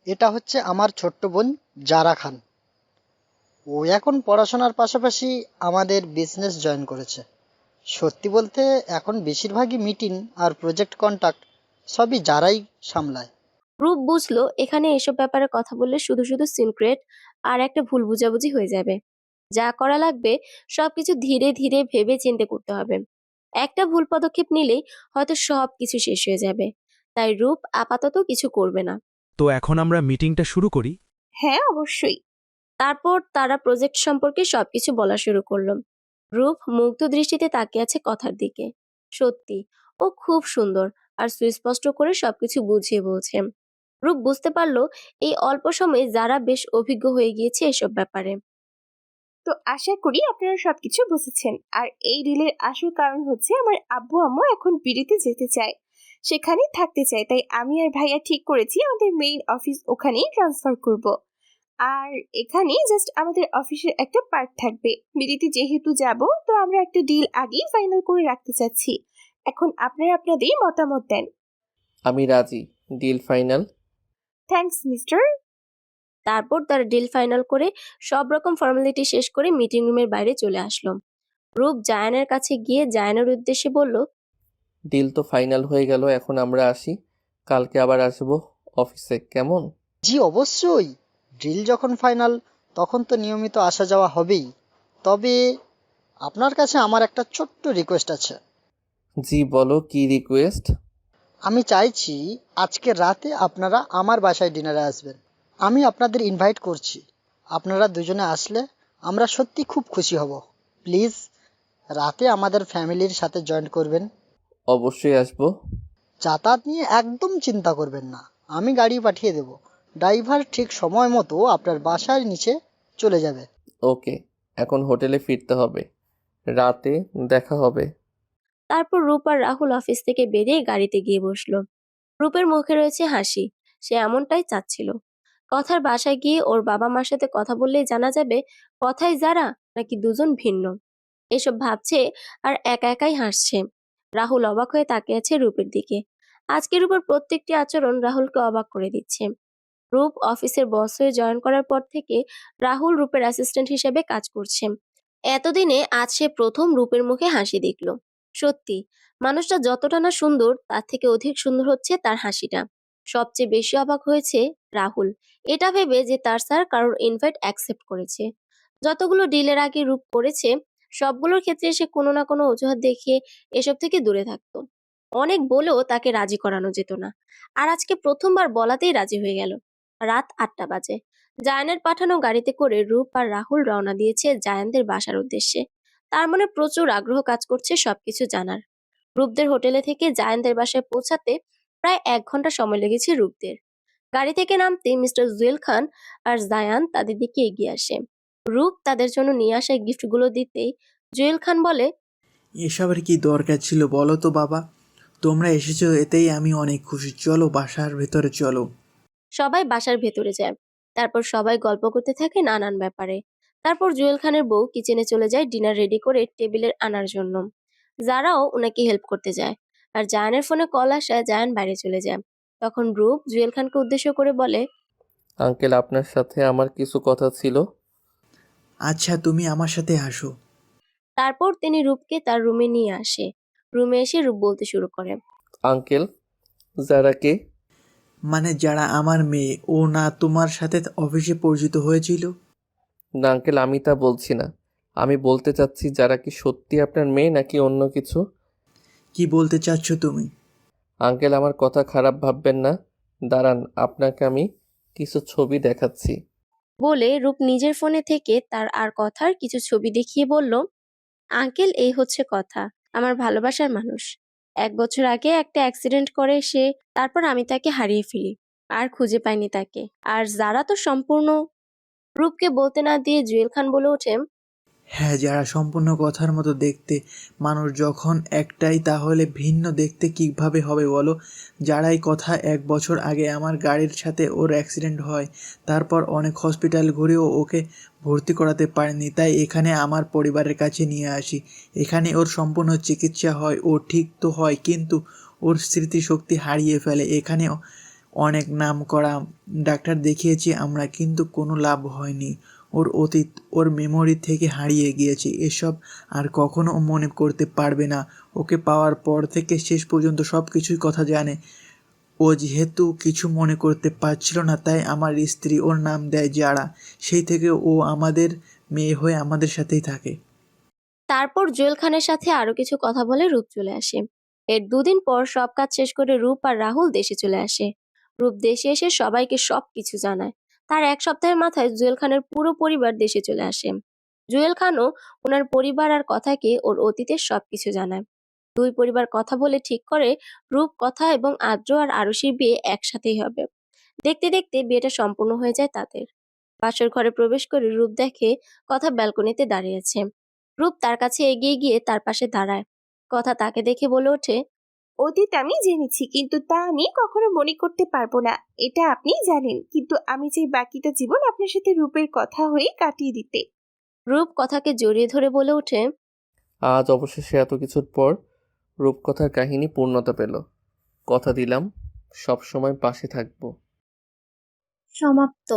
এটা হচ্ছে আমার ছোট্ট বোন জারা খান। ও এখন পড়াশোনার পাশাপাশি আমাদের বিজনেস জয়েন করেছে। সত্যি বলতে এখন বেশিরভাগই মিটিং আর প্রজেক্ট কন্ট্যাক্ট সবই যারাই সামলায়। রূপ বুঝলো এখানে এসব ব্যাপারে কথা বললে শুধু শুধু সিক্রেট আর একটা ভুল বুঝাবুঝি হয়ে যাবে। যা করা লাগবে সবকিছু ধীরে ধীরে ভেবে চিন্তে করতে হবে। একটা ভুল পদক্ষেপ নিলেই হয়তো সবকিছু শেষ হয়ে যাবে। তাই রূপ আপাতত কিছু করবে না। তো এখন আমরা মিটিংটা শুরু করি। হ্যাঁ অবশ্যই। তারপর তারা প্রজেক্ট সম্পর্কে সবকিছু বলা শুরু করলো। রূপ মুগ্ধ দৃষ্টিতে তাকিয়ে আছে কথার দিকে। সত্যি ও খুব সুন্দর আর সুস্পষ্ট করে সবকিছু বুঝিয়ে বলছে। রূপ বুঝতে পারলো এই অল্প সময়ে যারা বেশ অভিজ্ঞ হয়ে গিয়েছে এসব ব্যাপারে। তো আশা করি আপনারা সবকিছু বুঝেছেন। আর এই ডিলের আসল কারণ হচ্ছে আমার আব্বু আম্মু এখন বিড়িতে যেতে চায়, সেখানেই থাকতে চায়। তাই আমি আর ভাইয়া ঠিক করেছি আমাদের মেইন অফিস ওখানেই ট্রান্সফার করব। আর এখানে জাস্ট আমাদের অফিসের একটা পার্ট থাকবে। বিড়িতে যেহেতু যাব, তো আমরা একটা ডিল আগেই ফাইনাল করে রাখতে চাচ্ছি। এখন আপনারা আপনাদের মতামত দেন। আমি রাজি, ডিল ফাইনাল। Thanks mister. তারপর তারা ডিল ফাইনাল করে সব রকম ফর্মালিটি শেষ করে মিটিং রুমের বাইরে চলে আসলো। রূপ জায়ানের কাছে গিয়ে জায়ানের উদ্দেশ্যে বলল, ডিল তো ফাইনাল হয়ে গেল, এখন আমরা আসি। কালকে আবার আসবো অফিসে, কেমন? জি অবশ্যই। ডিল যখন ফাইনাল তখন তো নিয়মিত আসা যাওয়া হবেই। তবে আপনার কাছে আমার একটা ছোট্ট রিকোয়েস্ট আছে। জি বলো, কি রিকোয়েস্ট? আমি চাইছি আজকে রাতে আপনারা আমার বাসায় ডিনারে আসবেন। আমি আপনাদের ইনভাইট করছি। আপনারা দুজনে আসলে আমরা সত্যি খুব খুশি হব। প্লিজ রাতে আমাদের ফ্যামিলির সাথে জয়েন করবেন। অবশ্যই আসবো। যাতায়াত নিয়ে একদম চিন্তা করবেন না, আমি গাড়ি পাঠিয়ে দেব। ড্রাইভার ঠিক সময় মতো আপনার বাসার নিচে চলে যাবে। ওকে, এখন হোটেলে ফিরতে হবে, রাতে দেখা হবে। তারপর রূপ আর রাহুল অফিস থেকে বেরিয়ে গাড়িতে গিয়ে বসলো। রূপের মুখে রয়েছে হাসি, সে এমনটাই চাচ্ছিল। কথার বাসায় গিয়ে ওর বাবা মার সাথে কথা বললেই জানা যাবে কথাই যারা নাকি দুজন ভিন্ন। এসব ভাবছে আর একা একাই হাসছে। রাহুল অবাক হয়ে তাকিয়ে আছে রূপের দিকে। আজকের উপর প্রত্যেকটি আচরণ রাহুলকে অবাক করে দিচ্ছে। রূপ অফিসের বস হয়ে জয়েন করার পর থেকে রাহুল রূপের অ্যাসিস্ট্যান্ট হিসেবে কাজ করছে। এতদিনে আজ সে প্রথম রূপের মুখে হাসি দেখল। সত্যি, মানুষটা যতটা না সুন্দর তার থেকে অধিক সুন্দর হচ্ছে তার হাসিটা। সবচেয়ে বেশি অবাক হয়েছে রাহুল এটা ভেবে যে তার স্যার কারোর ইনভাইট অ্যাকসেপ্ট করেছে। যতগুলো ডিলের আগে রূপ করেছে সবগুলোর ক্ষেত্রে সে কোনো না কোনো অজুহাত দেখিয়ে এসব থেকে দূরে থাকতো। অনেক বলেও তাকে রাজি করানো যেত না, আর আজকে প্রথমবার বলাতেই রাজি হয়ে গেল। রাত 8টা বাজে। জায়ানের পাঠানো গাড়িতে করে রূপ আর রাহুল রওনা দিয়েছে জায়ানদের বাসার উদ্দেশ্যে। তার মনে প্রচুর আগ্রহ কাজ করছে সবকিছু জানার। রূপদের হোটেলে থেকে জায়ানদের বাসায় পৌঁছাতে প্রায় 1 ঘন্টা সময় লেগেছে রূপদের। গাড়ি থেকে নামতে মিস্টার জুয়েল খান আর জায়ান তাদের দিকে এগিয়ে আসে। রূপ তাদের জন্য নিয়ে আসা গিফটগুলো দিতেই জুয়েল খান বলে, এসবের কি দরকার ছিল বলো তো বাবা? তোমরা এসেছো এতেই আমি অনেক খুশি। চলো বাসার ভেতরে চলো। সবাই বাসার ভেতরে যায়। তারপর সবাই গল্প করতে থাকে নানান ব্যাপারে। তারপর জুয়েল খানের বউ কিচেনে চলে যায় ডিনার রেডি করে টেবিলের আনার জন্য। যারাও ওনাকে হেল্প করতে যায়, আর জায়ানের ফোনে কল আসায় জায়ান বাইরে চলে যায়। তখন রূপ জুয়েল খানকে উদ্দেশ্য করে বলে, আঙ্কেল, আপনার সাথে আমার কিছু কথা ছিল। আচ্ছা, তুমি আমার সাথে আসো। তারপর তিনি রূপকে তার রুমে নিয়ে আসে। রুমে এসে রূপ বলতে শুরু করে, আঙ্কেল, যারা কে? মানে যারা আমার মেয়ে। ও না তোমার সাথে অফিসে পরিচিত হয়েছিল? না আঙ্কেল, আমি তা বলছি না। আমি বলতে চাচ্ছি যারা কি সত্যি আপনার মেয়ে নাকি অন্য কিছু। কি বলতে চাচ্ছ তুমি? আঙ্কেল, আমার কথা খারাপ ভাববেন না। দাঁড়ান, আপনাকে আমি কিছু ছবি দেখাচ্ছি। বলে রূপ নিজের ফোনে থেকে তার আর কথার কিছু ছবি দেখিয়ে বলল, আঙ্কেল, এই হচ্ছে কথা। আমার ভালোবাসার মানুষ 1 বছর আগে একটা অ্যাক্সিডেন্ট করে সে, তারপর আমি তাকে হারিয়ে ফেলি, আর খুঁজে পাইনি তাকে। আর যারা তো সম্পূর্ণ। রূপকে বলতে না দিয়ে জুয়েল খান বলে ওঠে, হ্যাঁ, যারা সম্পূর্ণ কথার মতো দেখতে মানুষ যখন একটাই, তাহলে ভিন্ন দেখতে কিভাবে হবে বলো? যারাই কথা 1 বছর আগে আমার গাড়ির সাথে ওর অ্যাক্সিডেন্ট হয়, তারপর অনেক হসপিটাল ঘুরেও ওকে ভর্তি করাতে পারেনি, তাই এখানে আমার পরিবারের কাছে নিয়ে আসি। এখানে ওর সম্পূর্ণ চিকিৎসা হয়, ও ঠিক তো হয়, কিন্তু ওর স্মৃতিশক্তি হারিয়ে ফেলে। এখানে অনেক নাম করা ডাক্তার দেখিয়েছি আমরা, কিন্তু কোনো লাভ হয়নি। ওর অতীত ওর মেমোরি থেকে হারিয়ে গিয়েছে। এসব আর কখনো মনে করতে পারবে না। ওকে পাওয়ার পর থেকে শেষ পর্যন্ত সব কিছুই কথা জানে। ও যেহেতু কিছু মনে করতে পারছিল না, তাই আমার স্ত্রী ওর নাম দেয় যারা। সেই থেকে ও আমাদের মেয়ে হয়ে আমাদের সাথেই থাকে। তারপর জুয়েল খানের সাথে আরো কিছু কথা বলে রূপ চলে আসে। এর 2 দিন পর সব কাজ শেষ করে রূপ আর রাহুল দেশে চলে আসে। রূপ দেশে এসে সবাইকে সবকিছু জানায়। তার 1 সপ্তাহের মাথায় জুয়েল খানের পুরো পরিবার দেশে চলে আসে। জুয়েল খানও ওনার পরিবার আর কথাকে ওর অতীতের সবকিছু জানায়। 2 পরিবার কথা বলে ঠিক করে রূপ, কথা এবং আদ্র আর আরুষির বিয়ে একসাথেই হবে। দেখতে দেখতে বিয়েটা সম্পূর্ণ হয়ে যায় তাদের। বাসর ঘরে প্রবেশ করে রূপ দেখে কথা ব্যালকনিতে দাঁড়িয়ে আছে। রূপ তার কাছে এগিয়ে গিয়ে তার পাশে দাঁড়ায়। কথা তাকে দেখে বলে ওঠে, অতীত আমি জেনেছি, কিন্তু তা আমি কখনো মনে করতে পারবো না, এটা আপনি জানেন। কিন্তু আমি চাই বাকিটা জীবন আপনার সাথে রূপের কথা হয়ে কাটিয়ে দিতে। রূপ কথাকে জড়িয়ে ধরে বলে ওঠে, আজ অবশেষে এত কিছুর পর রূপকথার কাহিনী পূর্ণতা পেল। কথা দিলাম সব সময় পাশে থাকবো। সমাপ্ত।